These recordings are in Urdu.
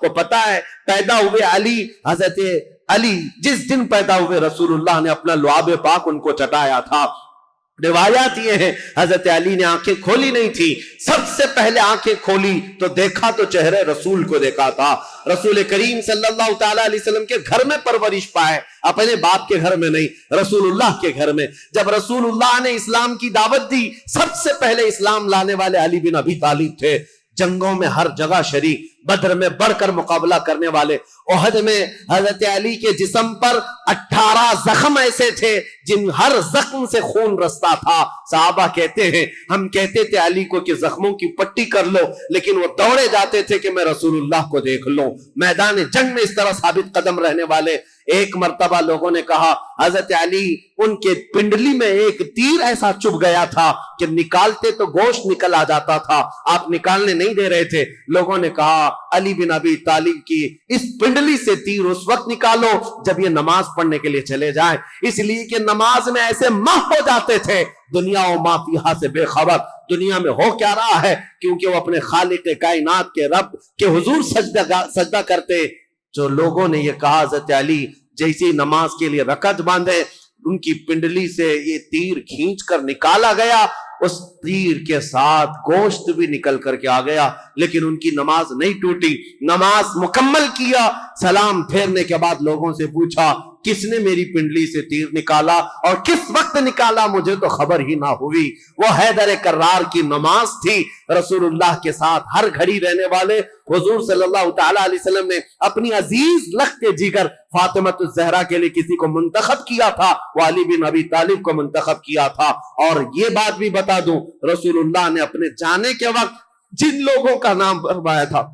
کو پتا ہے پیدا ہوئے علی، حضرت علی جس دن پیدا ہوئے رسول اللہ نے اپنا لعاب پاک ان کو چٹایا تھا۔ روایات یہ ہے حضرت علی نے آنکھیں کھولی نہیں تھی، سب سے پہلے آنکھیں کھولی تو دیکھا تو چہرے رسول کو دیکھا تھا۔ رسول کریم صلی اللہ تعالیٰ علیہ وسلم کے گھر میں پرورش پائے، اپنے باپ کے گھر میں نہیں، رسول اللہ کے گھر میں۔ جب رسول اللہ نے اسلام کی دعوت دی، سب سے پہلے اسلام لانے والے علی بن ابی طالب تھے۔ جنگوں میں ہر جگہ شریک، بدر میں بڑھ کر مقابلہ کرنے والے، احد میں حضرت علی کے جسم پر 18 زخم ایسے تھے جن ہر زخم سے خون رستا تھا۔ صحابہ کہتے ہیں ہم کہتے تھے علی کو کہ زخموں کی پٹی کر لو، لیکن وہ دوڑے جاتے تھے کہ میں رسول اللہ کو دیکھ لوں۔ میدان جنگ میں اس طرح ثابت قدم رہنے والے۔ ایک مرتبہ لوگوں نے کہا حضرت علی ان کے پنڈلی میں ایک تیر ایسا چبھ گیا تھا کہ نکالتے تو گوشت نکل آ جاتا تھا، آپ نکالنے نہیں دے رہے تھے۔ لوگوں نے کہا علی بن ابی طالب کی اس پنڈلی سے تیر اس وقت نکالو جب یہ نماز پڑھنے کے لیے چلے جائیں، اس لیے کہ نماز میں ایسے محو ہو جاتے تھے دنیا و ما فیہا سے بے خبر، دنیا میں ہو کیا رہا ہے، کیونکہ وہ اپنے خالق کائنات کے رب کے حضور سجدہ کرتے۔ جو لوگوں نے یہ کہا حضرت علی جیسی نماز کے لیے رکعت باندھے، ان کی پنڈلی سے یہ تیر کھینچ کر نکالا گیا، اس تیر کے ساتھ گوشت بھی نکل کر کے آ گیا، لیکن ان کی نماز نہیں ٹوٹی، نماز مکمل کیا۔ سلام پھیرنے کے بعد لوگوں سے پوچھا کس نے میری پنڈلی سے تیر نکالا اور کس وقت نکالا، مجھے تو خبر ہی نہ ہوئی۔ وہ حیدر کرار کی نماز تھی۔ رسول اللہ کے ساتھ ہر گھڑی رہنے والے حضور صلی اللہ تعالیٰ علیہ وسلم نے اپنی عزیز لخت جگر فاطمۃ الزہرا کے لیے کسی کو منتخب کیا تھا، وہ علی بن ابی طالب کو منتخب کیا تھا۔ اور یہ بات بھی بتا دوں، رسول اللہ نے اپنے جانے کے وقت جن لوگوں کا نام فرمایا تھا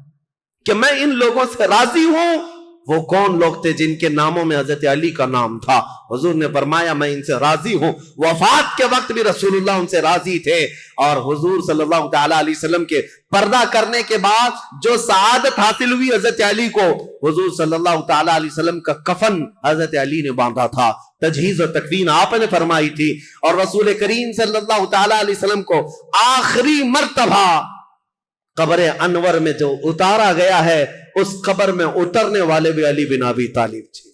کہ میں ان لوگوں سے راضی ہوں، وہ کون لوگ تھے جن کے ناموں میں حضرت علی کا نام تھا؟ حضور نے فرمایا میں ان سے راضی ہوں۔ وفات کے وقت بھی رسول اللہ ان سے راضی تھے، اور حضور صلی اللہ تعالیٰ علیہ وسلم کے پردہ کرنے کے بعد جو سعادت حاصل ہوئی حضرت علی کو، حضور صلی اللہ تعالیٰ علیہ وسلم کا کفن حضرت علی نے باندھا تھا، تجہیز و تکفین آپ نے فرمائی تھی، اور رسول کریم صلی اللہ تعالیٰ علیہ وسلم کو آخری مرتبہ قبر انور میں جو اتارا گیا ہے، اس قبر میں اترنے والے بھی علی بن ابی طالب تھے۔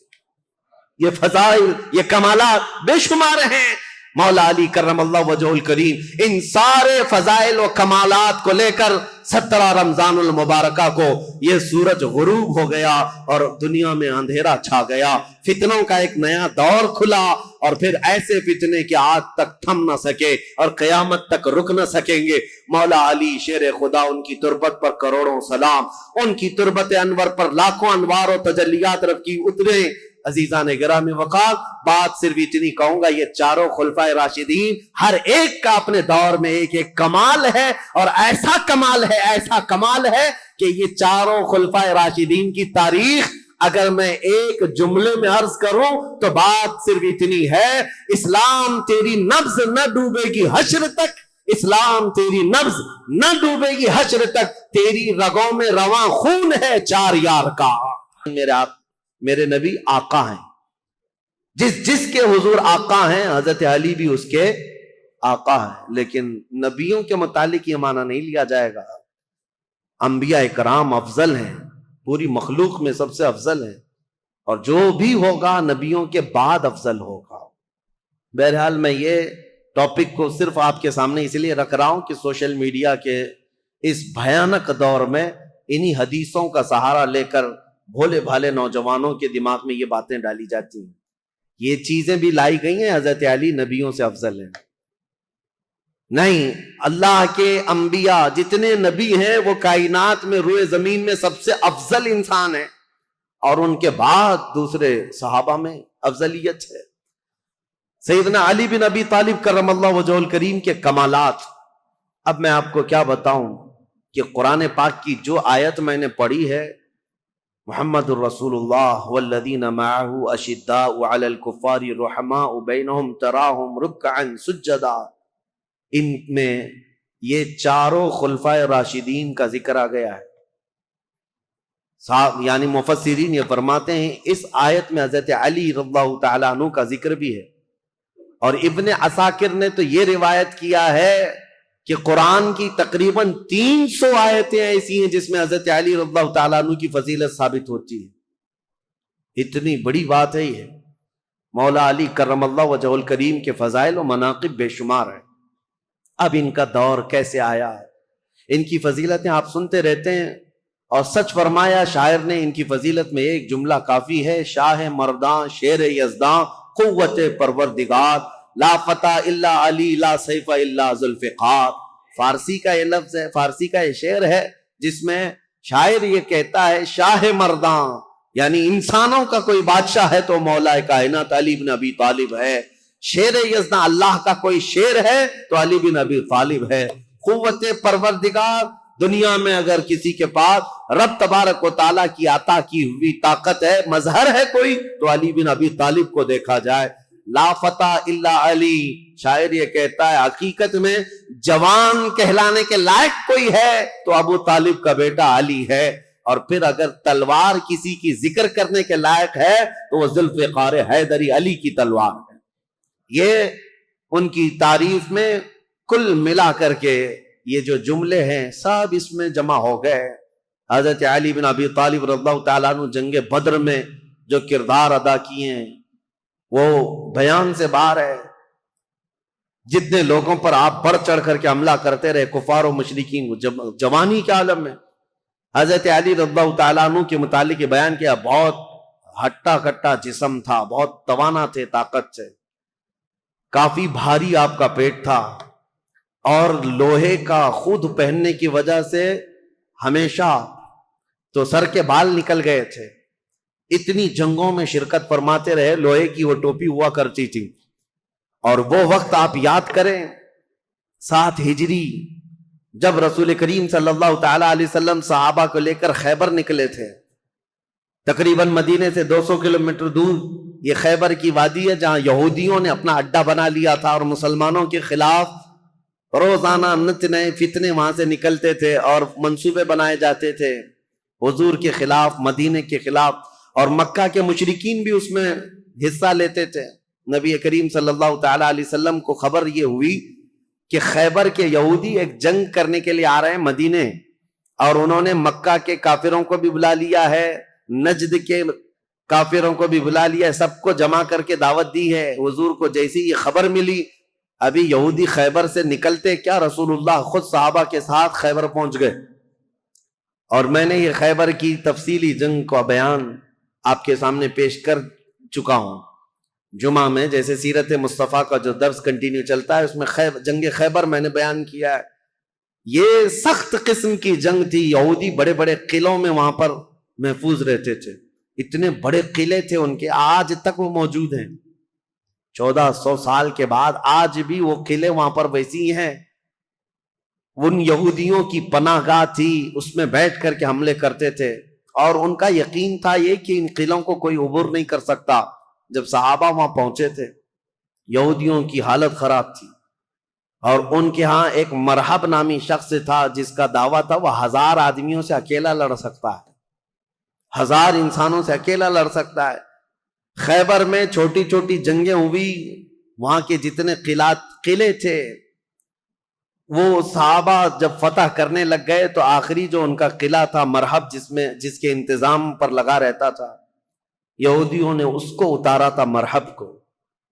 یہ فضائل، یہ کمالات بے شمار ہیں۔ مولا علی کرم اللہ وجہہ الکریم ان سارے فضائل و کمالات کو لے کر 17 رمضان المبارکہ کو یہ سورج غروب ہو گیا اور دنیا میں اندھیرا چھا گیا، فتنوں کا ایک نیا دور کھلا، اور پھر ایسے فتنے کہ آج تک تھم نہ سکے اور قیامت تک رک نہ سکیں گے۔ مولا علی شیر خدا، ان کی تربت پر کروڑوں سلام، ان کی تربت انور پر لاکھوں انوار و تجلیات رب کی اترے۔ عزیزان گرامی وقار، بات صرف اتنی کہوں گا، یہ چاروں خلفائے راشدین ہر ایک کا اپنے دور میں ایک ایک کمال ہے، اور ایسا کمال ہے کہ یہ چاروں خلفائے راشدین کی تاریخ اگر میں ایک جملے میں عرض کروں تو بات صرف اتنی ہے، اسلام تیری نبض نہ ڈوبے گی حشر تک، اسلام تیری نبض نہ ڈوبے گی حشر تک، تیری رگوں میں رواں خون ہے چار یار کا۔ میرے نبی آقا ہیں، جس کے حضور آقا ہیں، حضرت علی بھی اس کے آقا ہیں، لیکن نبیوں کے متعلق یہ معنی نہیں لیا جائے گا۔ انبیاء کرام افضل ہیں، پوری مخلوق میں سب سے افضل ہیں، اور جو بھی ہوگا نبیوں کے بعد افضل ہوگا۔ بہرحال میں یہ ٹاپک کو صرف آپ کے سامنے اس لیے رکھ رہا ہوں کہ سوشل میڈیا کے اس بھیانک دور میں انہی حدیثوں کا سہارا لے کر بھولے بھالے نوجوانوں کے دماغ میں یہ باتیں ڈالی جاتی ہیں۔ یہ چیزیں بھی لائی گئی ہیں حضرت علی نبیوں سے افضل ہیں، نہیں، اللہ کے انبیاء جتنے نبی ہیں وہ کائنات میں روئے زمین میں سب سے افضل انسان ہیں، اور ان کے بعد دوسرے صحابہ میں افضلیت ہے۔ سیدنا علی بن ابی طالب کرم اللہ وجہہ الکریم کے کمالات، اب میں آپ کو کیا بتاؤں کہ قرآن پاک کی جو آیت میں نے پڑھی ہے، محمد الرسول اللہ والذین معہ اشداء علی الکفار رحماء بینہم تراہم رکعا سجدا، ان میں یہ چاروں خلفائے راشدین کا ذکر آ گیا ہے۔ یعنی مفسرین یہ فرماتے ہیں اس آیت میں حضرت علی رضی اللہ تعالیٰ عنہ کا ذکر بھی ہے، اور ابن عساکر نے تو یہ روایت کیا ہے کہ قرآن کی تقریباً 300 آیتیں ایسی ہیں جس میں حضرت علی رضی اللہ تعالیٰ عنہ کی فضیلت ثابت ہوتی ہے. اتنی بڑی بات ہے یہ. مولا علی کرم اللہ وجہہ الکریم کے فضائل و مناقب بے شمار ہیں. اب ان کا دور کیسے آیا، ان کی فضیلتیں آپ سنتے رہتے ہیں، اور سچ فرمایا شاعر نے ان کی فضیلت میں ایک جملہ کافی ہے: شاہ مرداں شیر یزداں قوت پروردگار، لا فتح الا علی لا سیف الا ذوالفقار. فارسی کا یہ لفظ ہے، فارسی کا یہ شعر ہے جس میں شاعر یہ کہتا ہے شاہ مرداں یعنی انسانوں کا کوئی بادشاہ ہے تو مولا کائنات علی بن ابی طالب ہے. شیر یزداں اللہ کا کوئی شیر ہے تو علی بن ابی طالب ہے. قوت پروردگار، دنیا میں اگر کسی کے پاس رب تبارک و تعالیٰ کی عطا کی ہوئی طاقت ہے، مظہر ہے کوئی، تو علی بن ابی طالب کو دیکھا جائے. لا فتح الا علی، شاعر یہ کہتا ہے حقیقت میں جوان کہلانے کے لائق کوئی ہے تو ابو طالب کا بیٹا علی ہے، اور پھر اگر تلوار کسی کی ذکر کرنے کے لائق ہے تو وہ ذوالفقار حیدری علی کی تلوار ہے. یہ ان کی تعریف میں کل ملا کر کے یہ جو جملے ہیں سب اس میں جمع ہو گئے. حضرت علی بن ابی طالب رضی اللہ تعالیٰ عنہ جنگ بدر میں جو کردار ادا کیے ہیں وہ بیان سے باہر ہے. جتنے لوگوں پر آپ بڑھ چڑھ کر کے حملہ کرتے رہے کفار و مشرکین، جوانی کے عالم میں حضرت علی رضی اللہ تعالیٰ عنہ کے متعلق بیان کیا بہت ہٹا کٹا جسم تھا، بہت توانا تھے طاقت سے، کافی بھاری آپ کا پیٹ تھا، اور لوہے کا خود پہننے کی وجہ سے ہمیشہ تو سر کے بال نکل گئے تھے. اتنی جنگوں میں شرکت فرماتے رہے، لوہے کی وہ ٹوپی ہوا کرتی تھی. اور وہ وقت آپ یاد کریں 7 ہجری جب رسول کریم صلی اللہ تعالی علیہ وسلم صحابہ کو لے کر خیبر نکلے تھے. تقریباً مدینے سے 200 کلومیٹر دور یہ خیبر کی وادی ہے جہاں یہودیوں نے اپنا اڈا بنا لیا تھا، اور مسلمانوں کے خلاف روزانہ نت نئے فتنے وہاں سے نکلتے تھے اور منصوبے بنائے جاتے تھے حضور کے خلاف، مدینے کے خلاف، اور مکہ کے مشرکین بھی اس میں حصہ لیتے تھے. نبی کریم صلی اللہ تعالی علیہ وسلم کو خبر یہ ہوئی کہ خیبر کے یہودی ایک جنگ کرنے کے لیے آ رہے ہیں مدینے، اور انہوں نے مکہ کے کافروں کو بھی بلا لیا ہے، نجد کے کافروں کو بھی بلا لیا ہے، سب کو جمع کر کے دعوت دی ہے. حضور کو جیسی یہ خبر ملی، ابھی یہودی خیبر سے نکلتے کیا رسول اللہ خود صحابہ کے ساتھ خیبر پہنچ گئے. اور میں نے یہ خیبر کی تفصیلی جنگ کا بیان آپ کے سامنے پیش کر چکا ہوں جمعہ میں، جیسے سیرت مصطفیٰ کا جو درس کنٹینیو چلتا ہے اس میں جنگ خیبر میں نے بیان کیا ہے. یہ سخت قسم کی جنگ تھی. یہودی بڑے بڑے قلعوں میں وہاں پر محفوظ رہتے تھے، اتنے بڑے قلعے تھے ان کے، آج تک وہ موجود ہیں. 1400 سال کے بعد آج بھی وہ قلعے وہاں پر ویسی ہیں. ان یہودیوں کی پناہ گاہ تھی، اس میں بیٹھ کر کے حملے کرتے تھے، اور ان کا یقین تھا یہ کہ ان قلعوں کو کوئی عبور نہیں کر سکتا. جب صحابہ وہاں پہنچے تھے یہودیوں کی حالت خراب تھی، اور ان کے ہاں ایک مرحب نامی شخص تھا جس کا دعویٰ تھا وہ 1000 آدمیوں سے اکیلا لڑ سکتا ہے، 1000 انسانوں سے اکیلا لڑ سکتا ہے. خیبر میں چھوٹی چھوٹی جنگیں ہوئی، وہاں کے جتنے قلعے تھے وہ صحابہ جب فتح کرنے لگ گئے تو آخری جو ان کا قلعہ تھا مرحب، جس کے انتظام پر لگا رہتا تھا، یہودیوں نے اس کو اتارا تھا مرحب کو،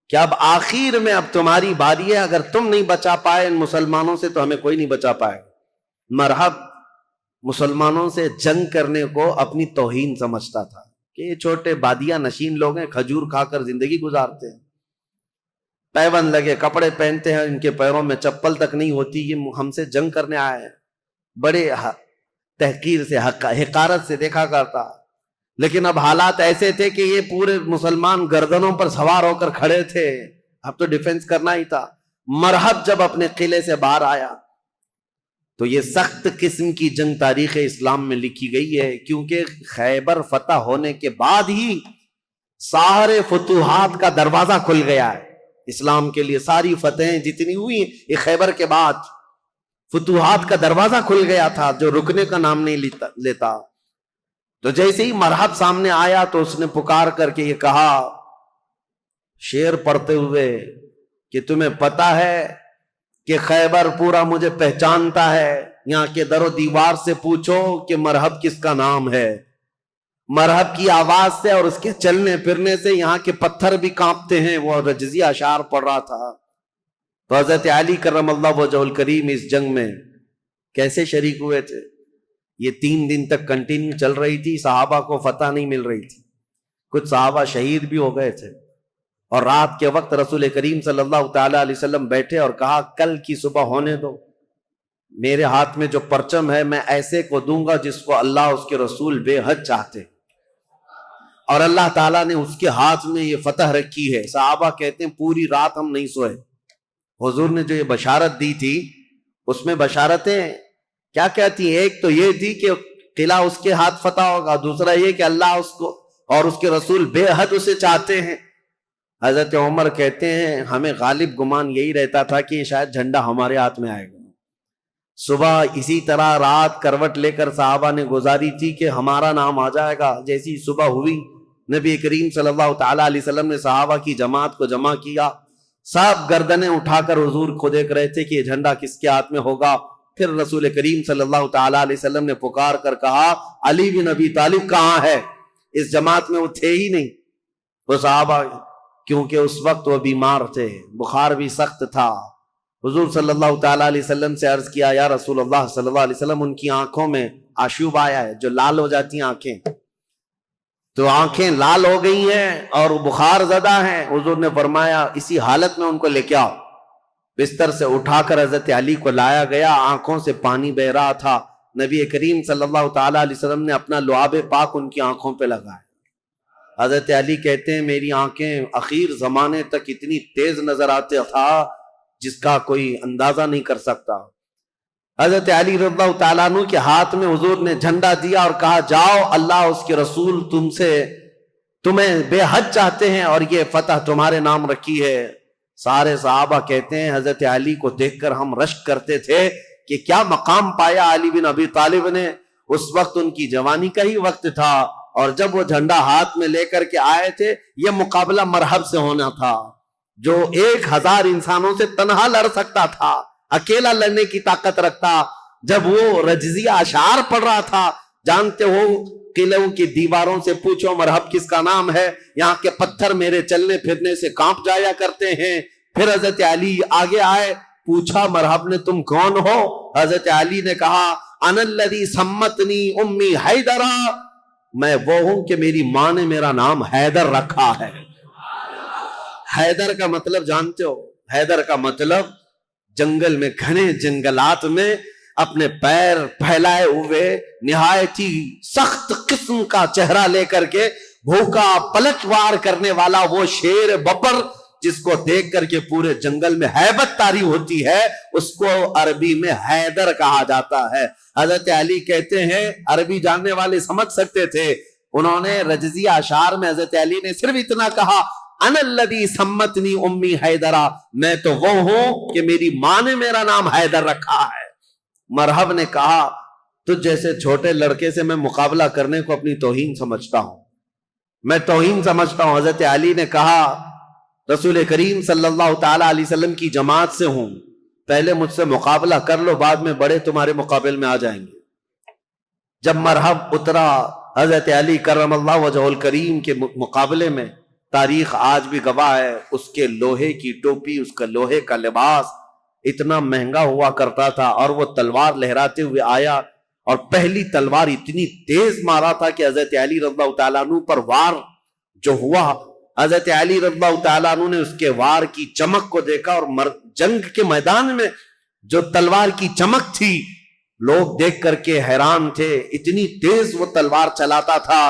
کہ اب آخر میں اب تمہاری باری ہے، اگر تم نہیں بچا پائے ان مسلمانوں سے تو ہمیں کوئی نہیں بچا پائے. مرحب مسلمانوں سے جنگ کرنے کو اپنی توہین سمجھتا تھا کہ یہ چھوٹے بادیہ نشین لوگ ہیں، کھجور کھا کر زندگی گزارتے ہیں، پیون لگے کپڑے پہنتے ہیں، ان کے پیروں میں چپل تک نہیں ہوتی، یہ ہم سے جنگ کرنے آئے ہیں. بڑے تحقیر سے حقارت سے دیکھا کرتا. لیکن اب حالات ایسے تھے کہ یہ پورے مسلمان گردنوں پر سوار ہو کر کھڑے تھے، اب تو ڈیفنس کرنا ہی تھا. مرحب جب اپنے قلعے سے باہر آیا تو یہ سخت قسم کی جنگ تاریخ اسلام میں لکھی گئی ہے، کیونکہ خیبر فتح ہونے کے بعد ہی سارے فتوحات کا دروازہ کھل گیا ہے اسلام کے لیے. ساری فتحیں جتنی ہوئی یہ خیبر کے بعد، فتوحات کا دروازہ کھل گیا تھا جو رکنے کا نام نہیں لیتا. تو جیسے ہی مرحب سامنے آیا تو اس نے پکار کر کے یہ کہا شعر پڑھتے ہوئے کہ تمہیں پتا ہے کہ خیبر پورا مجھے پہچانتا ہے، یہاں کے در و دیوار سے پوچھو کہ مرحب کس کا نام ہے۔ مرحب کی آواز سے اور اس کے چلنے پھرنے سے یہاں کے پتھر بھی کانپتے ہیں۔ وہ رجزی اشعار پڑھ رہا تھا۔ تو حضرت علی کرم اللہ وجہہ الکریم اس جنگ میں کیسے شریک ہوئے تھے؟ یہ 3 دن تک کنٹینیو چل رہی تھی، صحابہ کو فتح نہیں مل رہی تھی، کچھ صحابہ شہید بھی ہو گئے تھے، اور رات کے وقت رسول کریم صلی اللہ تعالی علیہ وسلم بیٹھے اور کہا کل کی صبح ہونے دو، میرے ہاتھ میں جو پرچم ہے میں ایسے کو دوں گا جس کو اللہ اس کے رسول بے حد چاہتے، اور اللہ تعالیٰ نے اس کے ہاتھ میں یہ فتح رکھی ہے۔ صحابہ کہتے ہیں پوری رات ہم نہیں سوئے۔ حضور نے جو یہ بشارت دی تھی اس میں بشارتیں کیا کہتی ہیں؟ ایک تو یہ تھی کہ قلعہ اس کے ہاتھ فتح ہوگا، دوسرا یہ کہ اللہ اس کو اور اس کے رسول بے حد اسے چاہتے ہیں۔ حضرت عمر کہتے ہیں ہمیں غالب گمان یہی رہتا تھا کہ شاید جھنڈا ہمارے ہاتھ میں آئے گا۔ صبح اسی طرح رات کروٹ لے کر صحابہ نے گزاری تھی کہ ہمارا نام آ جائے گا۔ جیسی صبح ہوئی نبی کریم صلی اللہ تعالیٰ علیہ وسلم نے صحابہ کی جماعت کو جمع کیا، سب گردنیں اٹھا کر حضور کو دیکھ رہے تھے کہ یہ جھنڈا کس کے ہاتھ میں ہوگا۔ پھر رسول کریم صلی اللہ تعالیٰ علیہ وسلم نے پکار کر کہا علی بن ابی طالب کہاں ہے؟ اس جماعت میں وہ تھے ہی نہیں وہ صحابہ، کیونکہ اس وقت وہ بیمار تھے، بخار بھی سخت تھا۔ حضور صلی اللہ تعالیٰ علیہ وسلم سے عرض کیا یا رسول اللہ صلی اللہ علیہ وسلم ان کی آنکھوں میں آشوب آیا ہے، جو لال ہو جاتی ہیں آنکھیں، تو آنکھیں لال ہو گئی ہیں اور بخار زدہ ہیں۔ حضور نے فرمایا اسی حالت میں ان کو لے کے آؤ۔ بستر سے اٹھا کر حضرت علی کو لایا گیا، آنکھوں سے پانی بہ رہا تھا۔ نبی کریم صلی اللہ تعالیٰ علیہ وسلم نے اپنا لعاب پاک ان کی آنکھوں پہ لگایا۔ حضرت علی کہتے ہیں میری آنکھیں اخیر زمانے تک اتنی تیز نظر آتے تھا جس کا کوئی اندازہ نہیں کر سکتا۔ حضرت علی رضی اللہ تعالیٰ عنہ کے ہاتھ میں حضور نے جھنڈا دیا اور کہا جاؤ، اللہ اس کے رسول تمہیں بے حد چاہتے ہیں اور یہ فتح تمہارے نام رکھی ہے۔ سارے صحابہ کہتے ہیں حضرت علی کو دیکھ کر ہم رشک کرتے تھے کہ کیا مقام پایا علی بن ابی طالب نے۔ اس وقت ان کی جوانی کا ہی وقت تھا، اور جب وہ جھنڈا ہاتھ میں لے کر کے آئے تھے یہ مقابلہ مرحب سے ہونا تھا، جو 1000 انسانوں سے تنہا لڑ سکتا تھا، اکیلا لڑنے کی طاقت رکھتا۔ جب وہ رجزی اشعار پڑھ رہا تھا، جانتے ہو قلعوں کی دیواروں سے پوچھو مرحب کس کا نام ہے، یہاں کے پتھر میرے چلنے پھرنے سے کانپ جایا کرتے ہیں۔ پھر حضرت علی آگے آئے، پوچھا مرحب نے تم کون ہو؟ حضرت علی نے کہا انا الذی سمتنی امی حیدرا، میں وہ ہوں کہ میری ماں نے میرا نام حیدر رکھا ہے۔ حیدر کا مطلب جانتے ہو؟ حیدر کا مطلب جنگل میں، گھنے جنگلات میں اپنے پیر پھیلائے ہوئے نہایت ہی سخت قسم کا چہرہ لے کر کے بھوکا پلٹوار کرنے والا وہ شیر ببر جس کو دیکھ کر کے پورے جنگل میں ہیبت طاری ہوتی ہے، اس کو عربی میں حیدر کہا جاتا ہے۔ حضرت علی کہتے ہیں عربی جاننے والے سمجھ سکتے تھے، انہوں نے رجزی اشعار میں حضرت علی نے صرف اتنا کہا انا الذی سمتنی امی حیدرا، میں تو وہ ہوں کہ میری ماں نے میرا نام حیدر رکھا ہے۔ مرحب نے کہا تجھ جیسے چھوٹے لڑکے سے میں مقابلہ کرنے کو اپنی توہین سمجھتا ہوں، میں توہین سمجھتا ہوں۔ حضرت علی نے کہا رسول کریم صلی اللہ تعالی علیہ وسلم کی جماعت سے ہوں، پہلے مجھ سے مقابلہ کر لو، بعد میں بڑے تمہارے مقابل میں آ جائیں گے۔ جب مرحب اترا حضرت علی کرم اللہ وجہہ الکریم کے مقابلے میں، تاریخ آج بھی گواہ ہے، اس کے لوہے کی ٹوپی، اس کا لوہے کا لباس اتنا مہنگا ہوا کرتا تھا، اور وہ تلوار لہراتے ہوئے آیا اور پہلی تلوار اتنی تیز مارا تھا کہ حضرت علی رضی اللہ تعالیٰ عنہ پر وار جو ہوا، حضرت علی رضی اللہ تعالیٰ عنہ نے اس کے وار کی چمک کو دیکھا، اور جنگ کے میدان میں جو تلوار کی چمک تھی لوگ دیکھ کر کے حیران تھے، اتنی تیز وہ تلوار چلاتا تھا۔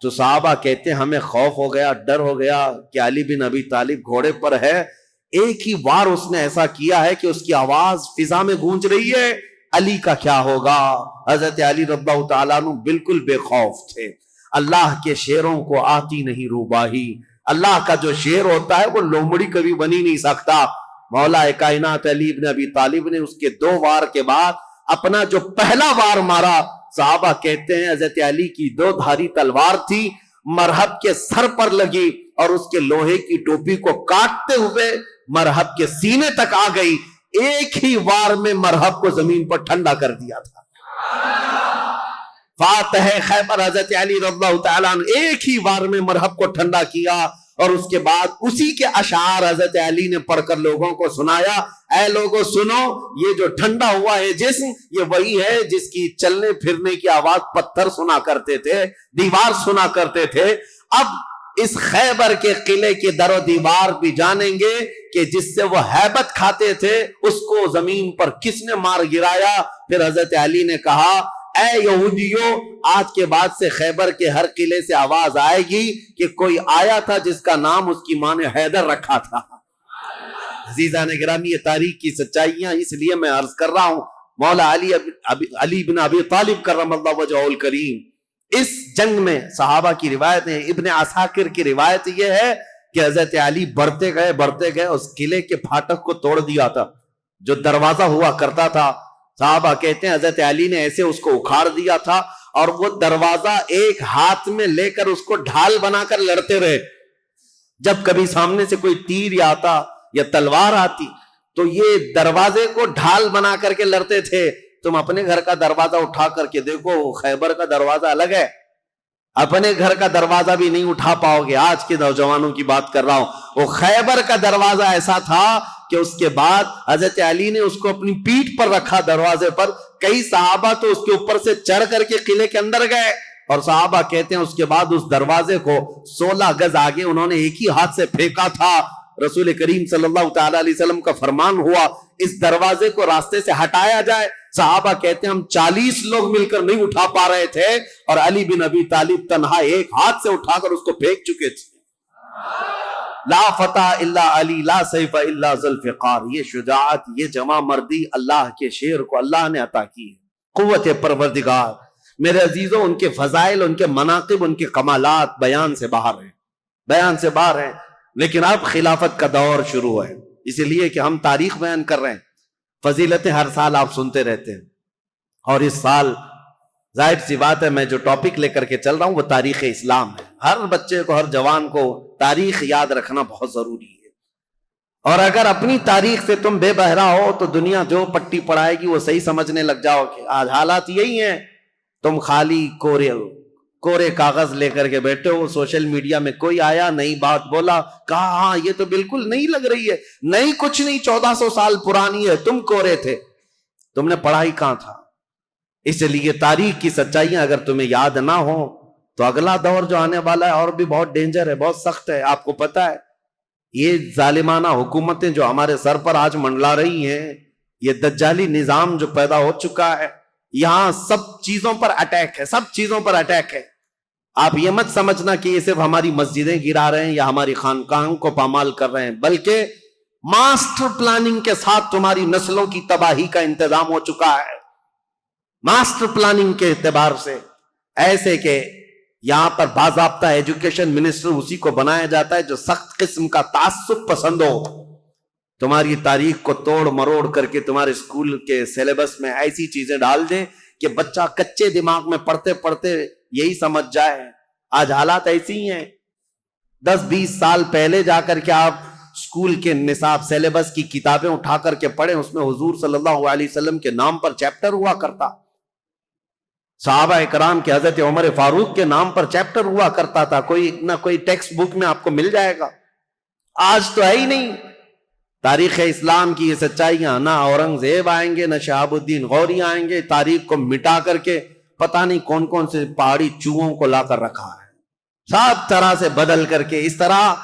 تو صحابہ کہتے ہیں ہمیں خوف ہو گیا، ڈر ہو گیا کہ علی بن ابی طالب گھوڑے پر ہے، ایک ہی وار اس نے ایسا کیا ہے کہ اس کی آواز فضا میں گونج رہی ہے، علی کا کیا ہوگا؟ حضرت علی رضی اللہ تعالیٰ عنہ بالکل بے خوف تھے۔ اللہ کے شیروں کو آتی نہیں روباہی، اللہ کا جو شیر ہوتا ہے وہ لومڑی کبھی بنی نہیں سکتا۔ مولا کائنات علی بن ابی طالب نے اس کے 2 وار کے بعد اپنا جو پہلا وار مارا، صحابہ کہتے ہیں حضرت علی کی 2 دھاری تلوار تھی، مرحب کے سر پر لگی اور اس کے لوہے کی ٹوپی کو کاٹتے ہوئے مرحب کے سینے تک آ گئی۔ ایک ہی وار میں مرحب کو زمین پر ٹھنڈا کر دیا تھا. فاتح خیبر حضرت علی رضی اللہ تعالیٰ عنہ ایک ہی وار میں مرحب کو ٹھنڈا کیا، اور اس کے بعد اسی کے اشعار حضرت علی نے پڑھ کر لوگوں کو سنایا. اے لوگوں سنو، یہ جو ٹھنڈا ہوا ہے جسم، یہ وہی ہے جس کی چلنے پھرنے کی آواز پتھر سنا کرتے تھے، دیوار سنا کرتے تھے. اب اس خیبر کے قلعے کے در و دیوار بھی جانیں گے کہ جس سے وہ ہیبت کھاتے تھے اس کو زمین پر کس نے مار گرایا. پھر حضرت علی نے کہا اے یہودیوں، آج کے بعد سے خیبر کے ہر قلعے سے آواز آئے گی کہ کوئی آیا تھا جس کا نام اس کی ماں نے حیدر رکھا تھا. عزیزان گرامی، یہ تاریخ کی سچائیاں اس لیے میں عرض کر رہا ہوں. مولا علی بن ابی طالب کرم اللہ وجہہ الکریم اس جنگ میں، صحابہ کی روایت ہے، ابن عساکر کی روایت یہ ہے کہ حضرت علی بڑھتے گئے اس قلعے کے پھاٹک کو توڑ دیا تھا. جو دروازہ ہوا کرتا تھا، صحابہ کہتے ہیں حضرت علی نے ایسے اس کو اکھاڑ دیا تھا، اور وہ دروازہ ایک ہاتھ میں لے کر اس کو ڈھال بنا کر لڑتے رہے. جب کبھی سامنے سے کوئی تیر آتا یا تلوار آتی تو یہ دروازے کو ڈھال بنا کر کے لڑتے تھے. تم اپنے گھر کا دروازہ اٹھا کر کے دیکھو، خیبر کا دروازہ الگ ہے، اپنے گھر کا دروازہ بھی نہیں اٹھا پاؤ گے. آج کے نوجوانوں کی بات کر رہا ہوں. وہ خیبر کا دروازہ ایسا تھا کہ اس کے بعد حضرت علی نے اس کو اپنی پیٹھ پر رکھا دروازے پر. کئی صحابہ تو اس کے اوپر سے چڑھ کر کے قلعے کے اندر گئے، اور صحابہ کہتے ہیں اس کے بعد اس دروازے کو 16 گز آگے انہوں نے ایک ہی ہاتھ سے پھینکا تھا. رسول کریم صلی اللہ تعالی علیہ وسلم کا فرمان ہوا اس دروازے کو راستے سے ہٹایا جائے. صحابہ کہتے ہیں ہم 40 لوگ مل کر نہیں اٹھا پا رہے تھے، اور علی بن ابی طالب تنہا ایک ہاتھ سے اٹھا کر اس کو پھینک چکے تھے. لا فتح الا علی، لا سیف الا ذوالفقار. یہ شجاعت، یہ جمع مردی اللہ کے شیر کو اللہ نے عطا کی ہے. قوت پروردگار. میرے عزیزوں، ان کے فضائل، ان کے مناقب، ان کے کمالات بیان سے باہر ہیں. لیکن اب خلافت کا دور شروع ہے، اسی لیے کہ ہم تاریخ بیان کر رہے ہیں. فضیلتیں ہر سال آپ سنتے رہتے ہیں، اور اس سال ظاہر سی بات ہے میں جو ٹاپک لے کر کے چل رہا ہوں وہ تاریخ اسلام ہے. ہر بچے کو، ہر جوان کو تاریخ یاد رکھنا بہت ضروری ہے. اور اگر اپنی تاریخ سے تم بے بہرا ہو تو دنیا جو پٹی پڑھائے گی وہ صحیح سمجھنے لگ جاؤ کہ آج حالات یہی ہیں. تم خالی کورے کاغذ لے کر کے بیٹھے ہو. سوشل میڈیا میں کوئی آیا، نئی بات بولا، کہا ہاں یہ تو بالکل نہیں لگ رہی ہے، نہیں کچھ نہیں، 1400 سال پرانی ہے. تم کورے تھے، تم نے پڑھا ہی کہاں تھا. اس لیے تاریخ کی سچائیاں اگر تمہیں یاد نہ ہو تو اگلا دور جو آنے والا ہے اور بھی بہت ڈینجر ہے، بہت سخت ہے. آپ کو پتا ہے یہ ظالمانہ حکومتیں جو ہمارے سر پر آج منڈلا رہی ہیں، یہ دجالی نظام جو پیدا ہو چکا ہے، یہاں سب چیزوں پر اٹیک ہے. آپ یہ مت سمجھنا کہ یہ صرف ہماری مسجدیں گرا رہے ہیں یا ہماری خانقاہوں کو پامال کر رہے ہیں، بلکہ ماسٹر پلاننگ کے ساتھ تمہاری نسلوں کی تباہی کا انتظام ہو چکا ہے. ماسٹر پلاننگ کے اعتبار سے ایسے کہ یہاں پر باضابطہ ایجوکیشن منسٹر اسی کو بنایا جاتا ہے جو سخت قسم کا تعصب پسند ہو. تمہاری تاریخ کو توڑ مروڑ کر کے تمہارے اسکول کے سیلیبس میں ایسی چیزیں ڈال دیں کہ بچہ کچے دماغ میں پڑھتے پڑھتے یہی سمجھ جائے. آج حالات ایسی ہی ہیں. 10-20 سال پہلے جا کر کے آپ اسکول کے نصاب سیلیبس کی کتابیں اٹھا کر کے پڑھیں، اس میں حضور صلی اللہ علیہ وسلم کے نام پر چیپٹر ہوا کرتا، صحابہ اکرام کے، حضرت عمر فاروق کے نام پر چیپٹر ہوا کرتا تھا. کوئی نہ کوئی ٹیکسٹ بک میں آپ کو مل جائے گا. آج تو ہے ہی نہیں. تاریخ اسلام کی یہ سچائیاں، نہ اورنگزیب آئیں گے، نہ شہاب الدین غوری آئیں گے، تاریخ کو مٹا کر کے پتہ نہیں کون کون سے پہاڑی چوہوں کو لا کر رکھا ہے، سب طرح سے بدل کر کے. اس طرح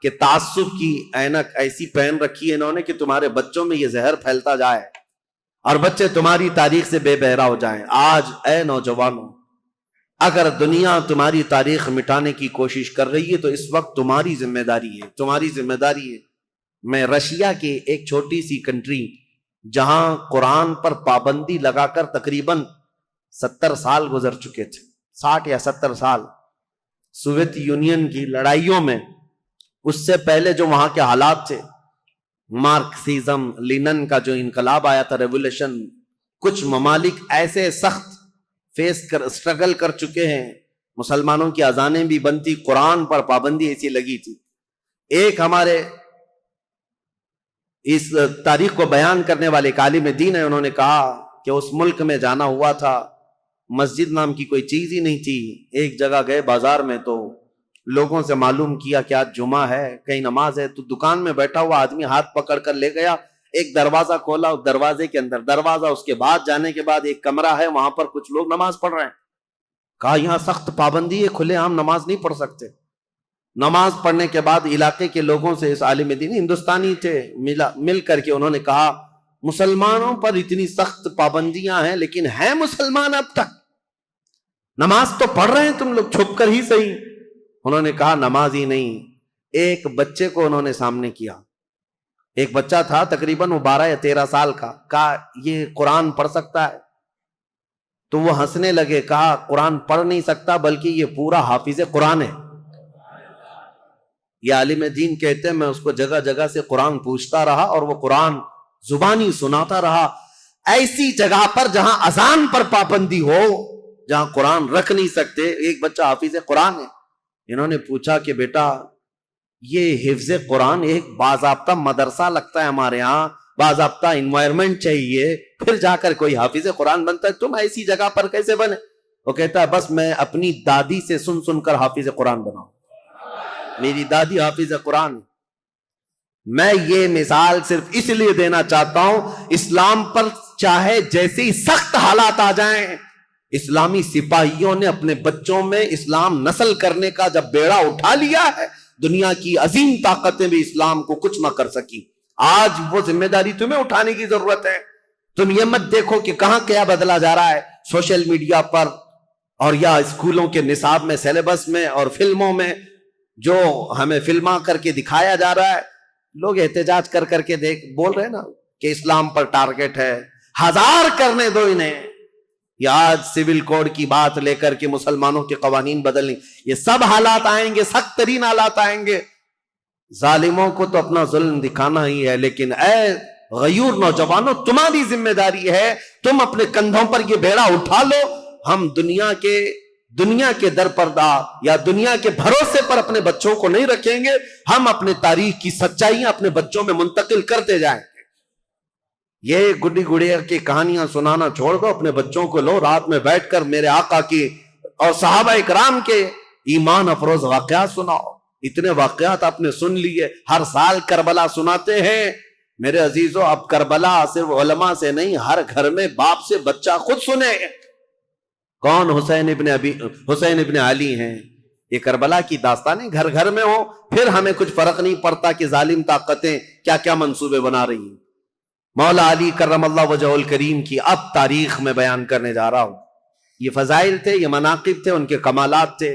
کہ تعصب کی اینک ایسی پہن رکھی ہے انہوں نے کہ تمہارے بچوں میں یہ زہر پھیلتا جائے اور بچے تمہاری تاریخ سے بے بہرا ہو جائیں. آج اے نوجوانوں، اگر دنیا تمہاری تاریخ مٹانے کی کوشش کر رہی ہے تو اس وقت تمہاری ذمہ داری ہے. میں رشیا کی ایک چھوٹی سی کنٹری جہاں قرآن پر پابندی لگا کر تقریباً 70 سال گزر چکے تھے، 60 یا 70 سال، سوویت یونین کی لڑائیوں میں. اس سے پہلے جو وہاں کے حالات تھے، مارکسزم، لینن کا جو انقلاب آیا تھا، ریولوشن، کچھ ممالک ایسے سخت اسٹرگل کر چکے ہیں. مسلمانوں کی اذانیں بھی بنتی، قرآن پر پابندی ایسی لگی تھی. ایک ہمارے اس تاریخ کو بیان کرنے والے ایک عالم دین ہے، انہوں نے کہا کہ اس ملک میں جانا ہوا تھا، مسجد نام کی کوئی چیز ہی نہیں تھی. ایک جگہ گئے بازار میں تو لوگوں سے معلوم کیا کہ آج جمعہ ہے، کہیں نماز ہے. تو دکان میں بیٹھا ہوا آدمی ہاتھ پکڑ کر لے گیا، ایک دروازہ کھولا، دروازے کے اندر دروازہ، اس کے بعد جانے کے بعد ایک کمرہ ہے، وہاں پر کچھ لوگ نماز پڑھ رہے ہیں. کہا یہاں سخت پابندی ہے، کھلے عام نماز نہیں پڑھ سکتے. نماز پڑھنے کے بعد علاقے کے لوگوں سے، اس عالم دین ہندوستانی تھے، مل کر کے انہوں نے کہا مسلمانوں پر اتنی سخت پابندیاں ہیں لیکن ہیں مسلمان اب تک، نماز تو پڑھ رہے ہیں تم لوگ چھپ کر ہی صحیح. انہوں نے کہا نماز ہی نہیں. ایک بچے کو انہوں نے سامنے کیا، ایک بچہ تھا تقریباً وہ 12 یا 13 سال کا. کہا یہ قرآن پڑھ سکتا ہے؟ تو وہ ہنسنے لگے. کہا قرآن پڑھ نہیں سکتا بلکہ یہ پورا حافظ قرآن ہے. یہ عالم دین کہتے ہیں میں اس کو جگہ جگہ سے قرآن پوچھتا رہا اور وہ قرآن زبانی سناتا رہا. ایسی جگہ پر جہاں اذان پر پابندی ہو، جہاں قرآن رکھ نہیں سکتے، ایک بچہ حافظ قرآن ہے. انہوں نے پوچھا کہ بیٹا یہ حفظ قرآن ایک باضابطہ مدرسہ لگتا ہے ہمارے ہاں، باضابطہ انوائرمنٹ چاہیے، پھر جا کر کوئی حافظ قرآن بنتا ہے، تم ایسی جگہ پر کیسے بنے؟ وہ کہتا ہے بس میں اپنی دادی سے سن سن کر حافظ قرآن بناؤں، میری دادی حافظ قرآن. میں یہ مثال صرف اس لیے دینا چاہتا ہوں، اسلام پر چاہے جیسے ہی سخت حالات آ جائیں، اسلامی سپاہیوں نے اپنے بچوں میں اسلام نسل کرنے کا جب بیڑا اٹھا لیا ہے، دنیا کی عظیم طاقتیں بھی اسلام کو کچھ نہ کر سکی. آج وہ ذمہ داری تمہیں اٹھانے کی ضرورت ہے. تم یہ مت دیکھو کہ کہاں کیا بدلا جا رہا ہے سوشل میڈیا پر اور یا اسکولوں کے نصاب میں، سیلیبس میں اور فلموں میں، جو ہمیں فلما کر کے دکھایا جا رہا ہے. لوگ احتجاج کر کر کے بول رہے ہیں نا کہ اسلام پر ٹارگٹ ہے. 1000 کرنے دو انہیں. یہ آج سول کوڈ کی بات لے کر کے مسلمانوں کے قوانین بدلنے، یہ سب حالات آئیں گے، سخت ترین حالات آئیں گے. ظالموں کو تو اپنا ظلم دکھانا ہی ہے، لیکن اے غیور نوجوانوں تمہاری ذمہ داری ہے، تم اپنے کندھوں پر یہ بیڑا اٹھا لو. ہم دنیا کے درپردہ یا دنیا کے بھروسے پر اپنے بچوں کو نہیں رکھیں گے، ہم اپنے تاریخ کی سچائیاں اپنے بچوں میں منتقل کرتے جائیں گے. یہ گڈی گڑیا کی کہانیاں سنانا چھوڑ دو، اپنے بچوں کو لو، رات میں بیٹھ کر میرے آقا کی اور صحابہ اکرام کے ایمان افروز واقعات سناؤ. اتنے واقعات آپ نے سن لیے، ہر سال کربلا سناتے ہیں. میرے عزیزو اب کربلا صرف علماء سے نہیں، ہر گھر میں باپ سے بچہ خود سنے. کون؟ حسین ابن علی ہیں. یہ کربلا کی داستانیں گھر گھر میں ہو، پھر ہمیں کچھ فرق نہیں پڑتا کہ ظالم طاقتیں کیا کیا منصوبے بنا رہی ہیں. مولا علی کرم اللہ وجہہ الکریم کی اب تاریخ میں بیان کرنے جا رہا ہوں. یہ فضائل تھے، یہ مناقب تھے، ان کے کمالات تھے.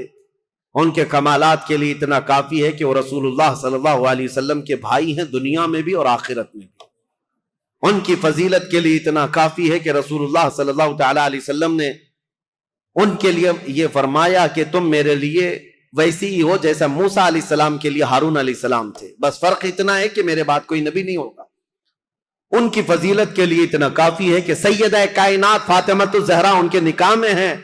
ان کے کمالات کے لیے اتنا کافی ہے کہ وہ رسول اللہ صلی اللہ علیہ وسلم کے بھائی ہیں، دنیا میں بھی اور آخرت میں بھی. ان کی فضیلت کے لیے اتنا کافی ہے کہ رسول اللہ صلی اللہ تعالی علیہ وسلم نے ان کے لیے یہ فرمایا کہ تم میرے لیے ویسی ہی ہو جیسا موسیٰ علیہ السلام کے لیے ہارون علیہ السلام تھے، بس فرق اتنا ہے کہ میرے بعد کوئی نبی نہیں ہوگا. ان کی فضیلت کے لیے اتنا کافی ہے کہ سیدہ کائنات فاطمۃ الزہرا ان کے نکاح میں ہیں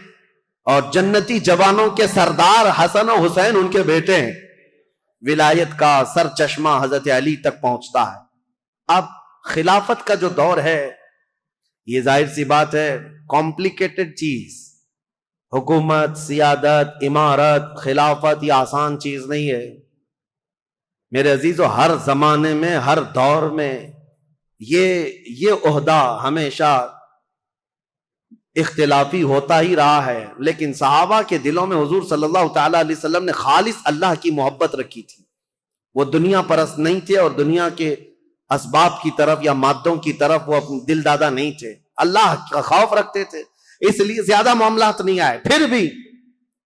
اور جنتی جوانوں کے سردار حسن و حسین ان کے بیٹے ہیں. ولایت کا سر چشمہ حضرت علی تک پہنچتا ہے. اب خلافت کا جو دور ہے، یہ ظاہر سی بات ہے کمپلیکیٹڈ چیز. حکومت، سیادت، امارت، خلافت یہ آسان چیز نہیں ہے. میرے عزیزو ہر زمانے میں، ہر دور میں یہ عہدہ ہمیشہ اختلافی ہوتا ہی رہا ہے. لیکن صحابہ کے دلوں میں حضور صلی اللہ تعالی علیہ وسلم نے خالص اللہ کی محبت رکھی تھی. وہ دنیا پرست نہیں تھے اور دنیا کے اسباب کی طرف یا مادوں کی طرف وہ دل دادا نہیں تھے. اللہ کا خوف رکھتے تھے، اس لیے زیادہ معاملات نہیں آئے. پھر بھی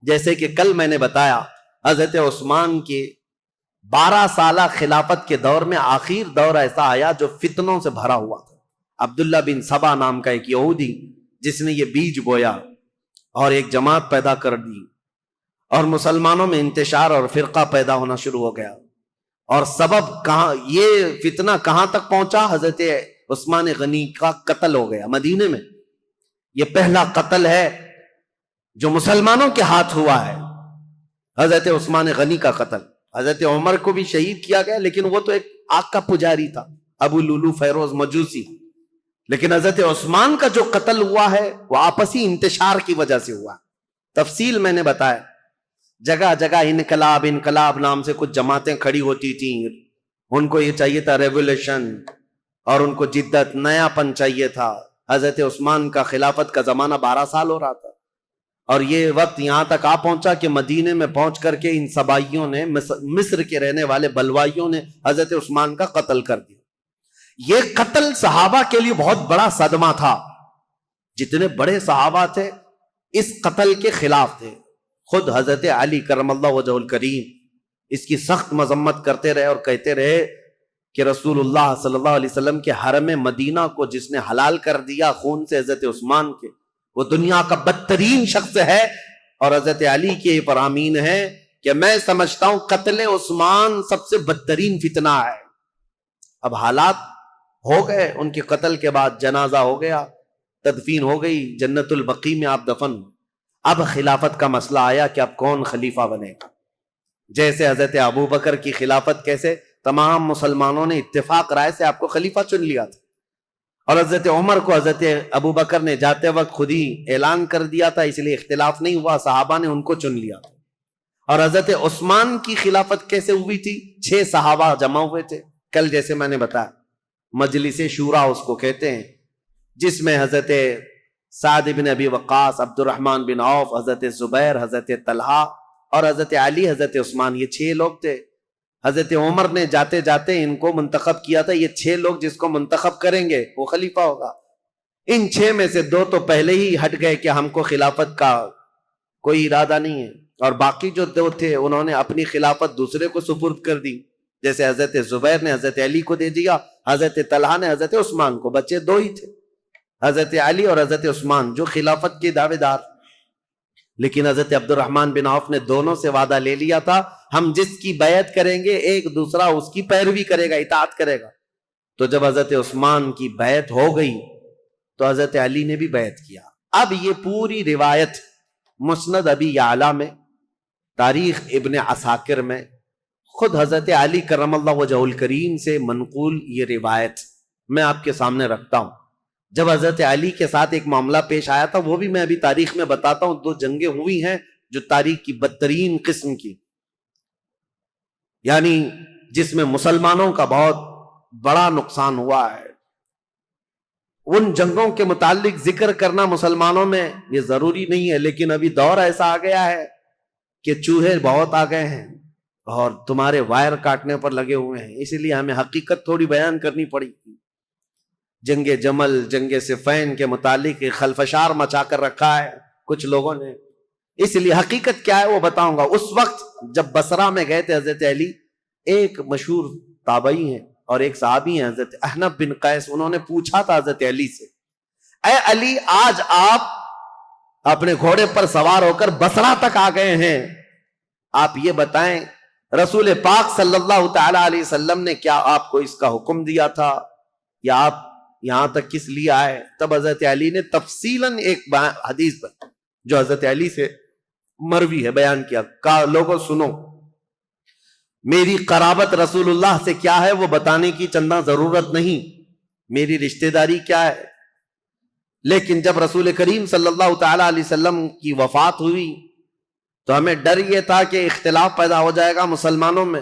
جیسے کہ کل میں نے بتایا، حضرت عثمان کے 12 سالہ خلافت کے دور میں آخر دور ایسا آیا جو فتنوں سے بھرا ہوا تھا. عبداللہ بن سبا نام کا ایک یہودی جس نے یہ بیج بویا اور ایک جماعت پیدا کر دی اور مسلمانوں میں انتشار اور فرقہ پیدا ہونا شروع ہو گیا. اور سبب کہاں، یہ فتنہ کہاں تک پہنچا؟ حضرت عثمان غنی کا قتل ہو گیا مدینے میں. یہ پہلا قتل ہے جو مسلمانوں کے ہاتھ ہوا ہے، حضرت عثمان غنی کا قتل. حضرت عمر کو بھی شہید کیا گیا لیکن وہ تو ایک آگ کا پجاری تھا. ابو لولو فیروز مجوسی. لیکن حضرت عثمان کا جو قتل ہوا ہے وہ آپسی انتشار کی وجہ سے ہوا. تفصیل میں نے بتایا. جگہ جگہ انقلاب نام سے کچھ جماعتیں کھڑی ہوتی تھیں. ان کو یہ چاہیے تھا ریولیوشن، اور ان کو جدت، نیا پن چاہیے تھا. حضرت عثمان کا خلافت کا زمانہ 12 سال ہو رہا تھا، اور یہ وقت یہاں تک آ پہنچا کہ مدینے میں پہنچ کر کے ان سبائیوں نے، مصر کے رہنے والے بلوائیوں نے حضرت عثمان کا قتل کر دیا. یہ قتل صحابہ کے لیے بہت بڑا صدمہ تھا. جتنے بڑے صحابہ تھے اس قتل کے خلاف تھے. خود حضرت علی کرم اللہ وجہ الکریم اس کی سخت مذمت کرتے رہے اور کہتے رہے کہ رسول اللہ صلی اللہ علیہ وسلم کے حرم مدینہ کو جس نے حلال کر دیا خون سے حضرت عثمان کے، وہ دنیا کا بدترین شخص ہے. اور حضرت علی کے یہ فرامین ہے کہ میں سمجھتا ہوں قتل عثمان سب سے بدترین فتنہ ہے. اب حالات ہو گئے، ان کے قتل کے بعد جنازہ ہو گیا، تدفین ہو گئی، جنت البقیع میں آپ دفن. اب خلافت کا مسئلہ آیا کہ اب کون خلیفہ بنے گا. جیسے حضرت ابو بکر کی خلافت، کیسے تمام مسلمانوں نے اتفاق رائے سے آپ کو خلیفہ چن لیا تھا، اور حضرت عمر کو حضرت ابو بکر نے جاتے وقت خود ہی اعلان کر دیا تھا، اس لیے اختلاف نہیں ہوا، صحابہ نے ان کو چن لیا تھا. اور حضرت عثمان کی خلافت کیسے ہوئی تھی؟ 6 صحابہ جمع ہوئے تھے. کل جیسے میں نے بتایا مجلس شورا اس کو کہتے ہیں، جس میں حضرت سعد بن ابی وقاص، عبد الرحمن بن عوف، حضرت زبیر، حضرت طلحہ اور حضرت علی، حضرت عثمان، یہ 6 لوگ تھے. حضرت عمر نے جاتے جاتے ان کو منتخب کیا تھا، یہ 6 لوگ جس کو منتخب کریں گے وہ خلیفہ ہوگا. ان 6 میں سے 2 تو پہلے ہی ہٹ گئے کہ ہم کو خلافت کا کوئی ارادہ نہیں ہے، اور باقی جو 2 تھے انہوں نے اپنی خلافت دوسرے کو سپرد کر دی. جیسے حضرت زبیر نے حضرت علی کو دے دیا، حضرت طلحہ نے حضرت عثمان کو. بچے 2 ہی تھے، حضرت علی اور حضرت عثمان، جو خلافت کے دعوے دار. لیکن حضرت عبد الرحمن بن عوف نے دونوں سے وعدہ لے لیا تھا، ہم جس کی بیعت کریں گے ایک دوسرا اس کی پیروی کرے گا، اطاعت کرے گا. تو جب حضرت عثمان کی بیعت ہو گئی تو حضرت علی نے بھی بیعت کیا. اب یہ پوری روایت مسند ابی یعلا میں، تاریخ ابن عساکر میں، خود حضرت علی کرم اللہ وجہ الکریم سے منقول یہ روایت میں آپ کے سامنے رکھتا ہوں. جب حضرت علی کے ساتھ ایک معاملہ پیش آیا تھا، وہ بھی میں ابھی تاریخ میں بتاتا ہوں. 2 جنگیں ہوئی ہیں جو تاریخ کی بدترین قسم کی، یعنی جس میں مسلمانوں کا بہت بڑا نقصان ہوا ہے. ان جنگوں کے متعلق ذکر کرنا مسلمانوں میں یہ ضروری نہیں ہے، لیکن ابھی دور ایسا آ گیا ہے کہ چوہے بہت آ گئے ہیں اور تمہارے وائر کاٹنے پر لگے ہوئے ہیں، اس لیے ہمیں حقیقت تھوڑی بیان کرنی پڑی. جنگ جمل، جنگ صفین کے متعلق خلفشار مچا کر رکھا ہے کچھ لوگوں نے، اس لیے حقیقت کیا ہے وہ بتاؤں گا. اس وقت جب بصرہ میں گئے تھے حضرت علی، ایک مشہور تابعی ہیں اور ایک صحابی ہیں حضرت احنف بن قیس، انہوں نے پوچھا تھا حضرت علی سے، اے علی، آج آپ اپنے گھوڑے پر سوار ہو کر بصرہ تک آ گئے ہیں، آپ یہ بتائیں رسول پاک صلی اللہ تعالی علیہ وسلم نے کیا آپ کو اس کا حکم دیا تھا، یا آپ یہاں تک کس لیے آئے؟ تب حضرت علی نے تفصیلاً ایک حدیث پر جو حضرت علی سے مروی ہے بیان کیا. کہا لوگوں سنو، میری قرابت رسول اللہ سے کیا ہے وہ بتانے کی چندہ ضرورت نہیں، میری رشتہ داری کیا ہے. لیکن جب رسول کریم صلی اللہ تعالی علیہ وسلم کی وفات ہوئی تو ہمیں ڈر یہ تھا کہ اختلاف پیدا ہو جائے گا مسلمانوں میں،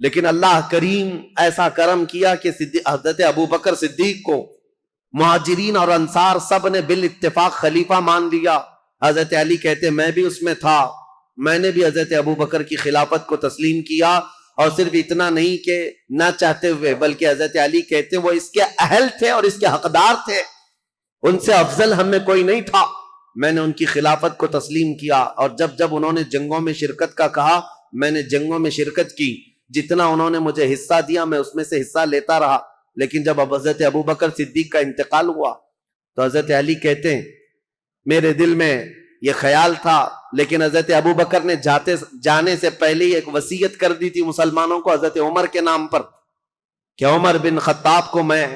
لیکن اللہ کریم ایسا کرم کیا کہ حضرت ابو بکر صدیق کو مہاجرین اور انصار سب نے بالاتفاق خلیفہ مان لیا. حضرت علی کہتے میں بھی اس میں تھا، میں نے بھی حضرت ابو بکر کی خلافت کو تسلیم کیا، اور صرف اتنا نہیں کہ نہ چاہتے ہوئے، بلکہ حضرت علی کہتے وہ اس کے اہل تھے اور اس کے حقدار تھے، ان سے افضل ہم میں کوئی نہیں تھا. میں نے ان کی خلافت کو تسلیم کیا، اور جب جب انہوں نے جنگوں میں شرکت کا کہا میں نے جنگوں میں شرکت کی، جتنا انہوں نے مجھے حصہ دیا میں اس میں سے حصہ لیتا رہا. لیکن جب حضرت ابو بکر صدیق کا انتقال ہوا تو حضرت علی کہتے ہیں میرے دل میں یہ خیال تھا، لیکن حضرت ابو بکر نے جانے سے پہلے ہی ایک وصیت کر دی تھی مسلمانوں کو حضرت عمر کے نام پر کہ عمر بن خطاب کو میں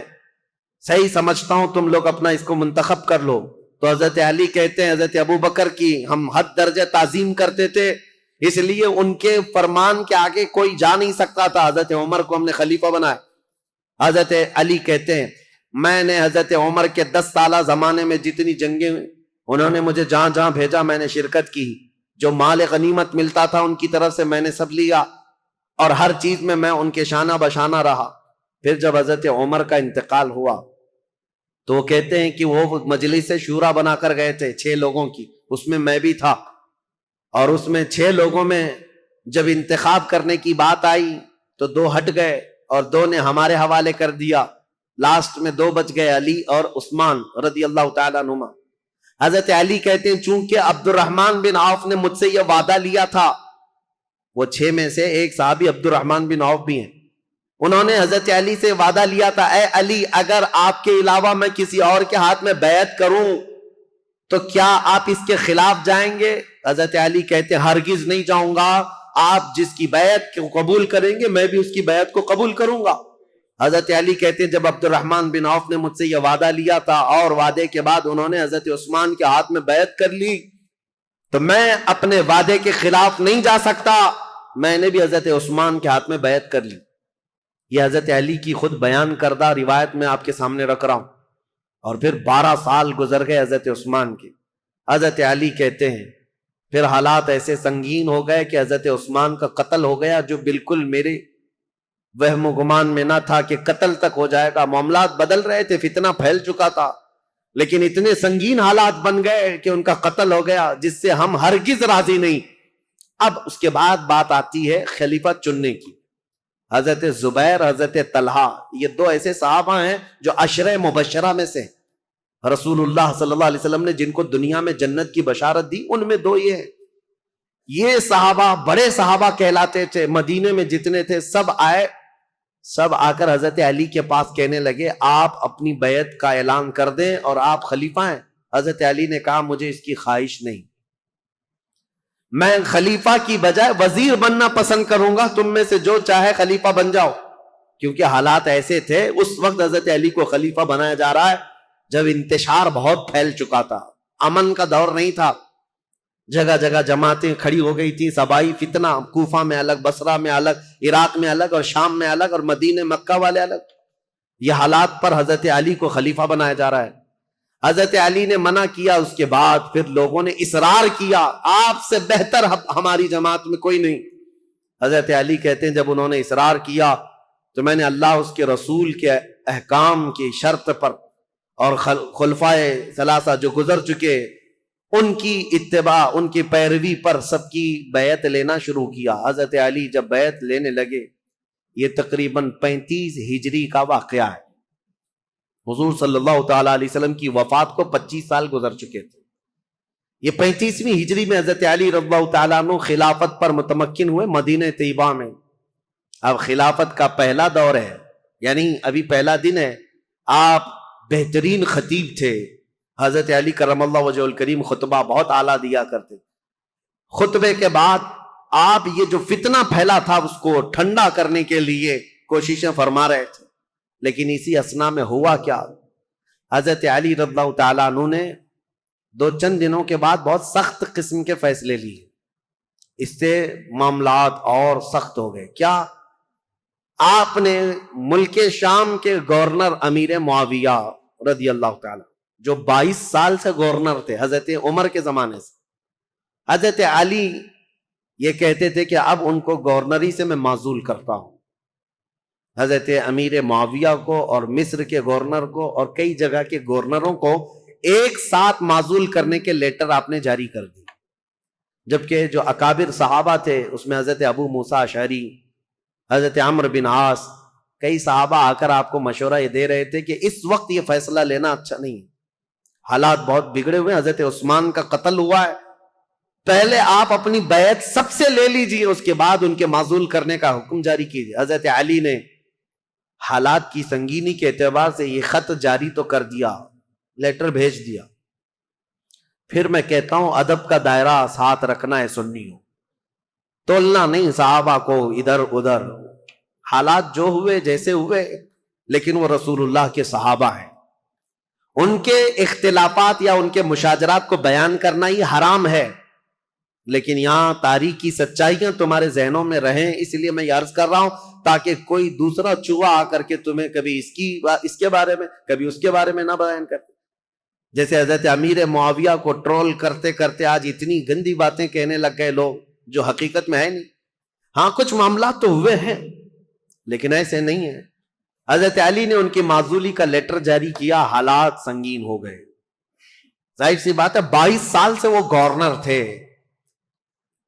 صحیح سمجھتا ہوں، تم لوگ اپنا اس کو منتخب کر لو. تو حضرت علی کہتے ہیں حضرت ابو بکر کی ہم حد درجہ تعظیم کرتے تھے، اس لیے ان کے فرمان کے آگے کوئی جا نہیں سکتا تھا. حضرت عمر کو ہم نے خلیفہ بنایا. حضرت علی کہتے ہیں میں نے حضرت عمر کے 10 سالہ زمانے میں جتنی جنگیں انہوں نے مجھے جہاں جہاں بھیجا میں نے شرکت کی، جو مال غنیمت ملتا تھا ان کی طرف سے میں نے سب لیا، اور ہر چیز میں ان کے شانہ بشانہ رہا۔ پھر جب حضرت عمر کا انتقال ہوا تو وہ کہتے ہیں کہ وہ مجلس شورا بنا کر گئے تھے 6 لوگوں کی، اس میں بھی تھا، اور اس میں 6 لوگوں میں جب انتخاب کرنے کی بات آئی تو 2 ہٹ گئے اور 2 نے ہمارے حوالے کر دیا، لاسٹ میں 2 بچ گئے، علی اور عثمان رضی اللہ تعالیٰ عنہما۔ حضرت علی کہتے ہیں چونکہ عبد الرحمن بن عوف نے مجھ سے یہ وعدہ لیا تھا، وہ 6 میں سے ایک صحابی عبد الرحمن بن عوف بھی ہیں، انہوں نے حضرت علی سے وعدہ لیا تھا اے علی اگر آپ کے علاوہ میں کسی اور کے ہاتھ میں بیعت کروں تو کیا آپ اس کے خلاف جائیں گے؟ حضرت علی کہتے ہیں ہرگز نہیں جاؤں گا، آپ جس کی بیعت کو قبول کریں گے میں بھی اس کی بیعت کو قبول کروں گا۔ حضرت علی کہتے ہیں جب عبد الرحمن بن عوف نے مجھ سے یہ وعدہ لیا تھا اور وعدے کے بعد انہوں نے حضرت عثمان کے ہاتھ میں بیعت کر لی تو میں اپنے وعدے کے خلاف نہیں جا سکتا، میں نے بھی حضرت عثمان کے ہاتھ میں بیعت کر لی۔ یہ حضرت علی کی خود بیان کردہ روایت میں آپ کے سامنے رکھ رہا ہوں۔ اور پھر 12 سال گزر گئے حضرت عثمان کے۔ حضرت علی کہتے ہیں پھر حالات ایسے سنگین ہو گئے کہ حضرت عثمان کا قتل ہو گیا، جو بالکل میرے وہم و گمان میں نہ تھا کہ قتل تک ہو جائے گا۔ معاملات بدل رہے تھے، فتنہ پھیل چکا تھا، لیکن اتنے سنگین حالات بن گئے کہ ان کا قتل ہو گیا، جس سے ہم ہرگز راضی نہیں۔ اب اس کے بعد بات آتی ہے خلیفہ چننے کی۔ حضرت زبیر، حضرت طلحہ، یہ 2 ایسے صحابہ ہیں جو عشرہ مبشرہ میں سے رسول اللہ صلی اللہ علیہ وسلم نے جن کو دنیا میں جنت کی بشارت دی، ان میں 2 یہ ہیں۔ یہ صحابہ بڑے صحابہ کہلاتے تھے، مدینے میں جتنے تھے سب آئے، سب آ کر حضرت علی کے پاس کہنے لگے آپ اپنی بیعت کا اعلان کر دیں اور آپ خلیفہ ہیں۔ حضرت علی نے کہا مجھے اس کی خواہش نہیں، میں خلیفہ کی بجائے وزیر بننا پسند کروں گا، تم میں سے جو چاہے خلیفہ بن جاؤ۔ کیونکہ حالات ایسے تھے اس وقت حضرت علی کو خلیفہ بنایا جا رہا ہے جب انتشار بہت پھیل چکا تھا، امن کا دور نہیں تھا، جگہ جگہ جماعتیں کھڑی ہو گئی تھی، صبائی فتنہ، کوفہ میں الگ، بصرہ میں الگ، عراق میں الگ، اور شام میں الگ، اور مدینہ مکہ والے الگ۔ یہ حالات پر حضرت علی کو خلیفہ بنایا جا رہا ہے۔ حضرت علی نے منع کیا، اس کے بعد پھر لوگوں نے اصرار کیا آپ سے بہتر ہماری جماعت میں کوئی نہیں۔ حضرت علی کہتے ہیں جب انہوں نے اصرار کیا تو میں نے اللہ اس کے رسول کے احکام کی شرط پر اور خلفائے ثلاثہ جو گزر چکے ان کی اتباع، ان کی پیروی پر سب کی بیعت لینا شروع کیا۔ حضرت علی جب بیعت لینے لگے، یہ تقریباً 35 ہجری کا واقعہ ہے۔ حضور صلی اللہ تعالیٰ علیہ وسلم کی وفات کو 25 سال گزر چکے تھے۔ یہ 35ویں ہجری میں حضرت علی رضی اللہ تعالیٰ عنہ خلافت پر متمکن ہوئے مدینہ طیبہ میں۔ اب خلافت کا پہلا دور ہے، یعنی ابھی پہلا دن ہے۔ آپ بہترین خطیب تھے، حضرت علی کرم اللہ وجہ الکریم خطبہ بہت اعلیٰ دیا کرتے۔ خطبے کے بعد آپ یہ جو فتنہ پھیلا تھا اس کو ٹھنڈا کرنے کے لیے کوششیں فرما رہے تھے، لیکن اسی اثنا میں ہوا کیا، حضرت علی رضی اللہ تعالیٰ عنہ نے چند دنوں کے بعد بہت سخت قسم کے فیصلے لیے۔ اس سے معاملات اور سخت ہو گئے۔ کیا؟ آپ نے ملک شام کے گورنر امیر معاویہ رضی اللہ تعالیٰ، جو 22 سال سے گورنر تھے حضرت عمر کے زمانے سے، حضرت علی یہ کہتے تھے کہ اب ان کو گورنری سے میں معزول کرتا ہوں۔ حضرت امیر معاویہ کو اور مصر کے گورنر کو اور کئی جگہ کے گورنروں کو ایک ساتھ معزول کرنے کے لیٹر آپ نے جاری کر دی، جبکہ جو اکابر صحابہ تھے اس میں حضرت ابو موسیٰ اشعری، حضرت عمرو بن عاص، کئی صحابہ آ کر آپ کو مشورہ یہ دے رہے تھے کہ اس وقت یہ فیصلہ لینا اچھا نہیں، حالات بہت بگڑے ہوئے، حضرت عثمان کا قتل ہوا ہے، پہلے آپ اپنی بیعت سب سے لے لیجئے، اس کے بعد ان کے معزول کرنے کا حکم جاری کیجئے۔ حضرت علی نے حالات کی سنگینی کے اعتبار سے یہ خط جاری تو کر دیا، لیٹر بھیج دیا۔ پھر میں کہتا ہوں ادب کا دائرہ ساتھ رکھنا ہے سنیوں، تولنا نہیں صحابہ کو ادھر ادھر۔ حالات جو ہوئے جیسے ہوئے، لیکن وہ رسول اللہ کے صحابہ ہیں، ان کے اختلافات یا ان کے مشاجرات کو بیان کرنا ہی حرام ہے، لیکن یہاں تاریخی سچائیاں تمہارے ذہنوں میں رہیں، اس لیے میں یہ عرض کر رہا ہوں تاکہ کوئی دوسرا چوہا آ کر کے تمہیں کبھی اس کے بارے میں کبھی اس کے بارے میں نہ بیان کرے. جیسے حضرت امیر معاویہ کو ٹرول کرتے کرتے آج اتنی گندی باتیں کہنے لگ گئے لوگ جو حقیقت میں ہے نہیں. ہاں کچھ معاملات تو ہوئے ہیں لیکن ایسے نہیں ہیں. حضرت علی نے ان کی معزولی کا لیٹر جاری کیا، حالات سنگین ہو گئے. ظاہر سی بات ہے 22 سال سے وہ گورنر تھے.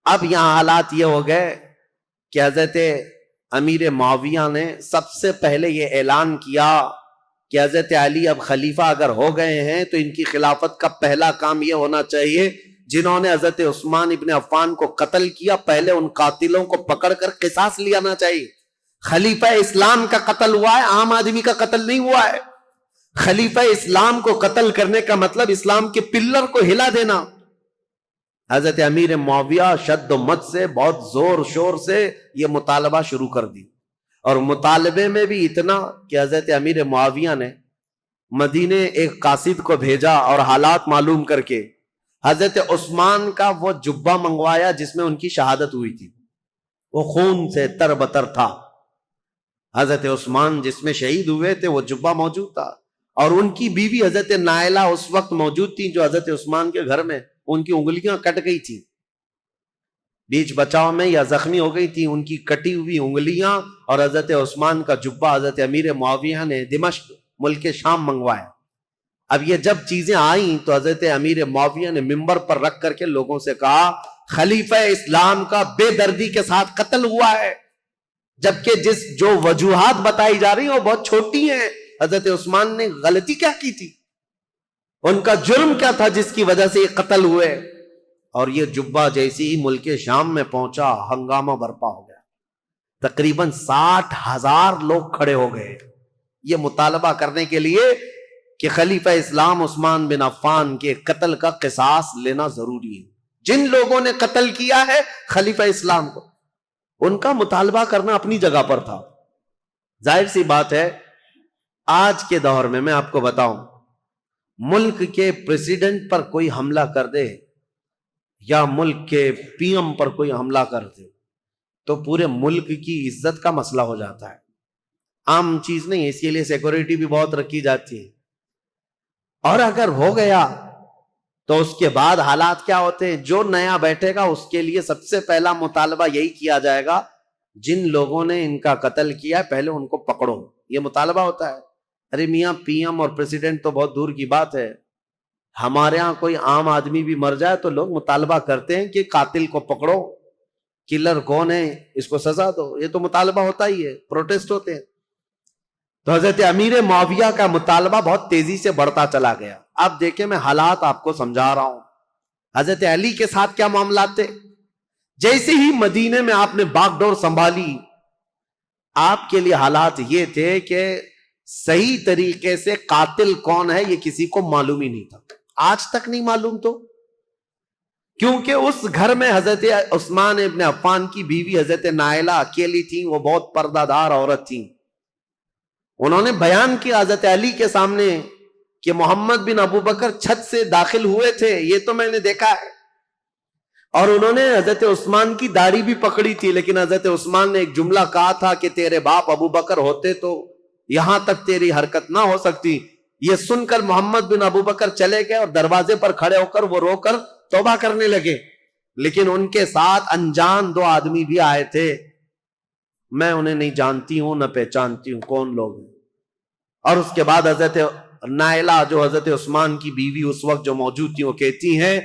اب یہاں حالات یہ ہو گئے کہ حضرت امیر معاویہ نے سب سے پہلے یہ اعلان کیا کہ حضرت علی اب خلیفہ اگر ہو گئے ہیں تو ان کی خلافت کا پہلا کام یہ ہونا چاہیے جنہوں نے حضرت عثمان ابن عفان کو قتل کیا پہلے ان قاتلوں کو پکڑ کر قصاص لینا چاہیے. خلیفہ اسلام کا قتل ہوا ہے، عام آدمی کا قتل نہیں ہوا ہے. خلیفہ اسلام کو قتل کرنے کا مطلب اسلام کے پلر کو ہلا دینا. حضرت امیر معاویہ شد و مت سے بہت زور شور سے یہ مطالبہ شروع کر دی، اور مطالبے میں بھی اتنا کہ حضرت امیر معاویہ نے مدینے ایک قاصد کو بھیجا اور حالات معلوم کر کے حضرت عثمان کا وہ جبہ منگوایا جس میں ان کی شہادت ہوئی تھی. وہ خون سے تر بتر تھا. حضرت عثمان جس میں شہید ہوئے تھے وہ جبہ موجود تھا، اور ان کی بیوی حضرت نائلہ اس وقت موجود تھی جو حضرت عثمان کے گھر میں ان کی انگلیاں کٹ گئی تھی، بیچ بچاؤ میں یا زخمی ہو گئی تھی. ان کی کٹی ہوئی انگلیاں اور حضرت عثمان کا جبہ حضرت امیر معاویہ نے دمشق ملک شام منگوایا. اب یہ جب چیزیں آئیں تو حضرت امیر معاویہ نے منبر پر رکھ کر کے لوگوں سے کہا خلیفہ اسلام کا بے دردی کے ساتھ قتل ہوا ہے، جبکہ جو وجوہات بتائی جا رہی ہیں وہ بہت چھوٹی ہیں. حضرت عثمان نے غلطی کیا کی تھی، ان کا جرم کیا تھا جس کی وجہ سے یہ قتل ہوئے. اور یہ جبہ جیسی ہی ملک شام میں پہنچا ہنگامہ برپا ہو گیا. تقریباً 60,000 لوگ کھڑے ہو گئے یہ مطالبہ کرنے کے لیے کہ خلیفہ اسلام عثمان بن عفان کے قتل کا قصاص لینا ضروری ہے. جن لوگوں نے قتل کیا ہے خلیفہ اسلام کو، ان کا مطالبہ کرنا اپنی جگہ پر تھا. ظاہر سی بات ہے آج کے دور میں آپ کو بتاؤں، ملک کے پریزیڈنٹ پر کوئی حملہ کر دے یا ملک کے پی ایم پر کوئی حملہ کر دے تو پورے ملک کی عزت کا مسئلہ ہو جاتا ہے. عام چیز نہیں ہے، اسی لیے سیکورٹی بھی بہت رکھی جاتی ہے. اور اگر ہو گیا تو اس کے بعد حالات کیا ہوتے ہیں؟ جو نیا بیٹھے گا اس کے لیے سب سے پہلا مطالبہ یہی کیا جائے گا جن لوگوں نے ان کا قتل کیا پہلے ان کو پکڑو. یہ مطالبہ ہوتا ہے. ارے میاں پی ایم اور پریزیڈنٹ تو بہت دور کی بات ہے، ہمارے ہاں کوئی عام آدمی بھی مر جائے تو لوگ مطالبہ کرتے ہیں کہ قاتل کو پکڑو، کلر کون ہے اس کو سزا دو. یہ تو مطالبہ ہوتا ہی ہے، پروٹیسٹ ہوتے ہیں. تو حضرت امیر معاویہ کا مطالبہ بہت تیزی سے بڑھتا چلا گیا. اب دیکھیں میں حالات آپ کو سمجھا رہا ہوں. حضرت علی کے ساتھ کیا معاملات تھے؟ جیسے ہی مدینے میں آپ نے باغ ڈور سنبھالی، آپ کے لیے حالات یہ تھے کہ صحیح طریقے سے قاتل کون ہے یہ کسی کو معلوم ہی نہیں تھا. آج تک نہیں معلوم، تو کیونکہ اس گھر میں حضرت عثمان ابن عفان کی بیوی حضرت نائلہ اکیلی تھی. وہ بہت پردہ دار عورت تھی. انہوں نے بیان کیا حضرت علی کے سامنے کہ محمد بن ابو بکر چھت سے داخل ہوئے تھے، یہ تو میں نے دیکھا ہے. اور انہوں نے حضرت عثمان کی داڑھی بھی پکڑی تھی، لیکن حضرت عثمان نے ایک جملہ کہا تھا کہ تیرے باپ ابو بکر ہوتے تو یہاں تک تیری حرکت نہ ہو سکتی. یہ سن کر محمد بن ابو بکر چلے گئے اور دروازے پر کھڑے ہو کر وہ رو کر توبہ کرنے لگے. لیکن ان کے ساتھ انجان 2 آدمی بھی آئے تھے. میں انہیں نہیں جانتی ہوں نہ پہچانتی ہوں کون لوگ ہیں. اور اس کے بعد حضرت نائلہ جو حضرت عثمان کی بیوی اس وقت جو موجود تھی وہ کہتی ہیں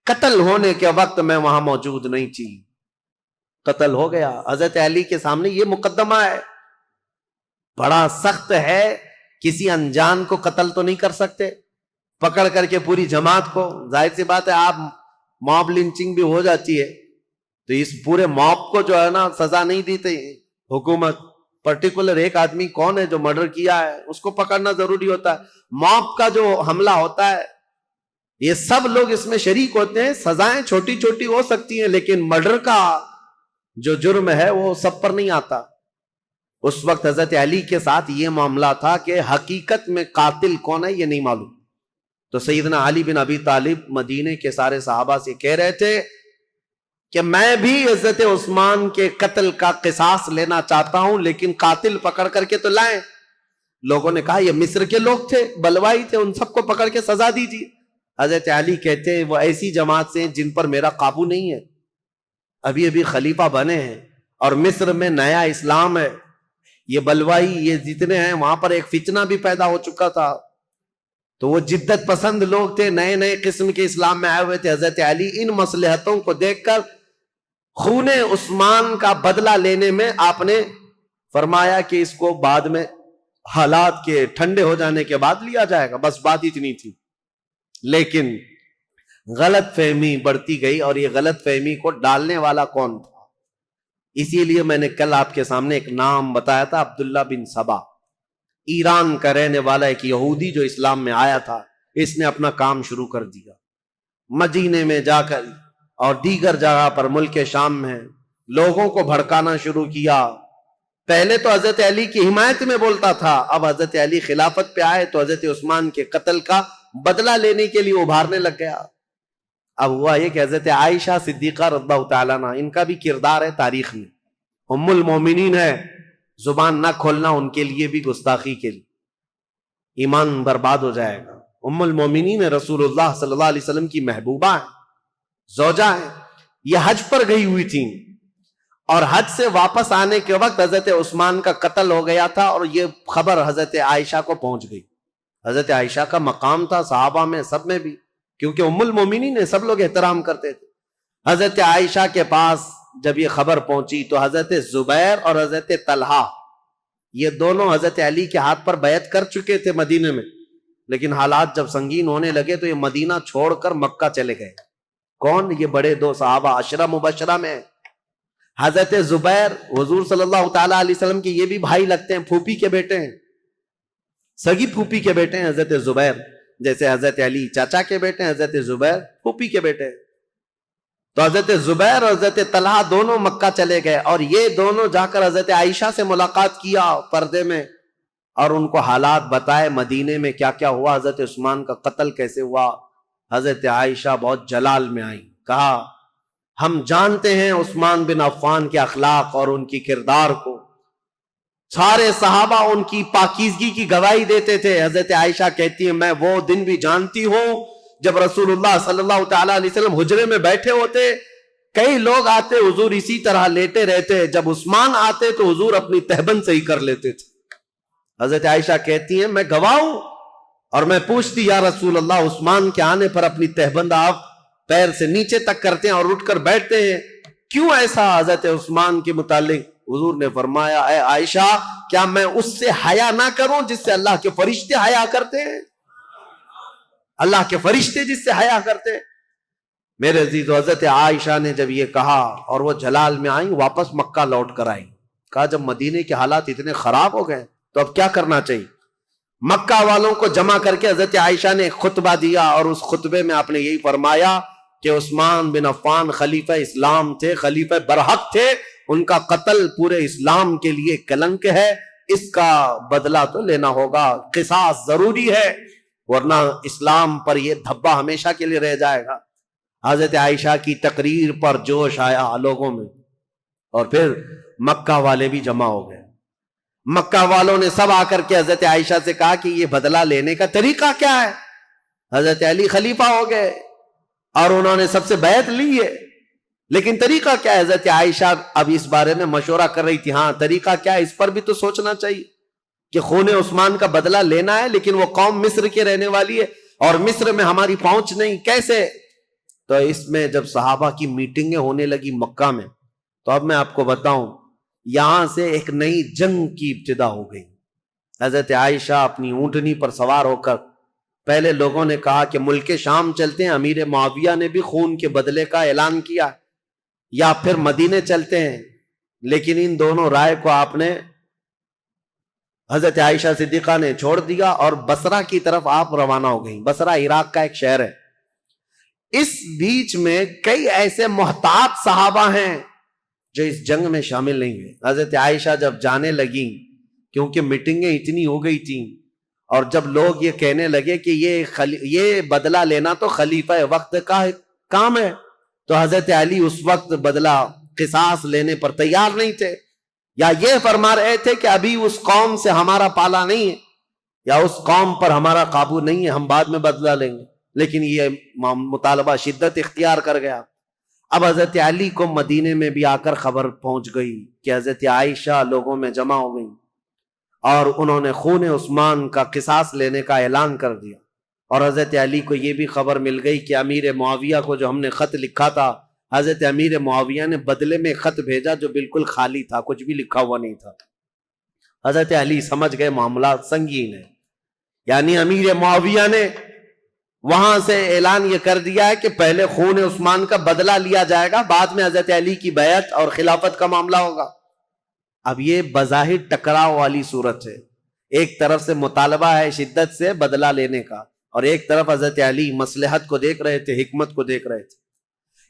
قتل ہونے کے وقت میں وہاں موجود نہیں تھی، قتل ہو گیا. حضرت علی کے سامنے یہ مقدمہ ہے، بڑا سخت ہے. کسی انجان کو قتل تو نہیں کر سکتے پکڑ کر کے پوری جماعت کو. ظاہر سی بات ہے آپ موب لنچنگ بھی ہو جاتی ہے تو اس پورے موب کو جو ہے نا سزا نہیں دیتے حکومت. پرٹیکولر ایک آدمی کون ہے جو مرڈر کیا ہے اس کو پکڑنا ضروری ہوتا ہے. موب کا جو حملہ ہوتا ہے یہ سب لوگ اس میں شریک ہوتے ہیں. سزائیں چھوٹی چھوٹی ہو سکتی ہیں لیکن مرڈر کا جو جرم ہے وہ سب پر نہیں آتا. اس وقت حضرت علی کے ساتھ یہ معاملہ تھا کہ حقیقت میں قاتل کون ہے یہ نہیں معلوم. تو سیدنا علی بن ابی طالب مدینے کے سارے صحابہ سے کہہ رہے تھے کہ میں بھی حضرت عثمان کے قتل کا قصاص لینا چاہتا ہوں، لیکن قاتل پکڑ کر کے تو لائیں۔ لوگوں نے کہا یہ مصر کے لوگ تھے، بلوائی تھے، ان سب کو پکڑ کے سزا دیجیے۔ حضرت علی کہتے ہیں وہ ایسی جماعت سے ہیں جن پر میرا قابو نہیں ہے، ابھی ابھی خلیفہ بنے ہیں اور مصر میں نیا اسلام ہے، یہ بلوائی یہ جتنے ہیں وہاں پر ایک فتنہ بھی پیدا ہو چکا تھا، تو وہ جدت پسند لوگ تھے، نئے نئے قسم کے اسلام میں آئے ہوئے تھے۔ حضرت علی ان مصلحتوں کو دیکھ کر خون عثمان کا بدلہ لینے میں آپ نے فرمایا کہ اس کو بعد میں حالات کے ٹھنڈے ہو جانے کے بعد لیا جائے گا، بس بات اتنی تھی۔ لیکن غلط فہمی بڑھتی گئی، اور یہ غلط فہمی کو ڈالنے والا کون تھا؟ اسی لیے میں نے کل آپ کے سامنے ایک نام بتایا تھا، عبداللہ بن سبا، ایران کا رہنے والا ایک یہودی جو اسلام میں آیا تھا۔ اس نے اپنا کام شروع کر دیا، مدینے میں جا کر اور دیگر جگہ پر ملک شام میں لوگوں کو بھڑکانا شروع کیا۔ پہلے تو حضرت علی کی حمایت میں بولتا تھا، اب حضرت علی خلافت پہ آئے تو حضرت عثمان کے قتل کا بدلہ لینے کے لیے ابھارنے لگ گیا۔ اب ہوا یہ کہ حضرت عائشہ صدیقہ رضی اللہ تعالیٰ عنہ، ان کا بھی کردار ہے تاریخ میں، ام المومنین ہے، زبان نہ کھولنا ان کے لیے بھی گستاخی کے لیے، ایمان برباد ہو جائے گا۔ ام المومنین رسول اللہ صلی اللہ علیہ وسلم کی محبوبہ ہیں، زوجہ ہیں، یہ حج پر گئی ہوئی تھیں، اور حج سے واپس آنے کے وقت حضرت عثمان کا قتل ہو گیا تھا، اور یہ خبر حضرت عائشہ کو پہنچ گئی۔ حضرت عائشہ کا مقام تھا صحابہ میں سب میں بھی، کیونکہ ام المومنین نے سب لوگ احترام کرتے تھے۔ حضرت عائشہ کے پاس جب یہ خبر پہنچی تو حضرت زبیر اور حضرت طلحہ یہ دونوں حضرت علی کے ہاتھ پر بیعت کر چکے تھے مدینے میں، لیکن حالات جب سنگین ہونے لگے تو یہ مدینہ چھوڑ کر مکہ چلے گئے۔ کون؟ یہ بڑے دو صحابہ عشرہ مبشرہ میں، حضرت زبیر حضور صلی اللہ تعالیٰ علیہ وسلم کے یہ بھی بھائی لگتے ہیں، پھوپھی کے بیٹے ہیں، سگی پھوپھی کے بیٹے ہیں حضرت زبیر، جیسے حضرت علی چاچا کے بیٹے ہیں، حضرت زبیر پھوپھی کے بیٹے ہیں۔ تو حضرت زبیر اور حضرت طلحہ دونوں مکہ چلے گئے، اور یہ دونوں جا کر حضرت عائشہ سے ملاقات کیا پردے میں، اور ان کو حالات بتائے مدینے میں کیا کیا ہوا، حضرت عثمان کا قتل کیسے ہوا۔ حضرت عائشہ بہت جلال میں آئی، کہا ہم جانتے ہیں عثمان بن عفان کے اخلاق اور ان کی کردار کو، سارے صحابہ ان کی پاکیزگی کی گواہی دیتے تھے۔ حضرت عائشہ کہتی ہے میں وہ دن بھی جانتی ہوں جب رسول اللہ صلی اللہ تعالیٰ علیہ وسلم حجرے میں بیٹھے ہوتے، کئی لوگ آتے حضور اسی طرح لیٹے رہتے، جب عثمان آتے تو حضور اپنی تہبند صحیح کر لیتے تھے۔ حضرت عائشہ کہتی ہیں میں گواہ ہوں، اور میں پوچھتی یا رسول اللہ عثمان کے آنے پر اپنی تہبند آپ پیر سے نیچے تک کرتے ہیں اور اٹھ کر بیٹھتے ہیں، کیوں ایسا؟ حضرت عثمان کے متعلق حضور نے فرمایا اے عائشہ کیا میں اس سے حیا نہ کروں جس سے اللہ کے فرشتے حیا کرتے ہیں؟ اللہ کے فرشتے جس سے حیا کرتے ہیں۔ میرے عزیز، حضرت عائشہ نے جب یہ کہا اور وہ جلال میں آئیں، واپس مکہ لوٹ کر آئیں، کہا جب مدینے کے حالات اتنے خراب ہو گئے تو اب کیا کرنا چاہیے؟ مکہ والوں کو جمع کر کے حضرت عائشہ نے ایک خطبہ دیا، اور اس خطبے میں آپ نے یہی فرمایا کہ عثمان بن عفان خلیفہ اسلام تھے، خلیفہ برحق تھے، ان کا قتل پورے اسلام کے لیے کلنک ہے، اس کا بدلہ تو لینا ہوگا، قصاص ضروری ہے، ورنہ اسلام پر یہ دھبا ہمیشہ کے لیے رہ جائے گا۔ حضرت عائشہ کی تقریر پر جوش آیا لوگوں میں، اور پھر مکہ والے بھی جمع ہو گئے۔ مکہ والوں نے سب آ کر کے حضرت عائشہ سے کہا کہ یہ بدلہ لینے کا طریقہ کیا ہے؟ حضرت علی خلیفہ ہو گئے اور انہوں نے سب سے بیعت لی ہے، لیکن طریقہ کیا ہے؟ حضرت عائشہ اب اس بارے میں مشورہ کر رہی تھی، ہاں طریقہ کیا ہے، اس پر بھی تو سوچنا چاہیے کہ خون عثمان کا بدلہ لینا ہے، لیکن وہ قوم مصر کے رہنے والی ہے اور مصر میں ہماری پہنچ نہیں، کیسے؟ تو اس میں جب صحابہ کی میٹنگیں ہونے لگی مکہ میں، تو اب میں آپ کو بتاؤں یہاں سے ایک نئی جنگ کی ابتدا ہو گئی۔ حضرت عائشہ اپنی اونٹنی پر سوار ہو کر، پہلے لوگوں نے کہا کہ ملک شام چلتے ہیں، امیر معاویہ نے بھی خون کے بدلے کا اعلان کیا، یا پھر مدینے چلتے ہیں، لیکن ان دونوں رائے کو آپ نے، حضرت عائشہ صدیقہ نے چھوڑ دیا اور بصرہ کی طرف آپ روانہ ہو گئیں۔ بصرہ عراق کا ایک شہر ہے۔ اس بیچ میں کئی ایسے محتاط صحابہ ہیں جو اس جنگ میں شامل نہیں ہوئے۔ حضرت عائشہ جب جانے لگیں، کیونکہ میٹنگیں اتنی ہو گئی تھیں، اور جب لوگ یہ کہنے لگے کہ یہ بدلہ لینا تو خلیفہ وقت کا کام ہے، تو حضرت علی اس وقت بدلہ قصاص لینے پر تیار نہیں تھے، یا یہ فرما رہے تھے کہ ابھی اس قوم سے ہمارا پالا نہیں ہے، یا اس قوم پر ہمارا قابو نہیں ہے، ہم بعد میں بدلہ لیں گے. لیکن یہ مطالبہ شدت اختیار کر گیا. اب حضرت علی کو مدینے میں بھی آ کر خبر پہنچ گئی کہ حضرت عائشہ لوگوں میں جمع ہو گئی اور انہوں نے خون عثمان کا قصاص لینے کا اعلان کر دیا. اور حضرت علی کو یہ بھی خبر مل گئی کہ امیر معاویہ کو جو ہم نے خط لکھا تھا، حضرت امیر معاویہ نے بدلے میں خط بھیجا جو بالکل خالی تھا، کچھ بھی لکھا ہوا نہیں تھا. حضرت علی سمجھ گئے معاملات سنگین ہے. یعنی امیر معاویہ نے وہاں سے اعلان یہ کر دیا ہے کہ پہلے خون عثمان کا بدلہ لیا جائے گا، بعد میں حضرت علی کی بیعت اور خلافت کا معاملہ ہوگا. اب یہ بظاہر ٹکراؤ والی صورت ہے. ایک طرف سے مطالبہ ہے شدت سے بدلہ لینے کا، اور ایک طرف حضرت علی مصلحت کو دیکھ رہے تھے، حکمت کو دیکھ رہے تھے.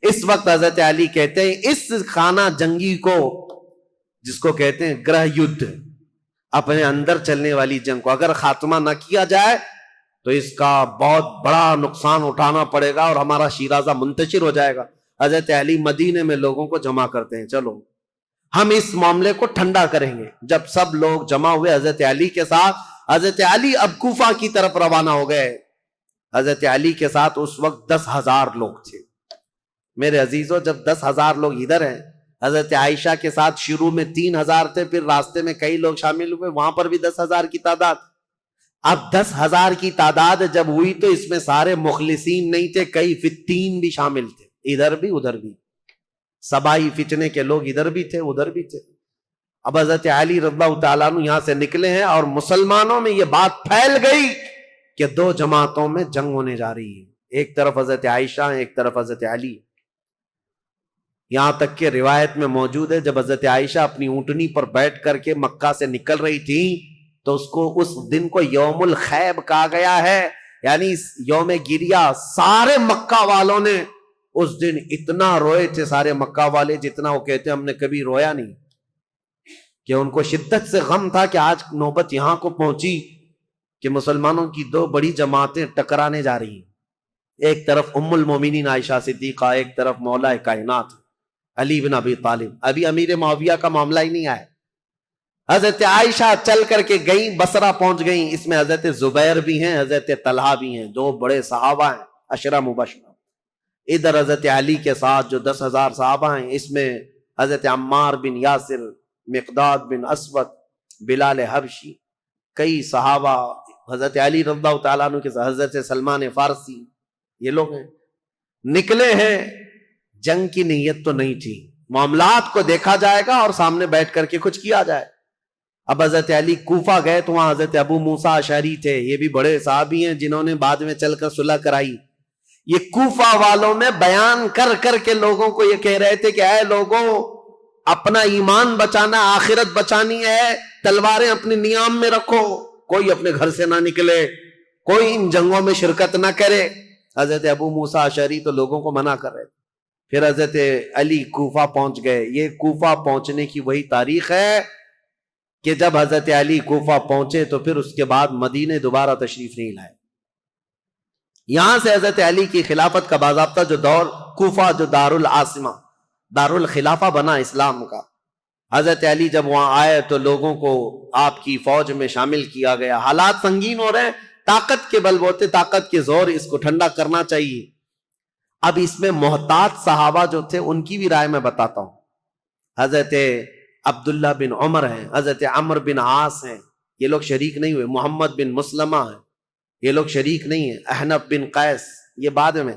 اس وقت حضرت علی کہتے ہیں اس خانہ جنگی کو، جس کو کہتے ہیں گرہ یدھ، اپنے اندر چلنے والی جنگ کو اگر خاتمہ نہ کیا جائے تو اس کا بہت بڑا نقصان اٹھانا پڑے گا اور ہمارا شیرازہ منتشر ہو جائے گا. حضرت علی مدینے میں لوگوں کو جمع کرتے ہیں، چلو ہم اس معاملے کو ٹھنڈا کریں گے. جب سب لوگ جمع ہوئے حضرت علی کے ساتھ، حضرت علی اب کوفہ کی طرف روانہ ہو گئے. حضرت علی کے ساتھ اس وقت 10,000 لوگ تھے. میرے عزیزو، جب 10,000 لوگ ادھر ہیں، حضرت عائشہ کے ساتھ شروع میں 3,000 تھے، پھر راستے میں کئی لوگ شامل ہوئے، وہاں پر بھی 10,000 کی تعداد. اب 10,000 کی تعداد جب ہوئی تو اس میں سارے مخلصین نہیں تھے، کئی فتین بھی شامل تھے، ادھر بھی ادھر بھی. سبائی فتنے کے لوگ ادھر بھی تھے ادھر بھی تھے. اب حضرت علی رضی اللہ تعالیٰ عنہ یہاں سے نکلے ہیں اور مسلمانوں میں یہ بات پھیل گئی کہ 2 جماعتوں میں جنگ ہونے جا رہی ہے. ایک طرف حضرت عائشہ ہیں، ایک طرف حضرت علی. یہاں تک کہ روایت میں موجود ہے جب حضرت عائشہ اپنی اونٹنی پر بیٹھ کر کے مکہ سے نکل رہی تھی تو اس کو اس دن کو یوم الخیب کہا گیا ہے، یعنی یوم گریہ. سارے مکہ والوں نے اس دن اتنا روئے تھے، سارے مکہ والے، جتنا وہ کہتے ہیں ہم نے کبھی رویا نہیں. کہ ان کو شدت سے غم تھا کہ آج نوبت یہاں کو پہنچی کہ مسلمانوں کی 2 بڑی جماعتیں ٹکرانے جا رہی ہیں. ایک طرف ام المومنین عائشہ صدیقہ، ایک طرف مولا کائنات علی بن ابی طالب. ابھی امیر معاویہ کا معاملہ ہی نہیں آیا. حضرت عائشہ چل کر کے گئیں، بصرہ پہنچ گئیں. اس میں حضرت زبیر بھی ہیں، حضرت طلحہ بھی ہیں، 2 بڑے صحابہ ہیں، عشرہ مبشرہ. ادھر حضرت علی کے ساتھ جو 10,000 صحابہ ہیں، اس میں حضرت عمار بن یاسر، مقداد بن اسود، بلال حبشی، کئی صحابہ، حضرت علی رضی اللہ تعالیٰ عنہ کے ساتھ حضرت سلمان فارسی، یہ لوگ ہیں. نکلے ہیں، جنگ کی نیت تو نہیں تھی، معاملات کو دیکھا جائے گا اور سامنے بیٹھ کر کے کچھ کیا جائے. اب حضرت علی کوفہ گئے تو وہاں حضرت ابو موسیٰ اشعری تھے، یہ بھی بڑے صحابی ہیں جنہوں نے بعد میں چل کر صلح کرائی. یہ کوفہ والوں میں بیان کر کر کے لوگوں کو یہ کہہ رہے تھے کہ اے لوگوں، اپنا ایمان بچانا، آخرت بچانی ہے، تلواریں اپنے نیام میں رکھو، کوئی اپنے گھر سے نہ نکلے، کوئی ان جنگوں میں شرکت نہ کرے. حضرت ابو موسیٰ اشعری تو لوگوں کو منع کر رہے تھے. پھر حضرت علی کوفہ پہنچ گئے. یہ کوفہ پہنچنے کی وہی تاریخ ہے کہ جب حضرت علی کوفہ پہنچے تو پھر اس کے بعد مدینے دوبارہ تشریف نہیں لائے. یہاں سے حضرت علی کی خلافت کا باضابطہ جو دور، کوفہ جو دارالعاصمہ، دارالخلافہ بنا اسلام کا. حضرت علی جب وہاں آئے تو لوگوں کو آپ کی فوج میں شامل کیا گیا. حالات سنگین ہو رہے ہیں، طاقت کے بل بوتے، طاقت کے زور، اس کو ٹھنڈا کرنا چاہیے. اب اس میں محتاط صحابہ جو تھے ان کی بھی رائے میں بتاتا ہوں. حضرت عبداللہ بن عمر ہیں، حضرت عمر بن عاص ہیں، یہ لوگ شریک نہیں ہوئے. محمد بن مسلمہ ہیں، یہ لوگ شریک نہیں ہیں. احنف بن قیس، یہ بعد میں.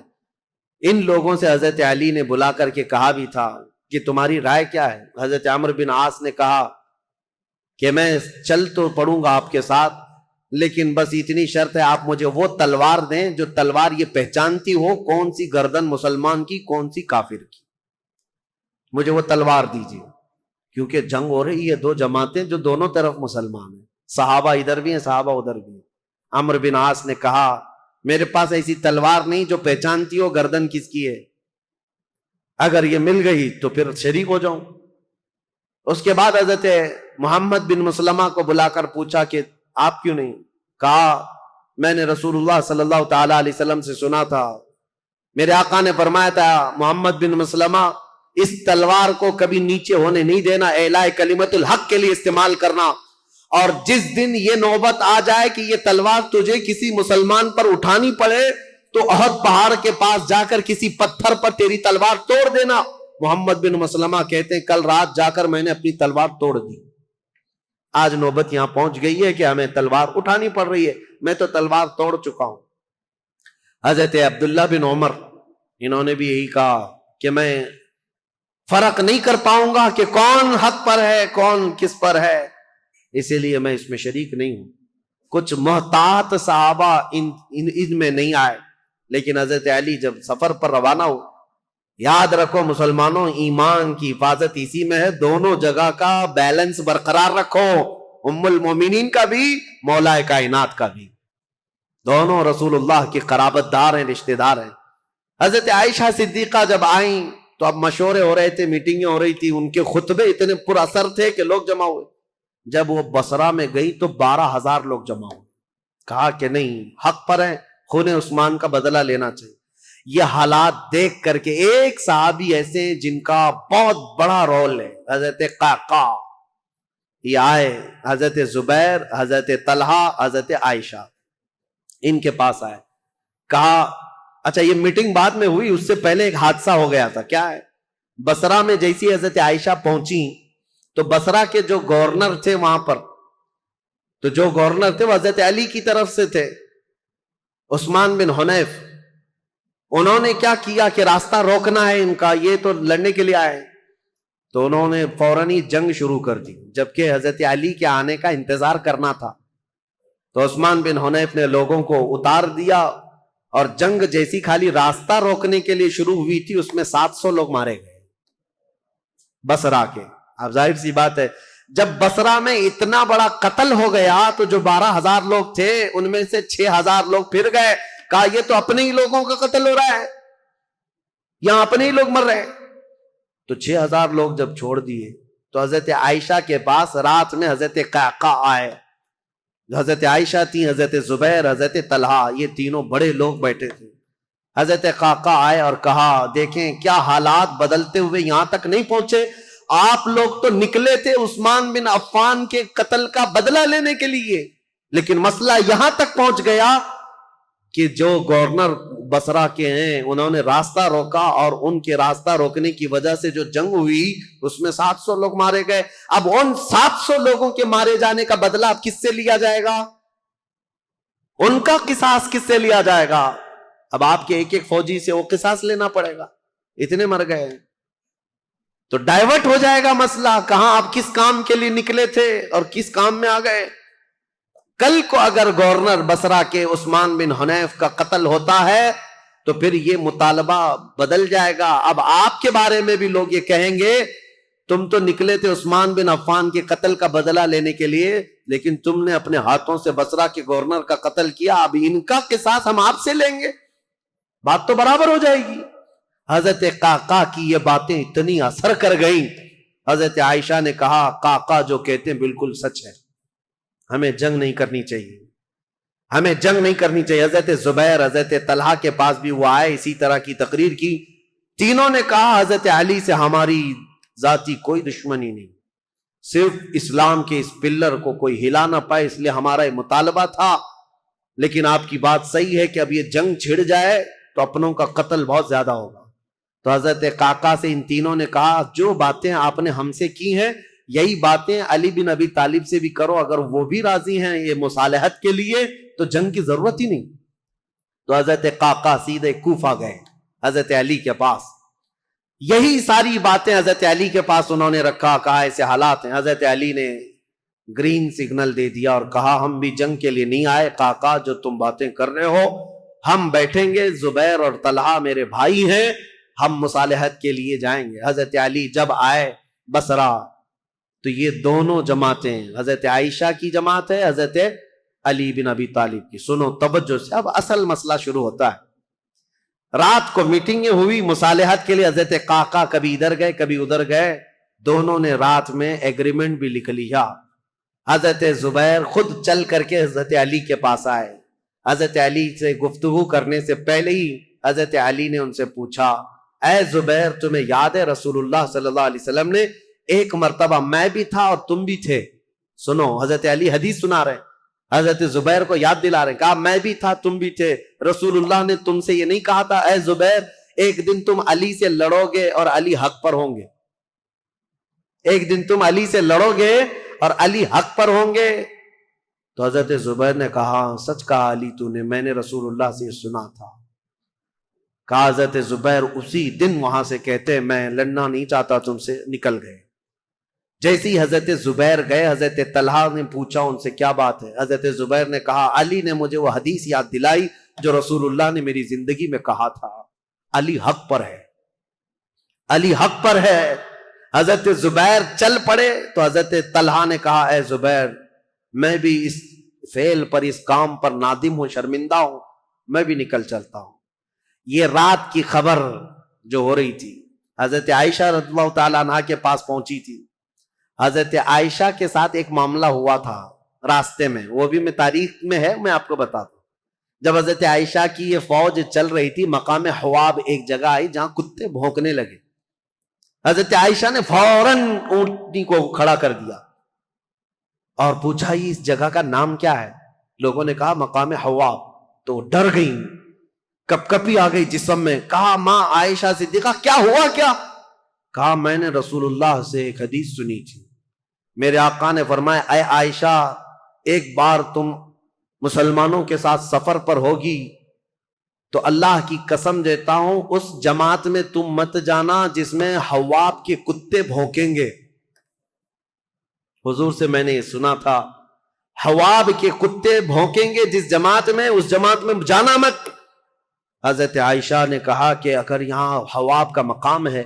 ان لوگوں سے حضرت علی نے بلا کر کے کہا بھی تھا کہ تمہاری رائے کیا ہے. حضرت عمر بن عاص نے کہا کہ میں چل تو پڑوں گا آپ کے ساتھ، لیکن بس اتنی شرط ہے، آپ مجھے وہ تلوار دیں جو تلوار یہ پہچانتی ہو کون سی گردن مسلمان کی کون سی کافر کی. مجھے وہ تلوار دیجیے، کیونکہ جنگ ہو رہی ہے، 2 جماعتیں جو دونوں طرف مسلمان ہیں، صحابہ ادھر بھی ہیں، صحابہ ادھر بھی ہیں. عمر بن عاص نے کہا میرے پاس ایسی تلوار نہیں جو پہچانتی ہو گردن کس کی ہے، اگر یہ مل گئی تو پھر شریک ہو جاؤں. اس کے بعد حضرت محمد بن مسلمہ کو بلا کر پوچھا کہ آپ کیوں نہیں؟ کہا میں نے رسول اللہ صلی اللہ تعالی علیہ وسلم سے سنا تھا میرے آقا نے فرمایا تھا محمد بن مسلمہ اس تلوار کو کبھی نیچے ہونے نہیں دینا، اعلاء کلمت الحق کے لیے استعمال کرنا، اور جس دن یہ نوبت آ جائے کہ یہ تلوار تجھے کسی مسلمان پر اٹھانی پڑے تو احد پہاڑ کے پاس جا کر کسی پتھر پر تیری تلوار توڑ دینا۔ محمد بن مسلمہ کہتے ہیں کل رات جا کر میں نے اپنی تلوار توڑ دی، آج نوبت یہاں پہنچ گئی ہے کہ ہمیں تلوار اٹھانی پڑ رہی ہے، میں تو تلوار توڑ چکا ہوں۔ حضرت عبداللہ بن عمر انہوں نے بھی یہی کہا کہ میں فرق نہیں کر پاؤں گا کہ کون حق پر ہے کون کس پر ہے، اسی لیے میں اس میں شریک نہیں ہوں۔ کچھ محتاط صحابہ ان میں نہیں آئے، لیکن حضرت علی جب سفر پر روانہ ہو، یاد رکھو مسلمانوں ایمان کی حفاظت اسی میں ہے، دونوں جگہ کا بیلنس برقرار رکھو، ام المومنین کا بھی مولا کائنات کا بھی، دونوں رسول اللہ کی قرابت دار ہیں، رشتہ دار ہیں۔ حضرت عائشہ صدیقہ جب آئیں تو اب مشورے ہو رہے تھے، میٹنگیں ہو رہی تھی، ان کے خطبے اتنے پر اثر تھے کہ لوگ جمع ہوئے۔ جب وہ بصرہ میں گئی تو 12,000 لوگ جمع ہوئے، کہا کہ نہیں حق پر ہیں، خون عثمان کا بدلہ لینا چاہیے۔ یہ حالات دیکھ کر کے ایک صحابی ایسے ہیں جن کا بہت بڑا رول ہے، حضرت قعقاع، یہ آئے، حضرت زبیر، حضرت طلحہ، حضرت عائشہ ان کے پاس آئے، کہا اچھا یہ میٹنگ بعد میں ہوئی، اس سے پہلے ایک حادثہ ہو گیا تھا، کیا ہے؟ بصرہ میں جیسی حضرت عائشہ پہنچی تو بصرہ کے جو گورنر تھے وہاں پر، تو جو گورنر تھے وہ حضرت علی کی طرف سے تھے، عثمان بن حنیف، انہوں نے کیا کیا کہ راستہ روکنا ہے ان کا، یہ تو لڑنے کے لیے آئے، تو انہوں نے فوراً ہی جنگ شروع کر دی، جبکہ حضرت علی کے آنے کا انتظار کرنا تھا۔ تو عثمان بن حنیف نے لوگوں کو اتار دیا، اور جنگ جیسی خالی راستہ روکنے کے لیے شروع ہوئی تھی، اس میں 700 لوگ مارے گئے بصرہ کے۔ اب ظاہر سی بات ہے جب بصرہ میں اتنا بڑا قتل ہو گیا تو جو 12,000 لوگ تھے ان میں سے 6,000 لوگ پھر گئے، کہا یہ تو اپنے ہی لوگوں کا قتل ہو رہا ہے، یہاں اپنے ہی لوگ مر رہے ہیں۔ تو 6,000 لوگ جب چھوڑ دیے تو حضرت عائشہ کے پاس رات میں حضرت قعقاع آئے، حضرت عائشہ تھی، حضرت زبیر، حضرت طلحہ، یہ تینوں بڑے لوگ بیٹھے تھے۔ حضرت قعقاع آئے اور کہا دیکھیں کیا حالات بدلتے ہوئے یہاں تک نہیں پہنچے، آپ لوگ تو نکلے تھے عثمان بن عفان کے قتل کا بدلہ لینے کے لیے، لیکن مسئلہ یہاں تک پہنچ گیا کہ جو گورنر بصرہ کے ہیں انہوں نے راستہ روکا، اور ان کے راستہ روکنے کی وجہ سے جو جنگ ہوئی اس میں 700 لوگ مارے گئے۔ اب ان 700 لوگوں کے مارے جانے کا بدلہ اب کس سے لیا جائے گا؟ ان کا قصاص کس سے لیا جائے گا؟ اب آپ کے ایک ایک فوجی سے وہ قصاص لینا پڑے گا، اتنے مر گئے، تو ڈائیورٹ ہو جائے گا مسئلہ، کہاں آپ کس کام کے لیے نکلے تھے اور کس کام میں آ گئے۔ کل کو اگر گورنر بصرہ کے عثمان بن حنیف کا قتل ہوتا ہے تو پھر یہ مطالبہ بدل جائے گا، اب آپ کے بارے میں بھی لوگ یہ کہیں گے تم تو نکلے تھے عثمان بن عفان کے قتل کا بدلہ لینے کے لیے، لیکن تم نے اپنے ہاتھوں سے بصرہ کے گورنر کا قتل کیا، اب ان کا قصاص ہم آپ سے لیں گے، بات تو برابر ہو جائے گی۔ حضرت قعقاع کی یہ باتیں اتنی اثر کر گئیں، حضرت عائشہ نے کہا قعقاع جو کہتے ہیں بالکل سچ ہے، ہمیں جنگ نہیں کرنی چاہیے، ہمیں جنگ نہیں کرنی چاہیے۔ حضرت زبیر، حضرت طلحہ کے پاس بھی وہ آئے، اسی طرح کی تقریر کی، تینوں نے کہا حضرت علی سے ہماری ذاتی کوئی دشمنی نہیں، صرف اسلام کے اس پلر کو کوئی ہلا نہ پائے اس لیے ہمارا یہ مطالبہ تھا، لیکن آپ کی بات صحیح ہے کہ اب یہ جنگ چھڑ جائے تو اپنوں کا قتل بہت زیادہ ہوگا۔ تو حضرت قعقاع سے ان تینوں نے کہا جو باتیں آپ نے ہم سے کی ہیں یہی باتیں علی بن ابی طالب سے بھی کرو، اگر وہ بھی راضی ہیں یہ مصالحت کے لیے تو جنگ کی ضرورت ہی نہیں۔ تو حضرت قعقاع سیدھے کوفہ گئے حضرت علی کے پاس، یہی ساری باتیں حضرت علی کے پاس انہوں نے رکھا، کہا ایسے حالات ہیں۔ حضرت علی نے گرین سگنل دے دیا اور کہا ہم بھی جنگ کے لیے نہیں آئے، قعقاع جو تم باتیں کر رہے ہو ہم بیٹھیں گے، زبیر اور طلحہ میرے بھائی ہیں، ہم مصالحت کے لیے جائیں گے۔ حضرت علی جب آئے بصرہ تو یہ دونوں جماعتیں، حضرت عائشہ کی جماعت ہے، حضرت علی بن ابی طالب کی، سنو توجہ سے، اب اصل مسئلہ شروع ہوتا ہے۔ رات کو میٹنگیں ہوئی مصالحت کے لیے، حضرت قعقاع کبھی ادھر گئے کبھی ادھر گئے، دونوں نے رات میں ایگریمنٹ بھی لکھ لیا۔ حضرت زبیر خود چل کر کے حضرت علی کے پاس آئے، حضرت علی سے گفتگو کرنے سے پہلے ہی حضرت علی نے ان سے پوچھا اے زبیر تمہیں یاد ہے رسول اللہ صلی اللہ علیہ وسلم نے ایک مرتبہ میں بھی تھا اور تم بھی تھے. سنو حضرت علی حدیث سنا رہے, حضرت زبیر کو یاد دلا رہے, کہا میں بھی تھا تم بھی تھے, رسول اللہ نے تم سے یہ نہیں کہا تھا اے زبیر ایک دن تم علی سے لڑو گے اور علی حق پر ہوں گے, ایک دن تم علی سے لڑو گے اور علی حق پر ہوں گے. تو حضرت زبیر نے کہا سچ کہا علی تو نے, میں نے رسول اللہ سے سنا تھا. کہا حضرت زبیر اسی دن وہاں سے کہتے میں لڑنا نہیں چاہتا تم سے, نکل گئے. جیسے ہی حضرت زبیر گئے حضرت طلحہ نے پوچھا ان سے کیا بات ہے. حضرت زبیر نے کہا علی نے مجھے وہ حدیث یاد دلائی جو رسول اللہ نے میری زندگی میں کہا تھا, علی حق پر ہے, علی حق پر ہے. حضرت زبیر چل پڑے تو حضرت طلحہ نے کہا اے زبیر میں بھی اس فعل پر اس کام پر نادم ہوں, شرمندہ ہوں, میں بھی نکل چلتا ہوں. یہ رات کی خبر جو ہو رہی تھی حضرت عائشہ رضی اللہ تعالیٰ عنہا کے پاس پہنچی تھی. حضرت عائشہ کے ساتھ ایک معاملہ ہوا تھا راستے میں, وہ بھی میں تاریخ میں ہے, میں آپ کو بتاتا ہوں. جب حضرت عائشہ کی یہ فوج چل رہی تھی مقام حواب ایک جگہ آئی جہاں کتے بھونکنے لگے. حضرت عائشہ نے فوراً اونٹنی کو کھڑا کر دیا اور پوچھا یہ اس جگہ کا نام کیا ہے. لوگوں نے کہا مقام حواب. تو ڈر گئی, کپ کپی آ گئی جسم میں. کہا ماں عائشہ صدیقہ کیا ہوا کیا؟ کہا میں نے رسول اللہ سے ایک حدیث سنی تھی, میرے آقا نے فرمایا اے عائشہ ایک بار تم مسلمانوں کے ساتھ سفر پر ہوگی تو اللہ کی قسم دیتا ہوں اس جماعت میں تم مت جانا جس میں حواب کے کتے بھونکیں گے. حضور سے میں نے یہ سنا تھا حواب کے کتے بھونکیں گے جس جماعت میں, اس جماعت میں جانا مت. حضرت عائشہ نے کہا کہ اگر یہاں حواب کا مقام ہے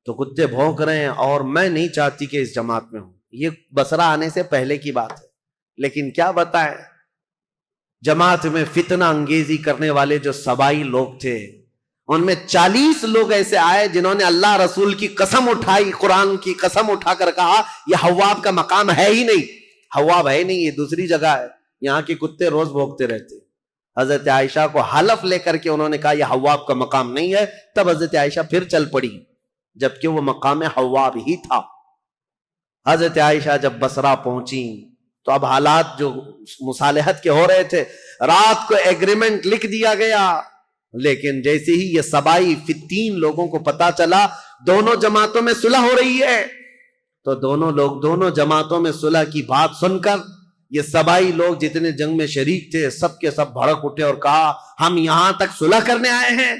تو کتے بھونک رہے ہیں اور میں نہیں چاہتی کہ اس جماعت میں ہوں. یہ بصرہ آنے سے پہلے کی بات ہے, لیکن کیا بتائیں جماعت میں فتنہ انگیزی کرنے والے جو سبائی لوگ تھے ان میں 40 لوگ ایسے آئے جنہوں نے اللہ رسول کی قسم اٹھائی, قرآن کی قسم اٹھا کر کہا یہ حواب کا مقام ہے ہی نہیں, حواب ہے نہیں, یہ دوسری جگہ ہے, یہاں کے کتے روز بھونکتے رہتے. حضرت عائشہ کو حلف لے کر کے انہوں نے کہا یہ حواب کا مقام نہیں ہے. تب حضرت عائشہ پھر چل پڑی جبکہ وہ مقام حواب ہی تھا. حضرت عائشہ جب بصرہ پہنچی تو اب حالات جو مصالحت کے ہو رہے تھے, رات کو ایگریمنٹ لکھ دیا گیا, لیکن جیسے ہی یہ سبائی 3 لوگوں کو پتا چلا دونوں جماعتوں میں صلح ہو رہی ہے تو دونوں لوگ دونوں جماعتوں میں صلح کی بات سن کر یہ سبائی لوگ جتنے جنگ میں شریک تھے سب کے سب بھڑک اٹھے اور کہا ہم یہاں تک صلح کرنے آئے ہیں,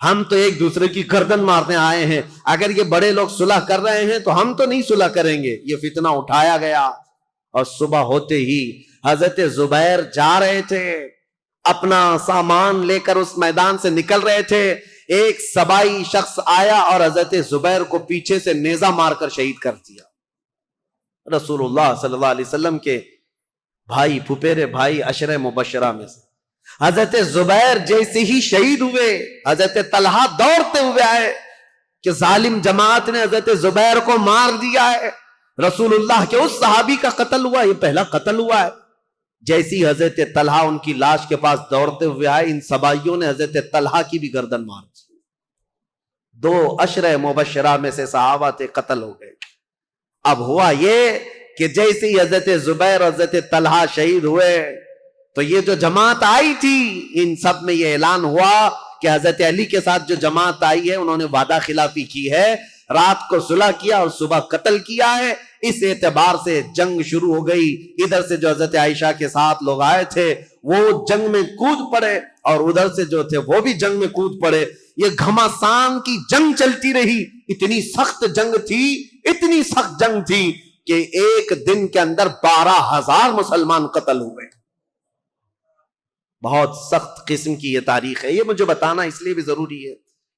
ہم تو ایک دوسرے کی گردن مارنے آئے ہیں, اگر یہ بڑے لوگ صلح کر رہے ہیں تو ہم تو نہیں صلح کریں گے. یہ فتنہ اٹھایا گیا اور صبح ہوتے ہی حضرت زبیر جا رہے تھے, اپنا سامان لے کر اس میدان سے نکل رہے تھے. ایک سبائی شخص آیا اور حضرت زبیر کو پیچھے سے نیزہ مار کر شہید کر دیا. رسول اللہ صلی اللہ علیہ وسلم کے بھائی, پھپھیرے بھائی, عشرہ مبشرہ میں سے حضرت زبیر جیسے ہی شہید ہوئے حضرت طلحہ دوڑتے ہوئے آئے کہ ظالم جماعت نے حضرت زبیر کو مار دیا ہے, رسول اللہ کے اس صحابی کا قتل ہوا, یہ پہلا قتل ہوا ہے. جیسی حضرت طلحہ ان کی لاش کے پاس دوڑتے ہوئے آئے ان سبائیوں نے حضرت طلحہ کی بھی گردن مار دی. 2 عشرہ مبشرہ میں سے صحابہ تھے, قتل ہو گئے. اب ہوا یہ کہ جیسے ہی حضرت زبیر اور حضرت طلحہ شہید ہوئے تو یہ جو جماعت آئی تھی ان سب میں یہ اعلان ہوا کہ حضرت علی کے ساتھ جو جماعت آئی ہے انہوں نے وعدہ خلافی کی ہے, رات کو صلح کیا اور صبح قتل کیا ہے. اس اعتبار سے جنگ شروع ہو گئی. ادھر سے جو حضرت عائشہ کے ساتھ لوگ آئے تھے وہ جنگ میں کود پڑے اور ادھر سے جو تھے وہ بھی جنگ میں کود پڑے. یہ گھمسان کی جنگ چلتی رہی. اتنی سخت جنگ تھی, اتنی سخت جنگ تھی کہ ایک دن کے اندر 12,000 مسلمان قتل ہوئے. بہت سخت قسم کی یہ تاریخ ہے. یہ مجھے بتانا اس لیے بھی ضروری ہے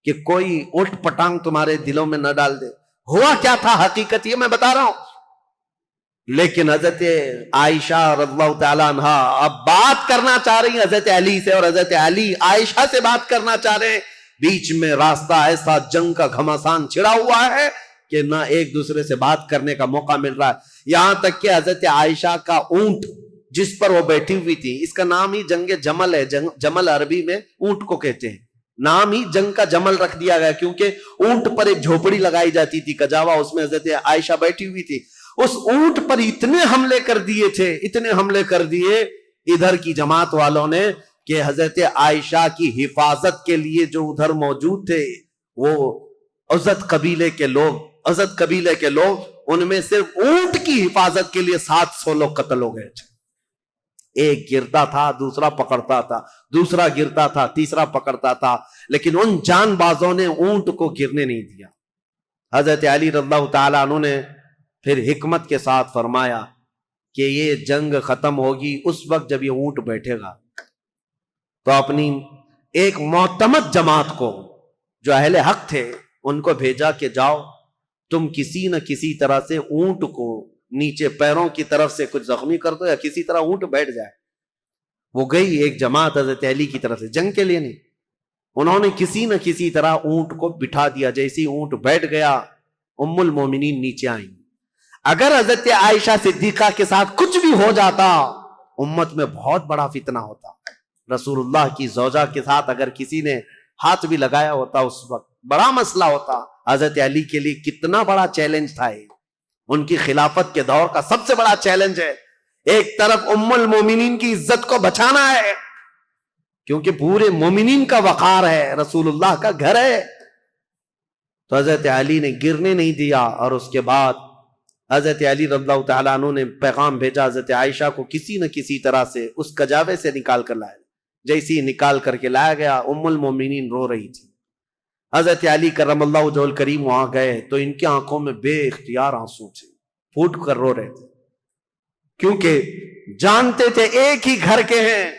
کہ کوئی اٹھ پٹانگ تمہارے دلوں میں نہ ڈال دے. ہوا کیا تھا حقیقت یہ میں بتا رہا ہوں. لیکن حضرت عائشہ رضی اللہ تعالیٰ عنہ اب بات کرنا چاہ رہی ہیں حضرت علی سے, اور حضرت علی عائشہ سے بات کرنا چاہ رہے ہیں. بیچ میں راستہ ایسا جنگ کا گھمسان چھڑا ہوا ہے کہ نہ ایک دوسرے سے بات کرنے کا موقع مل رہا ہے. یہاں تک کہ حضرت عائشہ کا اونٹ جس پر وہ بیٹھی ہوئی تھی, اس کا نام ہی جنگ جمل ہے. جمل عربی میں اونٹ کو کہتے ہیں. نام ہی جنگ کا جمل رکھ دیا گیا، کیونکہ اونٹ پر ایک جھوپڑی لگائی جاتی تھی کجاوا، اس میں حضرت عائشہ بیٹھی ہوئی تھی. اس اونٹ پر اتنے حملے کر دیے تھے، اتنے حملے کر دیے ادھر کی جماعت والوں نے کہ حضرت عائشہ کی حفاظت کے لیے جو ادھر موجود تھے وہ عزت قبیلے کے لوگ ان میں صرف اونٹ کی حفاظت کے لیے 700 لوگ قتل ہو گئے تھے. ایک گرتا تھا، دوسرا پکڑتا تھا، دوسرا گرتا تھا، تیسرا پکڑتا تھا، لیکن ان جان بازوں نے اونٹ کو گرنے نہیں دیا. حضرت علی رضی اللہ تعالیٰ عنہ نے پھر حکمت کے ساتھ فرمایا کہ یہ جنگ ختم ہوگی اس وقت جب یہ اونٹ بیٹھے گا، تو اپنی ایک معتمد جماعت کو جو اہل حق تھے ان کو بھیجا کہ جاؤ تم کسی نہ کسی طرح سے اونٹ کو نیچے پیروں کی طرف سے کچھ زخمی کر دو یا کسی طرح اونٹ بیٹھ جائے. وہ گئی ایک جماعت حضرت علی کی طرف سے، جنگ کے لیے نہیں، انہوں نے کسی نہ کسی طرح اونٹ کو بٹھا دیا. جیسے ہی اونٹ بیٹھ گیا ام المومنین نیچے آئیں. اگر حضرت عائشہ صدیقہ کے ساتھ کچھ بھی ہو جاتا امت میں بہت بڑا فتنہ ہوتا. رسول اللہ کی زوجہ کے ساتھ اگر کسی نے ہاتھ بھی لگایا ہوتا اس وقت بڑا مسئلہ ہوتا. حضرت علی کے لیے کتنا بڑا چیلنج تھا یہ، ان کی خلافت کے دور کا سب سے بڑا چیلنج ہے. ایک طرف ام المومنین کی عزت کو بچانا ہے کیونکہ پورے مومنین کا وقار ہے، رسول اللہ کا گھر ہے، تو حضرت علی نے گرنے نہیں دیا. اور اس کے بعد حضرت علی رضی اللہ تعالیٰ عنہ نے پیغام بھیجا حضرت عائشہ کو کسی نہ کسی طرح سے اس کجاوے سے نکال کر لایا. جیسے ہی نکال کر کے لایا گیا ام المومنین رو رہی تھی. حضرت علی کرم اللہ وجہہ الکریم وہاں گئے تو ان کی آنکھوں میں بے اختیار آنسو تھے، پھوٹ کر رو رہے تھے کیونکہ جانتے تھے ایک ہی گھر کے ہیں.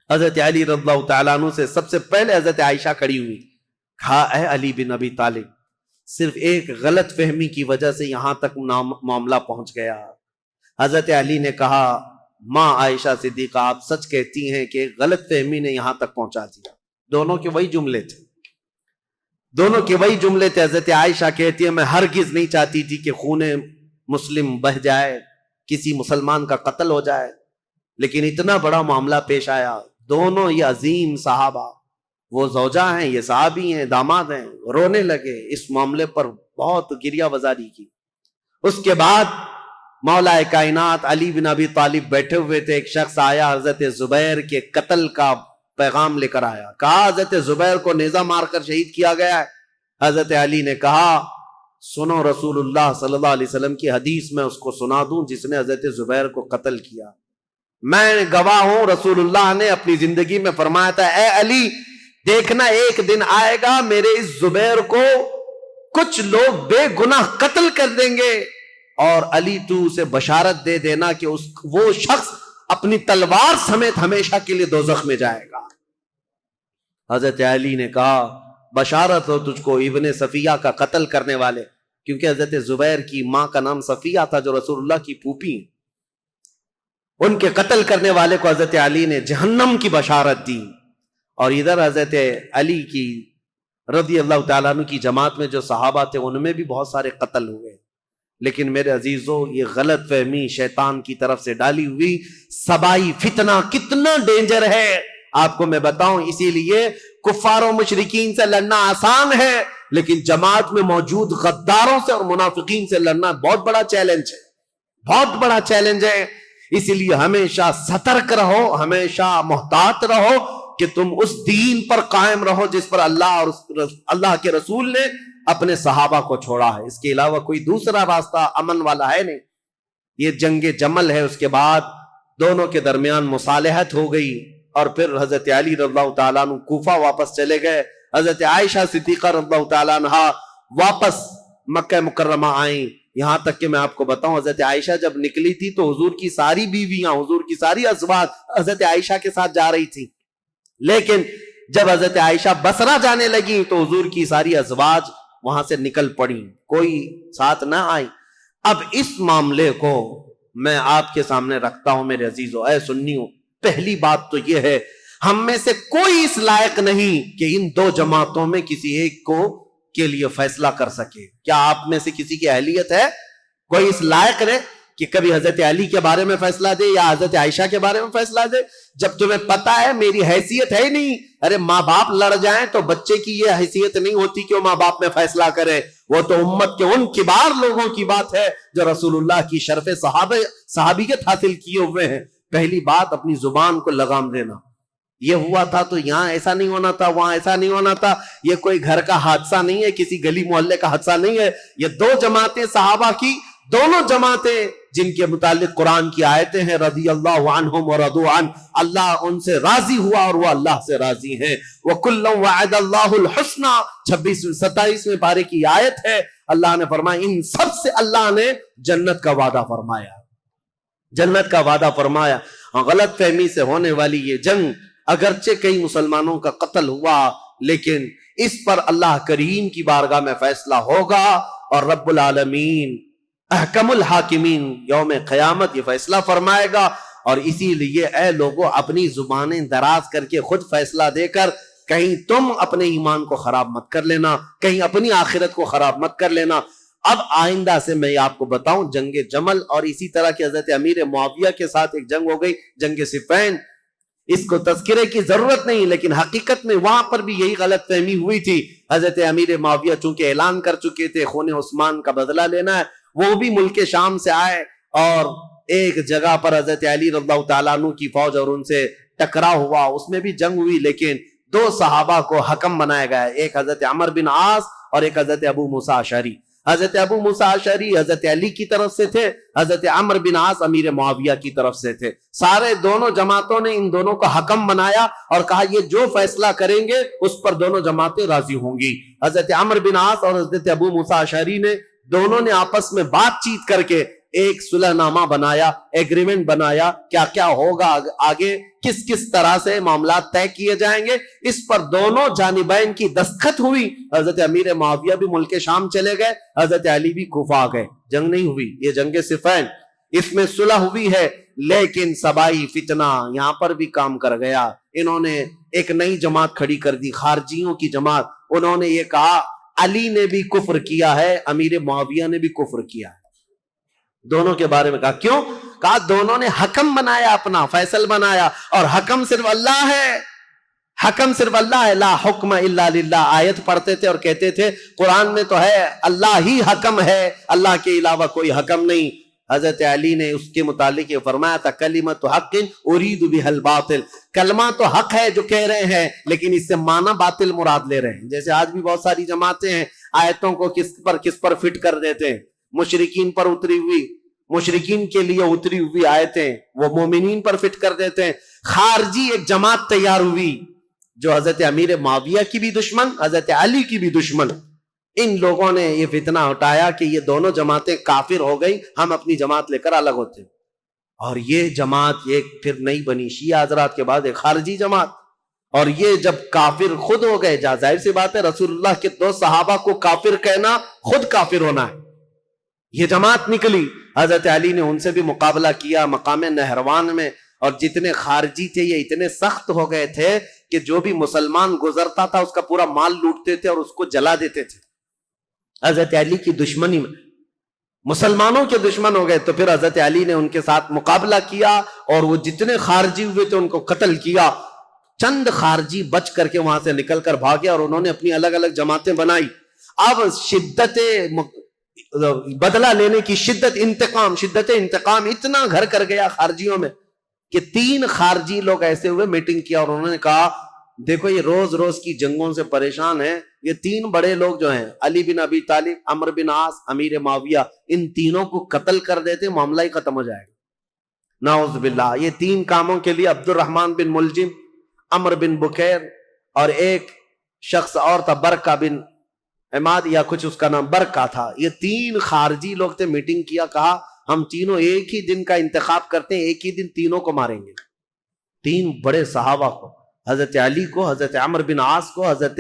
حضرت علی رضی اللہ تعالیٰ عنہ سے سب سے پہلے حضرت عائشہ کھڑی ہوئی، کہا اے علی بن ابی طالب، صرف ایک غلط فہمی کی وجہ سے یہاں تک معاملہ پہنچ گیا. حضرت علی نے کہا ماں عائشہ صدیقہ آپ سچ کہتی ہیں کہ غلط فہمی نے یہاں تک پہنچا دیا. دونوں کے وہی جملے تھے. حضرت عائشہ کہتی ہے میں ہرگز نہیں چاہتی تھی کہ خون مسلم بہہ جائے، کسی مسلمان کا قتل ہو جائے، لیکن اتنا بڑا معاملہ پیش آیا. دونوں یہ عظیم صحابہ، وہ زوجہ ہیں، یہ صحابی ہیں، داماد ہیں، رونے لگے. اس معاملے پر بہت گریہ وزاری کی. اس کے بعد مولا کائنات علی بن ابی طالب بیٹھے ہوئے تھے. ایک شخص آیا حضرت زبیر کے قتل کا پیغام لے کر آیا. کہا حضرت زبیر کو نیزہ مار کر شہید کیا گیا ہے. حضرت علی نے کہا سنو رسول اللہ صلی اللہ علیہ وسلم کی حدیث میں اس کو سنا دوں جس نے حضرت زبیر کو قتل کیا. میں گواہ ہوں رسول اللہ نے اپنی زندگی میں فرمایا تھا اے علی دیکھنا ایک دن آئے گا میرے اس زبیر کو کچھ لوگ بے گناہ قتل کر دیں گے، اور علی تو اسے بشارت دے دینا کہ وہ شخص اپنی تلوار سمیت ہمیشہ کے لیے دوزخ میں جائے گا. حضرت علی نے کہا بشارت ہو تجھ کو ابن صفیہ کا قتل کرنے والے، کیونکہ حضرت زبیر کی ماں کا نام صفیہ تھا جو رسول اللہ کی پھوپھی، ان کے قتل کرنے والے کو حضرت علی نے جہنم کی بشارت دی. اور ادھر حضرت علی کی رضی اللہ تعالیٰ عنہ کی جماعت میں جو صحابہ تھے ان میں بھی بہت سارے قتل ہوئے. لیکن میرے عزیزوں یہ غلط فہمی شیطان کی طرف سے ڈالی ہوئی سبائی فتنہ کتنا ڈینجر ہے آپ کو میں بتاؤں. اسی لیے کفار و مشرکین سے لڑنا آسان ہے، لیکن جماعت میں موجود غداروں سے اور منافقین سے لڑنا بہت بڑا چیلنج ہے، بہت بڑا چیلنج ہے. اسی لیے ہمیشہ سترک رہو، ہمیشہ محتاط رہو کہ تم اس دین پر قائم رہو جس پر اللہ اور اللہ کے رسول نے اپنے صحابہ کو چھوڑا ہے. اس کے علاوہ کوئی دوسرا راستہ امن والا ہے نہیں. یہ جنگ جمل ہے. اس کے بعد دونوں کے درمیان مصالحت ہو گئی اور پھر حضرت علی رضی اللہ تعالیٰ عنہ کوفہ واپس چلے گئے. حضرت عائشہ صدیقہ رضی اللہ تعالیٰ عنہ واپس مکہ مکرمہ آئیں. یہاں تک کہ میں آپ کو بتاؤں حضرت عائشہ جب نکلی تھی تو حضور کی ساری بیویاں، حضور کی ساری ازواج حضرت عائشہ کے ساتھ جا رہی تھی، لیکن جب حضرت عائشہ بصرہ جانے لگی تو حضور کی ساری ازواج وہاں سے نکل پڑی، کوئی ساتھ نہ آئی. اب اس معاملے کو میں آپ کے سامنے رکھتا ہوں میرے عزیزو، اے سنیوں. پہلی بات تو یہ ہے ہم میں سے کوئی اس لائق نہیں کہ ان دو جماعتوں میں کسی ایک کو کے لیے فیصلہ کر سکے. کیا آپ میں سے کسی کی اہلیت ہے؟ کوئی اس لائق نہیں. کہ کبھی حضرت علی کے بارے میں فیصلہ دے یا حضرت عائشہ کے بارے میں فیصلہ دے جب تمہیں پتا ہے میری حیثیت ہے نہیں؟ ارے ماں باپ لڑ جائیں تو بچے کی یہ حیثیت نہیں ہوتی کہ وہ ماں باپ میں فیصلہ کرے، وہ تو امت کے ان کبار لوگوں کی بات ہے جو رسول اللہ کی شرف صحابیت حاصل کیے ہوئے ہیں۔ پہلی بات اپنی زبان کو لگام دینا، یہ ہوا تھا تو یہاں ایسا نہیں ہونا تھا، وہاں ایسا نہیں ہونا تھا، یہ کوئی گھر کا حادثہ نہیں ہے، کسی گلی محلے کا حادثہ نہیں ہے، یہ دو جماعتیں صحابہ کی، دونوں جماعتیں جن کے متعلق قرآن کی آیتیں ہیں رضی اللہ عنہم ورضوا عنہ، اللہ ان سے راضی ہوا اور وہ اللہ سے راضی ہیں۔ وَكُلًّا وَعَدَ اللَّهُ الْحُسْنَى 27ویں پارے کی آیت ہے، اللہ نے فرمایا ان سب سے اللہ نے جنت کا وعدہ فرمایا، جنت کا وعدہ فرمایا۔ غلط فہمی سے ہونے والی یہ جنگ، اگرچہ کئی مسلمانوں کا قتل ہوا لیکن اس پر اللہ کریم کی بارگاہ میں فیصلہ ہوگا اور رب العالمین احکم الحاکمین یوم قیامت یہ فیصلہ فرمائے گا۔ اور اسی لیے اے لوگوں اپنی زبانیں دراز کر کے خود فیصلہ دے کر کہیں تم اپنے ایمان کو خراب مت کر لینا، کہیں اپنی آخرت کو خراب مت کر لینا۔ اب آئندہ سے میں آپ کو بتاؤں جنگ جمل اور اسی طرح کی حضرت امیر معاویہ کے ساتھ ایک جنگ ہو گئی جنگ صفین، اس کو تذکرے کی ضرورت نہیں لیکن حقیقت میں وہاں پر بھی یہی غلط فہمی ہوئی تھی۔ حضرت امیر معاویہ چونکہ اعلان کر چکے تھے خون عثمان کا بدلہ لینا ہے، وہ بھی ملک شام سے آئے اور ایک جگہ پر حضرت علی رضی اللہ تعالیٰ عنہ کی فوج اور ان سے ٹکرا ہوا، اس میں بھی جنگ ہوئی لیکن دو صحابہ کو حکم بنایا گیا، ایک حضرت عمر بن عاص اور ایک حضرت ابو موسیٰ اشعری۔ حضرت ابو موسیٰ اشعری حضرت علی کی طرف سے تھے، حضرت عمر بن عاص امیر معاویہ کی طرف سے تھے۔ سارے دونوں جماعتوں نے ان دونوں کو حکم بنایا اور کہا یہ جو فیصلہ کریں گے اس پر دونوں جماعتیں راضی ہوں گی۔ حضرت عمر بن عاص اور حضرت ابو موسیٰ اشعری نے دونوں نے آپس میں بات چیت کر کے ایک صلح نامہ بنایا، ایگریمنٹ بنایا، کیا کیا ہوگا آگے، کس کس طرح سے معاملات طے کیے جائیں گے، اس پر دونوں جانبین کی دستخط ہوئی۔ حضرت امیر معاویہ بھی ملک شام چلے گئے، حضرت علی بھی کوفہ آ گئے، جنگ نہیں ہوئی، یہ جنگ صفین، اس میں صلح ہوئی ہے لیکن سبائی فتنہ یہاں پر بھی کام کر گیا۔ انہوں نے ایک نئی جماعت کھڑی کر دی، خارجیوں کی جماعت، انہوں نے یہ کہا علی نے بھی کفر کیا ہے، امیر معاویہ نے بھی کفر کیا ہے، دونوں کے بارے میں کہا۔ کیوں؟ کہا دونوں نے حکم بنایا، اپنا فیصل بنایا اور حکم صرف اللہ ہے، حکم صرف اللہ ہے، لا حکم الا للہ آیت پڑھتے تھے اور کہتے تھے قرآن میں تو ہے اللہ ہی حکم ہے، اللہ کے علاوہ کوئی حکم نہیں۔ حضرت علی نے اس کے متعلق یہ فرمایا تھا کلمۃ حق ارید بها الباطل، کلمہ تو حق ہے جو کہہ رہے ہیں لیکن اس سے معنی باطل مراد لے رہے ہیں۔ جیسے آج بھی بہت ساری جماعتیں ہیں آیتوں کو کس پر فٹ کر دیتے ہیں، مشرکین پر اتری ہوئی، مشرکین کے لیے اتری ہوئی آیتیں وہ مومنین پر فٹ کر دیتے ہیں۔ خارجی ایک جماعت تیار ہوئی جو حضرت امیر معاویہ کی بھی دشمن، حضرت علی کی بھی دشمن، ان لوگوں نے یہ فتنہ اٹھایا کہ یہ دونوں جماعتیں کافر ہو گئی، ہم اپنی جماعت لے کر الگ ہوتے ہیں۔ اور یہ جماعت ایک پھر نئی بنی شیعہ حضرات کے بعد ایک خارجی جماعت، اور یہ جب کافر خود ہو گئے، ظاہر سی بات ہے رسول اللہ کے دو صحابہ کو کافر کہنا خود کافر ہونا ہے، یہ جماعت نکلی۔ حضرت علی نے ان سے بھی مقابلہ کیا مقام نہروان میں، اور جتنے خارجی تھے یہ اتنے سخت ہو گئے تھے کہ جو بھی مسلمان گزرتا تھا اس کا پورا مال لوٹتے تھے اور اس کو جلا دیتے تھے۔ حضرت علی کی دشمنی میں مسلمانوں کے دشمن ہو گئے، تو پھر حضرت علی نے ان کے ساتھ مقابلہ کیا اور وہ جتنے خارجی ہوئے تھے ان کو قتل کیا۔ چند خارجی بچ کر کے وہاں سے نکل کر بھاگے اور انہوں نے اپنی الگ الگ جماعتیں بنائی۔ اب شدت بدلہ لینے کی شدت انتقام اتنا گھر کر گیا خارجیوں میں کہ 3 خارجی لوگ ایسے ہوئے میٹنگ کیا اور انہوں نے کہا دیکھو یہ روز روز کی جنگوں سے پریشان ہیں، یہ 3 بڑے لوگ جو ہیں علی بن ابی طالب، عمر بن عاص، امیر معاویہ، ان تینوں کو قتل کر دیتے معاملہ ہی ختم ہو جائے گا۔ نعوذ باللہ، یہ 3 کاموں کے لیے عبد الرحمن بن ملجم، عمر بن بکیر اور ایک شخص اور تھا برکہ بن عماد یا کچھ اس کا نام برکہ تھا، یہ 3 خارجی لوگ تھے، میٹنگ کیا، کہا ہم تینوں ایک ہی دن کا انتخاب کرتے ہیں، ایک ہی دن تینوں کو ماریں گے، 3 بڑے صحابہ کو، حضرت علی کو، حضرت عمر بن عاص کو، حضرت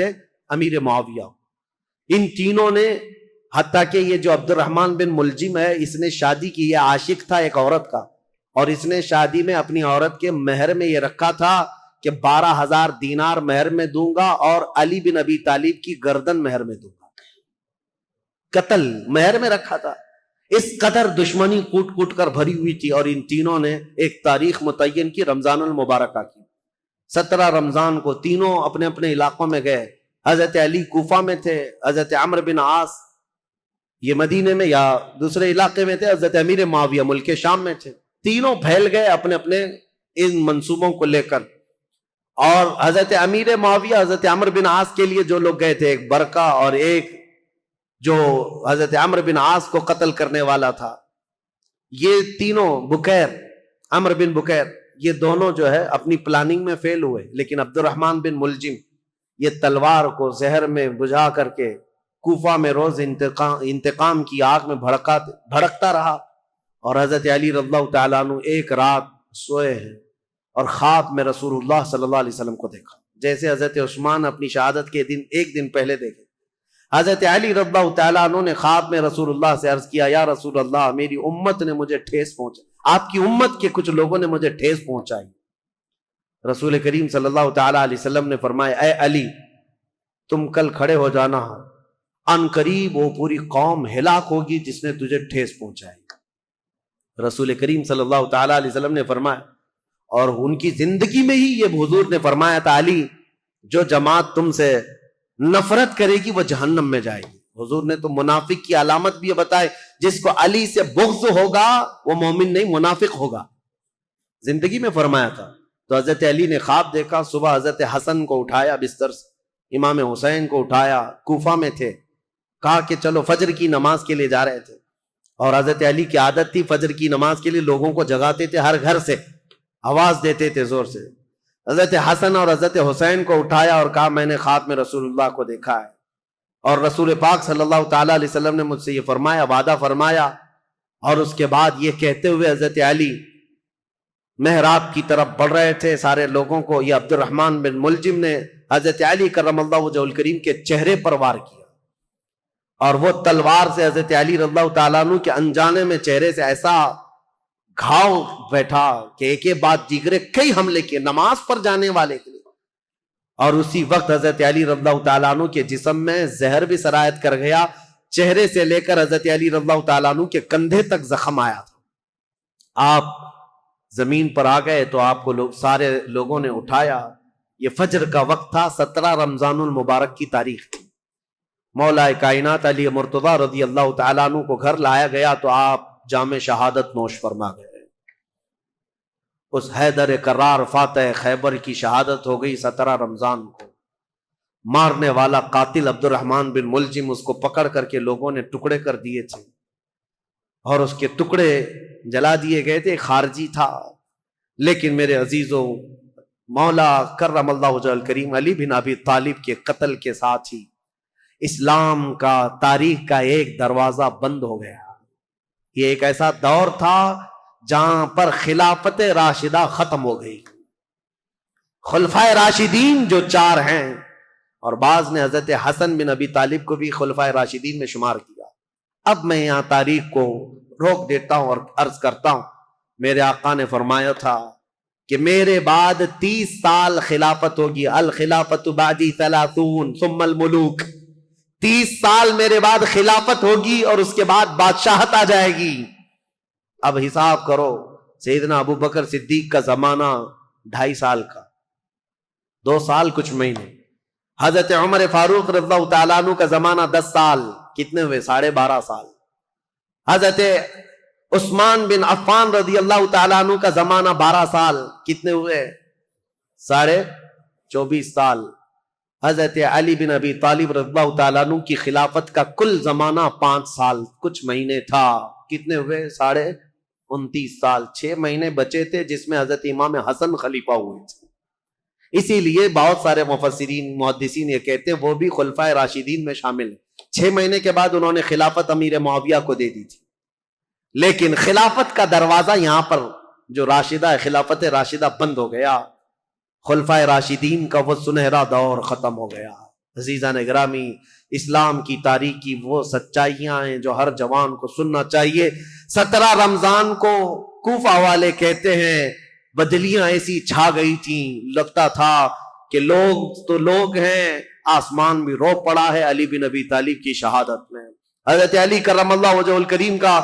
امیر معاویہ۔ ان تینوں نے، حتیٰ کہ یہ جو عبد الرحمن بن ملجم ہے اس نے شادی کی، یہ عاشق تھا ایک عورت کا، اور اس نے شادی میں اپنی عورت کے مہر میں یہ رکھا تھا کہ 12,000 دینار مہر میں دوں گا اور علی بن ابی طالب کی گردن مہر میں دوں گا، قتل مہر میں رکھا تھا۔ اس قدر دشمنی کوٹ کوٹ کر بھری ہوئی تھی، اور ان تینوں نے ایک تاریخ متعین کی، رمضان المبارکہ کی۔ 17 رمضان کو تینوں اپنے اپنے علاقوں میں گئے۔ حضرت علی کوفہ میں تھے، حضرت عمرو بن عاص یہ مدینے میں یا دوسرے علاقے میں تھے، حضرت امیر معاویہ ملک شام میں تھے۔ تینوں پھیل گئے اپنے اپنے ان منصوبوں کو لے کر، اور حضرت امیر معاویہ حضرت عمرو بن عاص کے لیے جو لوگ گئے تھے، ایک برقہ اور ایک جو حضرت عمرو بن عاص کو قتل کرنے والا تھا، یہ تینوں بکیر، عمرو بن بکیر، یہ دونوں جو ہے اپنی پلاننگ میں فیل ہوئے، لیکن عبد الرحمن بن ملجم یہ تلوار کو زہر میں بجھا کر کے کوفہ میں روز انتقام کی آگ میں بھڑکتا رہا، اور حضرت علی رضی اللہ تعالیٰ عنہ ایک رات سوئے ہیں اور خواب میں رسول اللہ صلی اللہ علیہ وسلم کو دیکھا، جیسے حضرت عثمان اپنی شہادت کے دن ایک دن پہلے دیکھے۔ حضرت علی رضی اللہ تعالیٰ عنہ نے خواب میں رسول اللہ سے عرض کیا، یا رسول اللہ، میری امت نے مجھے ٹھیس پہنچائی، آپ کی امت کے کچھ لوگوں نے مجھے ٹھیس پہنچائی۔ رسول کریم صلی اللہ تعالیٰ علیہ وسلم نے فرمایا، اے علی، تم کل کھڑے ہو جانا، ان قریب وہ پوری قوم ہلاک ہوگی جس نے تجھے ٹھیس پہنچائی۔ رسول کریم صلی اللہ تعالیٰ علیہ وسلم نے فرمایا، اور ان کی زندگی میں ہی یہ حضور نے فرمایا تھا، علی، جو جماعت تم سے نفرت کرے گی وہ جہنم میں جائے گی۔ حضور نے تو منافق کی علامت بھی بتائے، جس کو علی سے بغض ہوگا وہ مومن نہیں، منافق ہوگا، زندگی میں فرمایا تھا۔ تو حضرت علی نے خواب دیکھا، صبح حضرت حسن کو اٹھایا بستر سے، امام حسین کو اٹھایا، کوفہ میں تھے، کہا کہ چلو فجر کی نماز کے لیے جا رہے تھے، اور حضرت علی کی عادت تھی فجر کی نماز کے لیے لوگوں کو جگاتے تھے، ہر گھر سے آواز دیتے تھے زور سے۔ حضرت حسن اور حضرت حسین کو اٹھایا اور کہا، میں نے خواب میں رسول اللہ کو دیکھا ہے، اور رسول پاک صلی اللہ تعالیٰ علیہ وسلم نے مجھ سے یہ فرمایا، وعدہ فرمایا۔ اور اس کے بعد یہ کہتے ہوئے حضرت علی محراب کی طرف بڑھ رہے تھے، سارے لوگوں کو، یہ عبد الرحمن بن ملجم نے حضرت علی کرم اللہ وجہہ الکریم کے چہرے پر وار کیا، اور وہ تلوار سے حضرت علی رضی اللہ تعالیٰ عنہ کے انجانے میں چہرے سے ایسا گھاؤ بیٹھا کہ ایک ایک بات جگرے کئی حملے کیے نماز پر جانے والے کے لیے، اور اسی وقت حضرت علی رضی اللہ تعالیٰ عنہ کے جسم میں زہر بھی سرایت کر گیا، چہرے سے لے کر حضرت علی رضی اللہ تعالیٰ عنہ کے کندھے تک زخم آیا تھا۔ آپ زمین پر آ گئے تو آپ کو سارے لوگوں نے اٹھایا، یہ فجر کا وقت تھا، 17 رمضان المبارک کی تاریخ تھی۔ مولا کائنات علی مرتضیٰ رضی اللہ تعالیٰ عنہ کو گھر لایا گیا تو آپ جام شہادت نوش فرما گئے۔ اس حیدر کرار فاتح خیبر کی شہادت ہو گئی 17 رمضان کو۔ مارنے والا قاتل عبد الرحمن بن ملجم، اس کو پکڑ کر کے لوگوں نے ٹکڑے کر دیے تھے، اور اس کے ٹکڑے جلا دیے گئے تھے، خارجی تھا، لیکن میرے عزیزوں، مولا کرم اللہ وجہ الکریم علی بن ابی طالب کے قتل کے ساتھ ہی اسلام کا، تاریخ کا ایک دروازہ بند ہو گیا۔ یہ ایک ایسا دور تھا جہاں پر خلافت راشدہ ختم ہو گئی۔ خلفائے راشدین جو 4 ہیں، اور بعض نے حضرت حسن بن ابی طالب کو بھی خلفائے راشدین میں شمار کیا۔ اب میں یہاں تاریخ کو روک دیتا ہوں اور عرض کرتا ہوں، میرے آقا نے فرمایا تھا کہ میرے بعد 30 سال خلافت ہوگی، الخلافت بعدی 30 ثم الملوک، 30 سال میرے بعد خلافت ہوگی اور اس کے بعد بادشاہت آ جائے گی۔ اب حساب کرو، سیدنا ابو بکر صدیق کا زمانہ 2.5 سال کا، 2 سال کچھ مہینے۔ حضرت عمر فاروق رضی اللہ تعالیٰ عنہ کا زمانہ 10 سال، کتنے ہوئے؟ 12.5 سال۔ حضرت عثمان بن عفان رضی اللہ تعالیٰ عنہ کا زمانہ 12 سال، کتنے ہوئے؟ 24 سال۔ حضرت علی بن ابی طالب رضی اللہ تعالیٰ عنہ کی خلافت کا کل زمانہ 5 سال کچھ مہینے تھا، کتنے ہوئے؟ 29 سال۔ 6 مہینے بچے تھے جس میں حضرت امام حسن خلیفہ ہوئے تھے۔ اسی لیے بہت سارے مفسرین محدثین یہ کہتے ہیں وہ بھی خلفائے راشدین میں شامل ہیں۔ 6 مہینے کے بعد انہوں نے خلافت امیر معاویہ کو دے دی تھی، لیکن خلافت کا دروازہ یہاں پر جو راشدہ ہے، خلافت راشدہ بند ہو گیا، خلفائے راشدین کا وہ سنہرا دور ختم ہو گیا۔ عزیزان گرامی، اسلام کی تاریخ کی وہ سچائیاں ہیں جو ہر جوان کو سننا چاہیے۔ 17 رمضان کو کوفہ والے کہتے ہیں بدلیاں ایسی چھا گئی تھیں، لگتا تھا کہ لوگ تو لوگ ہیں، آسمان بھی رو پڑا ہے علی بن ابی طالب کی شہادت میں۔ حضرت علی کرم اللہ وجہ الکریم کا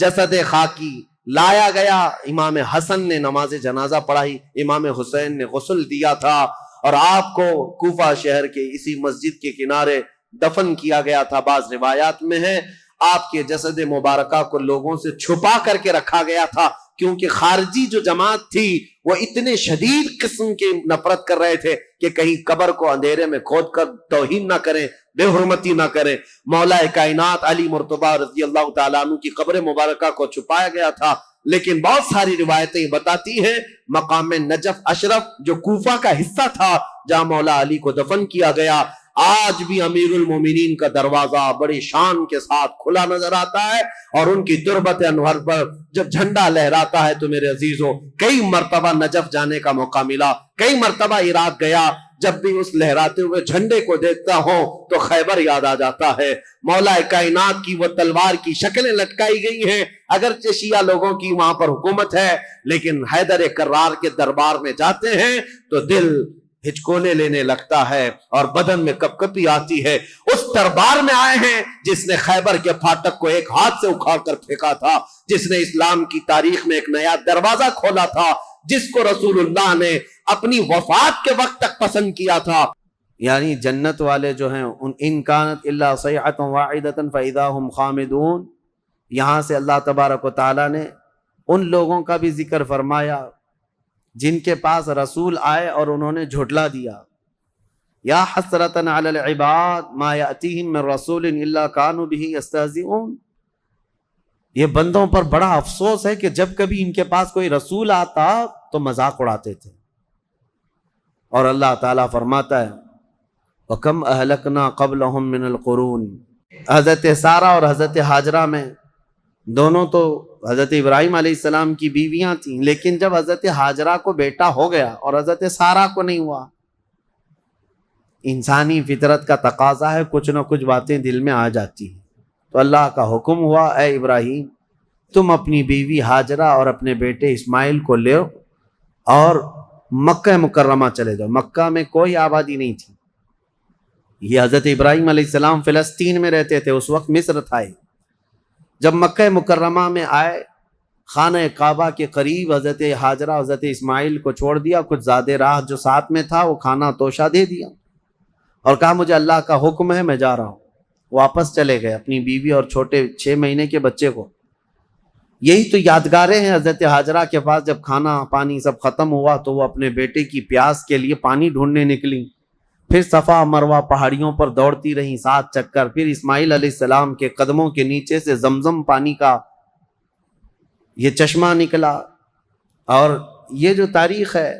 جسد خاکی لایا گیا، امام حسن نے نماز جنازہ پڑھائی، امام حسین نے غسل دیا تھا، اور آپ کو کوفہ شہر کے اسی مسجد کے کنارے دفن کیا گیا تھا۔ بعض روایات میں ہے آپ کے جسد مبارکہ کو لوگوں سے چھپا کر کے رکھا گیا تھا، کیونکہ خارجی جو جماعت تھی وہ اتنے شدید قسم کی نفرت کر رہے تھے کہ کہیں قبر کو اندھیرے میں کھود کر توہین نہ کریں، بے حرمتی نہ کریں۔ مولا کائنات علی مرتضیٰ رضی اللہ تعالیٰ عنہ کی قبر مبارکہ کو چھپایا گیا تھا، لیکن بہت ساری روایتیں بتاتی ہیں مقام نجف اشرف جو کوفہ کا حصہ تھا جہاں مولا علی کو دفن کیا گیا، آج بھی امیر المومنین کا دروازہ بڑی شان کے ساتھ کھلا نظر آتا ہے، اور ان کی تربت انور پر جب جھنڈا لہراتا ہے تو میرے عزیزوں کئی مرتبہ نجف جانے کا موقع ملا، کئی مرتبہ عراق گیا، جب بھی اس لہراتے ہوئے جھنڈے کو دیکھتا ہوں تو خیبر یاد آ جاتا ہے۔ مولا کائنات کی وہ تلوار کی شکلیں لٹکائی گئی ہیں، اگرچہ شیعہ لوگوں کی وہاں پر حکومت ہے، لیکن حیدر کرار کے دربار میں جاتے ہیں تو دل ہچکونے لینے لگتا ہے اور بدن میں کپ کپی آتی ہے۔ اس دربار میں آئے ہیں جس نے خیبر کے پھاٹک کو ایک ہاتھ سے اکھاڑ کر پھینکا تھا، جس نے اسلام کی تاریخ میں ایک نیا دروازہ کھولا تھا، جس کو رسول اللہ نے اپنی وفات کے وقت تک پسند کیا تھا۔ یعنی جنت والے جو ہیں ان کانت الا صیحۃ واحدۃ فاذا هم خامدون، یہاں سے اللہ تبارک و تعالیٰ نے ان لوگوں کا بھی ذکر فرمایا جن کے پاس رسول آئے اور انہوں نے جھٹلا دیا۔ یا حسرۃ علی العباد ما یأتیہم من رسول الا کانوا بہ یستہزئون، یہ بندوں پر بڑا افسوس ہے کہ جب کبھی ان کے پاس کوئی رسول آتا تو مذاق اڑاتے تھے۔ اور اللہ تعالیٰ فرماتا ہے وَكَمْ أَهْلَكْنَا قَبْلَهُمْ مِنَ الْقُرُونِ، حضرت سارہ اور حضرت ہاجرہ میں دونوں تو حضرت ابراہیم علیہ السلام کی بیویاں تھیں، لیکن جب حضرت ہاجرہ کو بیٹا ہو گیا اور حضرت سارہ کو نہیں ہوا، انسانی فطرت کا تقاضا ہے کچھ نہ کچھ باتیں دل میں آ جاتی ہیں، تو اللہ کا حکم ہوا اے ابراہیم تم اپنی بیوی ہاجرہ اور اپنے بیٹے اسماعیل کو لے اور مکہ مکرمہ چلے جاؤ۔ مکہ میں کوئی آبادی نہیں تھی، یہ حضرت ابراہیم علیہ السلام فلسطین میں رہتے تھے، اس وقت مصر تھا۔ جب مکہ مکرمہ میں آئے، خانہ کعبہ کے قریب حضرت ہاجرہ حضرت اسماعیل کو چھوڑ دیا، کچھ زیادہ راہ جو ساتھ میں تھا وہ کھانا توشہ دے دیا اور کہا مجھے اللہ کا حکم ہے میں جا رہا ہوں۔ واپس چلے گئے اپنی بیوی اور چھوٹے 6 مہینے کے بچے کو۔ یہی تو یادگاریں ہیں حضرت ہاجرہ کے پاس، جب کھانا پانی سب ختم ہوا تو وہ اپنے بیٹے کی پیاس کے لیے پانی ڈھونڈنے نکلی، پھر صفا مروہ پہاڑیوں پر دوڑتی رہیں 7 چکر، پھر اسماعیل علیہ السلام کے قدموں کے نیچے سے زمزم پانی کا یہ چشمہ نکلا۔ اور یہ جو تاریخ ہے،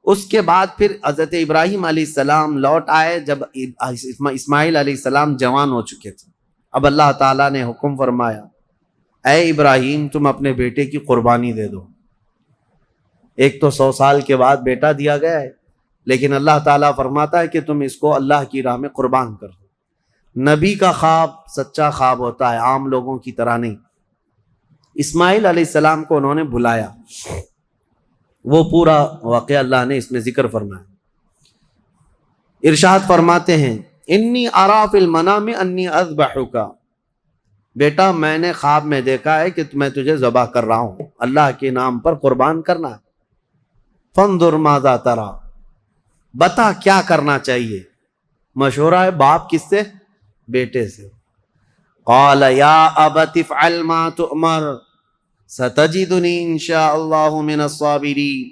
اس کے بعد پھر حضرت ابراہیم علیہ السلام لوٹ آئے جب اسماعیل علیہ السلام جوان ہو چکے تھے۔ اب اللہ تعالیٰ نے حکم فرمایا اے ابراہیم تم اپنے بیٹے کی قربانی دے دو۔ ایک تو 100 سال کے بعد بیٹا دیا گیا ہے، لیکن اللہ تعالیٰ فرماتا ہے کہ تم اس کو اللہ کی راہ میں قربان کر دو۔ نبی کا خواب سچا خواب ہوتا ہے، عام لوگوں کی طرح نہیں۔ اسماعیل علیہ السلام کو انہوں نے بلایا، وہ پورا واقعہ اللہ نے اس میں ذکر فرمایا۔ ارشاد فرماتے ہیں انی ارا فی المنام انی اذبحک، بیٹا میں نے خواب میں دیکھا ہے کہ میں تجھے ذبح کر رہا ہوں، اللہ کے نام پر قربان کرنا ہے۔ فانظر ماذا تری، بتا کیا کرنا چاہیے۔ مشورہ ہے باپ کس سے؟ بیٹے سے۔ قال یا ابت افعل ما تؤمر ستجدنی انشاء اللہ من الصابرین۔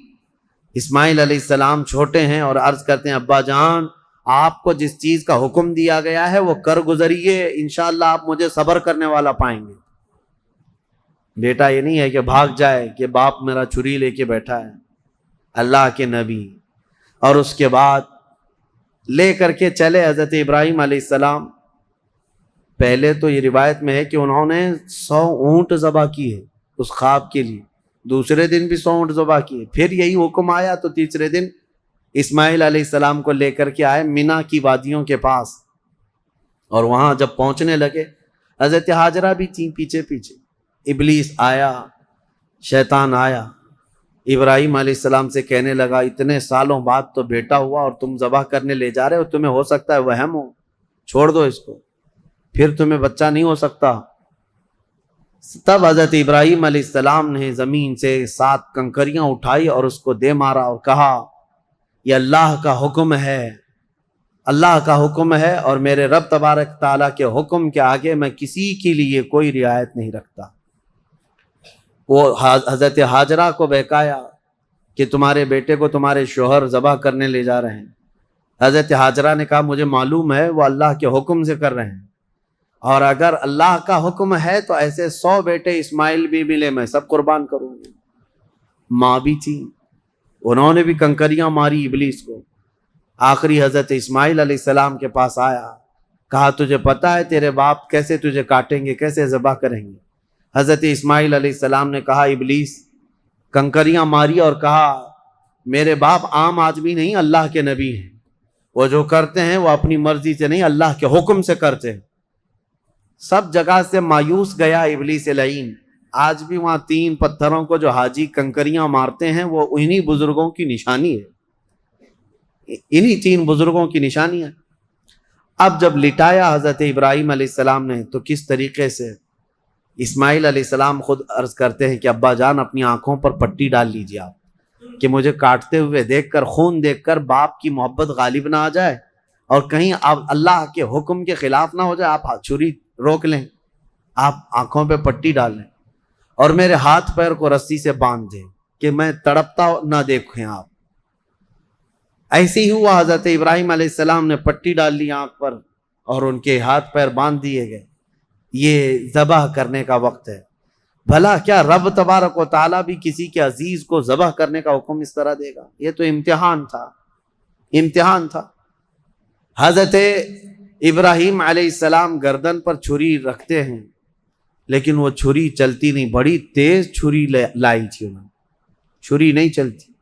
اسماعیل علیہ السلام چھوٹے ہیں اور عرض کرتے ہیں ابا جان آپ کو جس چیز کا حکم دیا گیا ہے وہ کر گزریے، انشاءاللہ آپ مجھے صبر کرنے والا پائیں گے۔ بیٹا یہ نہیں ہے کہ بھاگ جائے کہ باپ میرا چھری لے کے بیٹھا ہے، اللہ کے نبی۔ اور اس کے بعد لے کر کے چلے حضرت ابراہیم علیہ السلام۔ پہلے تو یہ روایت میں ہے کہ انہوں نے 100 اونٹ ذبح کیے اس خواب کے لیے، دوسرے دن بھی 100 اونٹ ذبح کیے، پھر یہی حکم آیا تو تیسرے دن اسماعیل علیہ السلام کو لے کر کے آئے مینا کی وادیوں کے پاس، اور وہاں جب پہنچنے لگے حضرت ہاجرہ بھی تھیں پیچھے پیچھے۔ ابلیس آیا، شیطان آیا، ابراہیم علیہ السلام سے کہنے لگا اتنے سالوں بعد تو بیٹا ہوا اور تم ذبح کرنے لے جا رہے ہو، تمہیں ہو سکتا ہے وہم ہو، چھوڑ دو اس کو۔ پھر تمہیں بچہ نہیں ہو سکتا؟ تب حضرت ابراہیم علیہ السلام نے زمین سے 7 کنکریاں اٹھائی اور اس کو دے مارا اور کہا یہ اللہ کا حکم ہے، اللہ کا حکم ہے، اور میرے رب تبارک تعالیٰ کے حکم کے آگے میں کسی کے لیے کوئی رعایت نہیں رکھتا۔ وہ حضرت ہاجرہ کو بہکایا کہ تمہارے بیٹے کو تمہارے شوہر ذبح کرنے لے جا رہے ہیں۔ حضرت ہاجرہ نے کہا مجھے معلوم ہے وہ اللہ کے حکم سے کر رہے ہیں، اور اگر اللہ کا حکم ہے تو ایسے 100 بیٹے اسماعیل بھی ملے میں سب قربان کروں گی۔ ماں بھی تھی، انہوں نے بھی کنکریاں ماری ابلیس کو۔ آخری حضرت اسماعیل علیہ السلام کے پاس آیا، کہا تجھے پتا ہے تیرے باپ کیسے تجھے کاٹیں گے، کیسے ذبح کریں گے؟ حضرت اسماعیل علیہ السلام نے کہا ابلیس، کنکریاں ماری اور کہا میرے باپ عام آدمی نہیں، اللہ کے نبی ہیں، وہ جو کرتے ہیں وہ اپنی مرضی سے نہیں اللہ کے حکم سے کرتے ہیں۔ سب جگہ سے مایوس گیا ابلیس لعین۔ آج بھی وہاں 3 پتھروں کو جو حاجی کنکریاں مارتے ہیں وہ انہی بزرگوں کی نشانی ہے، انہی 3 بزرگوں کی نشانی ہے۔ اب جب لٹایا حضرت ابراہیم علیہ السلام نے تو کس طریقے سے اسماعیل علیہ السلام خود عرض کرتے ہیں کہ ابا جان اپنی آنکھوں پر پٹی ڈال لیجیے آپ، کہ مجھے کاٹتے ہوئے دیکھ کر، خون دیکھ کر باپ کی محبت غالب نہ آ جائے اور کہیں آپ اللہ کے حکم کے خلاف نہ ہو جائے، آپ چھری روک لیں، آپ آنکھوں پہ پٹی ڈال لیں اور میرے ہاتھ پیر کو رسی سے باندھ دیں کہ میں تڑپتا نہ دیکھیں آپ۔ ایسے ہی ہوا، حضرت ابراہیم علیہ السلام نے پٹی ڈال لی آنکھ پر اور ان کے ہاتھ پیر باندھ دیے گئے۔ یہ ذبح کرنے کا وقت ہے۔ بھلا کیا رب تبارک و تعالیٰ بھی کسی کے عزیز کو ذبح کرنے کا حکم اس طرح دے گا؟ یہ تو امتحان تھا، امتحان تھا۔ حضرت ابراہیم علیہ السلام گردن پر چھری رکھتے ہیں لیکن وہ چھری چلتی نہیں، بڑی تیز چھری لائی تھی انہوں نے، چھری نہیں چلتی۔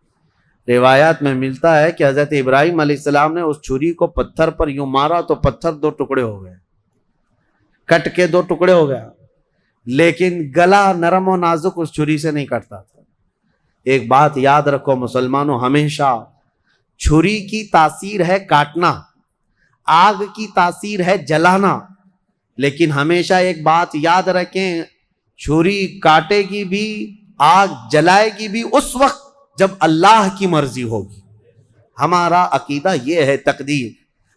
روایات میں ملتا ہے کہ حضرت ابراہیم علیہ السلام نے اس چھری کو پتھر پر یوں مارا تو پتھر 2 ٹکڑے ہو گئے، کٹ کے 2 ٹکڑے ہو گیا، لیکن گلا نرم و نازک اس چھری سے نہیں کٹتا تھا۔ ایک بات یاد رکھو مسلمانوں، ہمیشہ چھری کی تاثیر ہے کاٹنا، آگ کی تاثیر ہے جلانا، لیکن ہمیشہ ایک بات یاد رکھیں، چھری کاٹے گی بھی، آگ جلائے گی بھی اس وقت جب اللہ کی مرضی ہوگی۔ ہمارا عقیدہ یہ ہے، تقدیر،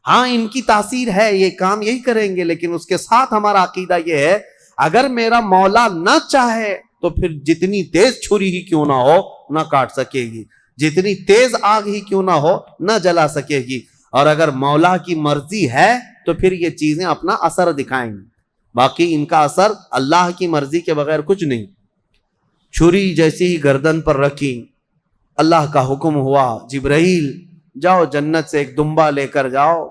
ہاں ان کی تاثیر ہے، یہ کام یہی کریں گے، لیکن اس کے ساتھ ہمارا عقیدہ یہ ہے اگر میرا مولا نہ چاہے تو پھر جتنی تیز چھری ہی کیوں نہ ہو نہ کاٹ سکے گی، جتنی تیز آگ ہی کیوں نہ ہو نہ جلا سکے گی، اور اگر مولا کی مرضی ہے تو پھر یہ چیزیں اپنا اثر دکھائیں گی، باقی ان کا اثر اللہ کی مرضی کے بغیر کچھ نہیں۔ چھری جیسی ہی گردن پر رکھی، اللہ کا حکم ہوا جبرائیل جاؤ جنت سے ایک دمبا لے کر جاؤ،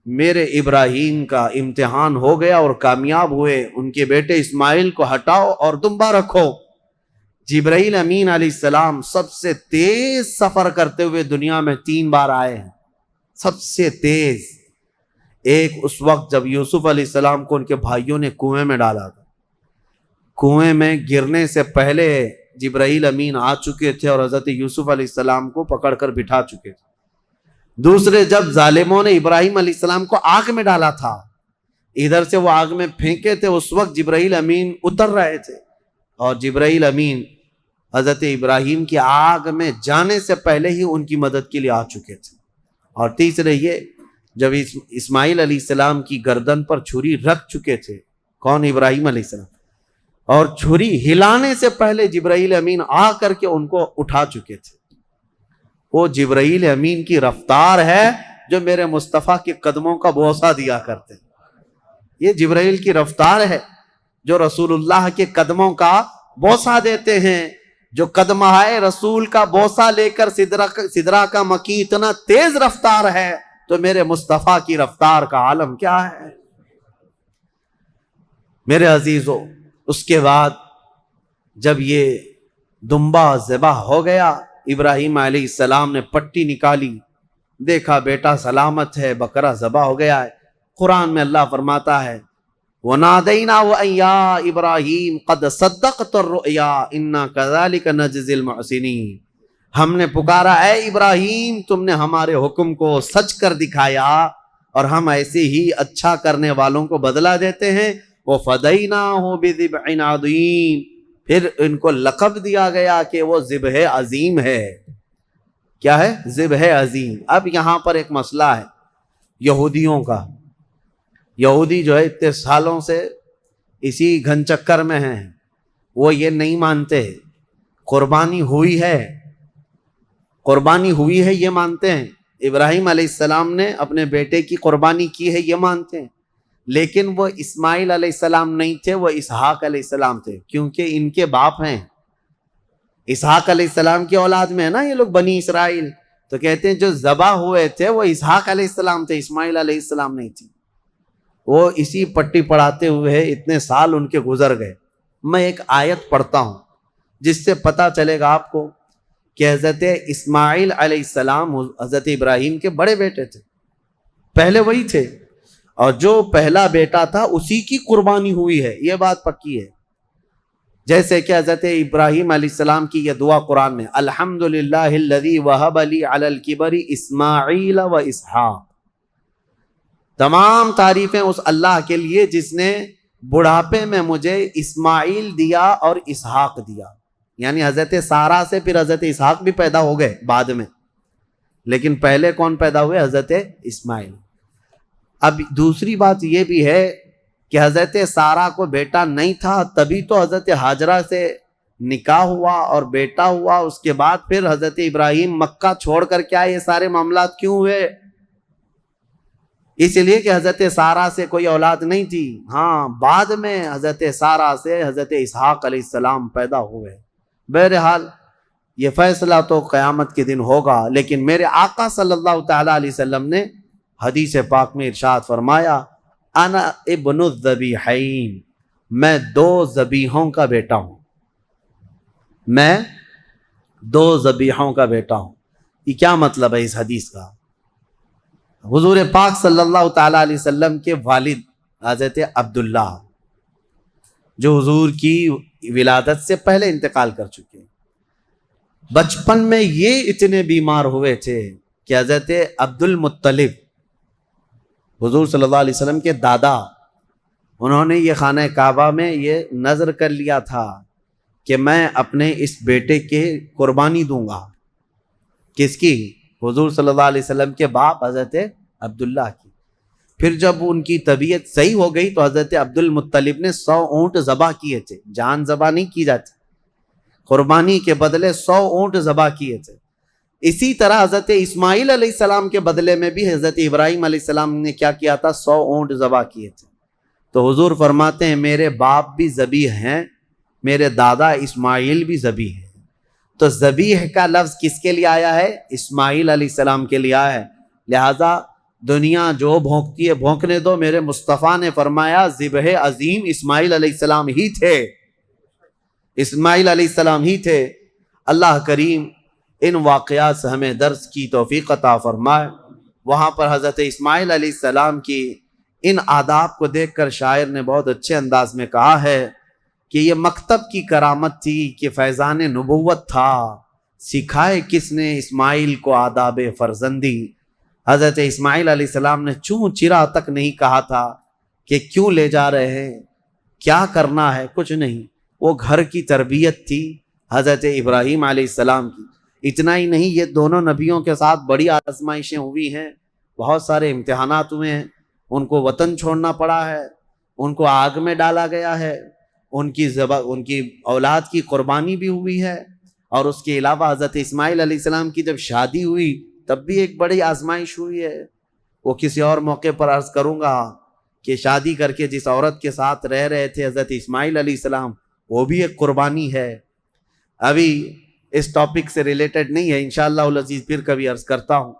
میرے ابراہیم کا امتحان ہو گیا اور کامیاب ہوئے، ان کے بیٹے اسماعیل کو ہٹاؤ اور دمبا رکھو۔ جبرائیل امین علیہ السلام سب سے تیز سفر کرتے ہوئے دنیا میں 3 بار آئے ہیں، سب سے تیز۔ ایک اس وقت جب یوسف علیہ السلام کو ان کے بھائیوں نے کنویں میں ڈالا تھا، کنویں میں گرنے سے پہلے جبرائیل امین آ چکے تھے اور حضرت یوسف علیہ السلام کو پکڑ کر بٹھا چکے تھے۔ دوسرے جب ظالموں نے ابراہیم علیہ السلام کو آگ میں ڈالا تھا، ادھر سے وہ آگ میں پھینکے تھے، اس وقت جبرائیل امین اتر رہے تھے اور جبرائیل امین حضرت ابراہیم کی آگ میں جانے سے پہلے ہی ان کی مدد کے لیے آ چکے تھے۔ اور تیسرے یہ جب اسماعیل علیہ السلام کی گردن پر چھری رکھ چکے تھے، کون؟ ابراہیم علیہ السلام، اور چھری ہلانے سے پہلے جبرائیل امین آ کر کے ان کو اٹھا چکے تھے۔ وہ جبرائیل امین کی رفتار ہے جو میرے مصطفیٰ کے قدموں کا بوسہ دیا کرتے ہیں۔ یہ جبرائیل کی رفتار ہے جو رسول اللہ کے قدموں کا بوسہ دیتے ہیں، جو قدمہائے رسول کا بوسہ لے کر سدرہ کا مکی اتنا تیز رفتار ہے تو میرے مصطفیٰ کی رفتار کا عالم کیا ہے؟ میرے عزیزو، اس کے بعد جب یہ دمبا ذبح ہو گیا، ابراہیم علیہ السلام نے پٹی نکالی، دیکھا بیٹا سلامت ہے، بکرا ذبح ہو گیا ہے۔ قرآن میں اللہ فرماتا ہے وَنَادَيْنَاهُ أَن يَا إِبْرَاهِيمُ قَدْ صَدَّقْتَ الرُّؤْيَا إِنَّا كَذَلِكَ نَجْزِي الْمُحْسِنِينَ، ہم نے پکارا اے ابراہیم تم نے ہمارے حکم کو سچ کر دکھایا، اور ہم ایسے ہی اچھا کرنے والوں کو بدلہ دیتے ہیں. وَفَدَيْنَاهُ بِذِبْحٍ عَظِيمٍ، پھر ان کو لقب دیا گیا کہ وہ ذبح عظیم ہے. کیا ہے؟ ذبح عظیم. اب یہاں پر ایک مسئلہ ہے یہودیوں کا. یہودی جو ہے اتنے سالوں سے اسی گھن چکر میں ہیں، وہ یہ نہیں مانتے قربانی ہوئی ہے، قربانی ہوئی ہے یہ مانتے ہیں. ابراہیم علیہ السلام نے اپنے بیٹے کی قربانی کی ہے یہ مانتے ہیں، لیکن وہ اسماعیل علیہ السلام نہیں تھے، وہ اسحاق علیہ السلام تھے، کیونکہ ان کے باپ ہیں. اسحاق علیہ السلام کی اولاد میں ہے نا یہ لوگ بنی اسرائیل، تو کہتے ہیں جو ذبح ہوئے تھے وہ اسحاق علیہ السلام تھے، اسماعیل علیہ السلام نہیں تھے. وہ اسی پٹی پڑھاتے ہوئے اتنے سال ان کے گزر گئے. میں ایک آیت پڑھتا ہوں جس سے پتہ چلے گا آپ کو کہ حضرت اسماعیل علیہ السلام حضرت ابراہیم کے بڑے بیٹے تھے، پہلے وہی تھے، اور جو پہلا بیٹا تھا اسی کی قربانی ہوئی ہے، یہ بات پکی ہے. جیسے کہ حضرت ابراہیم علیہ السلام کی یہ دعا قرآن میں، الحمدللہ الذی وہب لی علی الکبر اسماعیل و اسحاق، تمام تعریفیں اس اللہ کے لیے جس نے بڑھاپے میں مجھے اسماعیل دیا اور اسحاق دیا. یعنی حضرت سارہ سے پھر حضرت اسحاق بھی پیدا ہو گئے بعد میں، لیکن پہلے کون پیدا ہوئے؟ حضرت اسماعیل. اب دوسری بات یہ بھی ہے کہ حضرت سارہ کو بیٹا نہیں تھا، تبھی تو حضرت ہاجرہ سے نکاح ہوا اور بیٹا ہوا. اس کے بعد پھر حضرت ابراہیم مکہ چھوڑ کر کے آئے. یہ سارے معاملات کیوں ہوئے؟ اس لیے کہ حضرت سارہ سے کوئی اولاد نہیں تھی. ہاں بعد میں حضرت سارہ سے حضرت اسحاق علیہ السلام پیدا ہوئے. بہرحال یہ فیصلہ تو قیامت کے دن ہوگا، لیکن میرے آقا صلی اللہ تعالیٰ علیہ وسلم نے حدیث پاک میں ارشاد فرمایا، انا ابن الذبیحین، میں دو ذبیحوں کا بیٹا ہوں، میں دو ذبیحوں کا بیٹا ہوں. یہ کیا مطلب ہے اس حدیث کا؟ حضور پاک صلی اللہ تعالیٰ علیہ وسلم کے والد حضرت عبداللہ جو حضور کی ولادت سے پہلے انتقال کر چکے، بچپن میں یہ اتنے بیمار ہوئے تھے کہ حضرت عبد المطلب حضور صلی اللہ علیہ وسلم کے دادا، انہوں نے یہ خانہ کعبہ میں یہ نذر کر لیا تھا کہ میں اپنے اس بیٹے کے قربانی دوں گا. کس کی؟ حضور صلی اللہ علیہ وسلم کے باپ حضرت عبداللہ کی. پھر جب ان کی طبیعت صحیح ہو گئی تو حضرت عبد المطلب نے 100 اونٹ ذبح کیے تھے. جان ذبح نہیں کی جاتی، قربانی کے بدلے 100 اونٹ ذبح کیے تھے. اسی طرح حضرت اسماعیل علیہ السلام کے بدلے میں بھی حضرت ابراہیم علیہ السلام نے کیا کیا تھا؟ 100 اونٹ ذبح کیے تھے. تو حضور فرماتے ہیں میرے باپ بھی ذبیح ہیں، میرے دادا اسماعیل بھی ذبیح ہیں. تو ذبیح کا لفظ کس کے لیے آیا ہے؟ اسماعیل علیہ السلام کے لیے آیا ہے. لہذا دنیا جو بھونکتی ہے بھونکنے دو، میرے مصطفیٰ نے فرمایا ذبح عظیم اسماعیل علیہ السلام ہی تھے، اسماعیل علیہ السلام ہی تھے. اللہ کریم ان واقعات سے ہمیں درس کی توفیق عطا فرمائے. وہاں پر حضرت اسماعیل علیہ السلام کی ان آداب کو دیکھ کر شاعر نے بہت اچھے انداز میں کہا ہے کہ یہ مکتب کی کرامت تھی کہ فیضان نبوت تھا، سکھائے کس نے اسماعیل کو آداب فرزندی. حضرت اسماعیل علیہ السلام نے چوں چرا تک نہیں کہا تھا کہ کیوں لے جا رہے ہیں، کیا کرنا ہے، کچھ نہیں. وہ گھر کی تربیت تھی حضرت ابراہیم علیہ السلام کی. اتنا ہی نہیں، یہ دونوں نبیوں کے ساتھ بڑی آزمائشیں ہوئی ہیں، بہت سارے امتحانات ہوئے ہیں. ان کو وطن چھوڑنا پڑا ہے، ان کو آگ میں ڈالا گیا ہے، ان کی اولاد کی قربانی بھی ہوئی ہے. اور اس کے علاوہ حضرت اسماعیل علیہ السلام کی جب شادی ہوئی تب بھی ایک بڑی آزمائش ہوئی ہے. وہ کسی اور موقع پر عرض کروں گا کہ شادی کر کے جس عورت کے ساتھ رہ رہے تھے حضرت اسماعیل علیہ السلام، وہ بھی ایک قربانی ہے. ابھی اس ٹاپک سے ریلیٹڈ نہیں ہے، انشاءاللہ العزیز پھر کبھی عرض کرتا ہوں.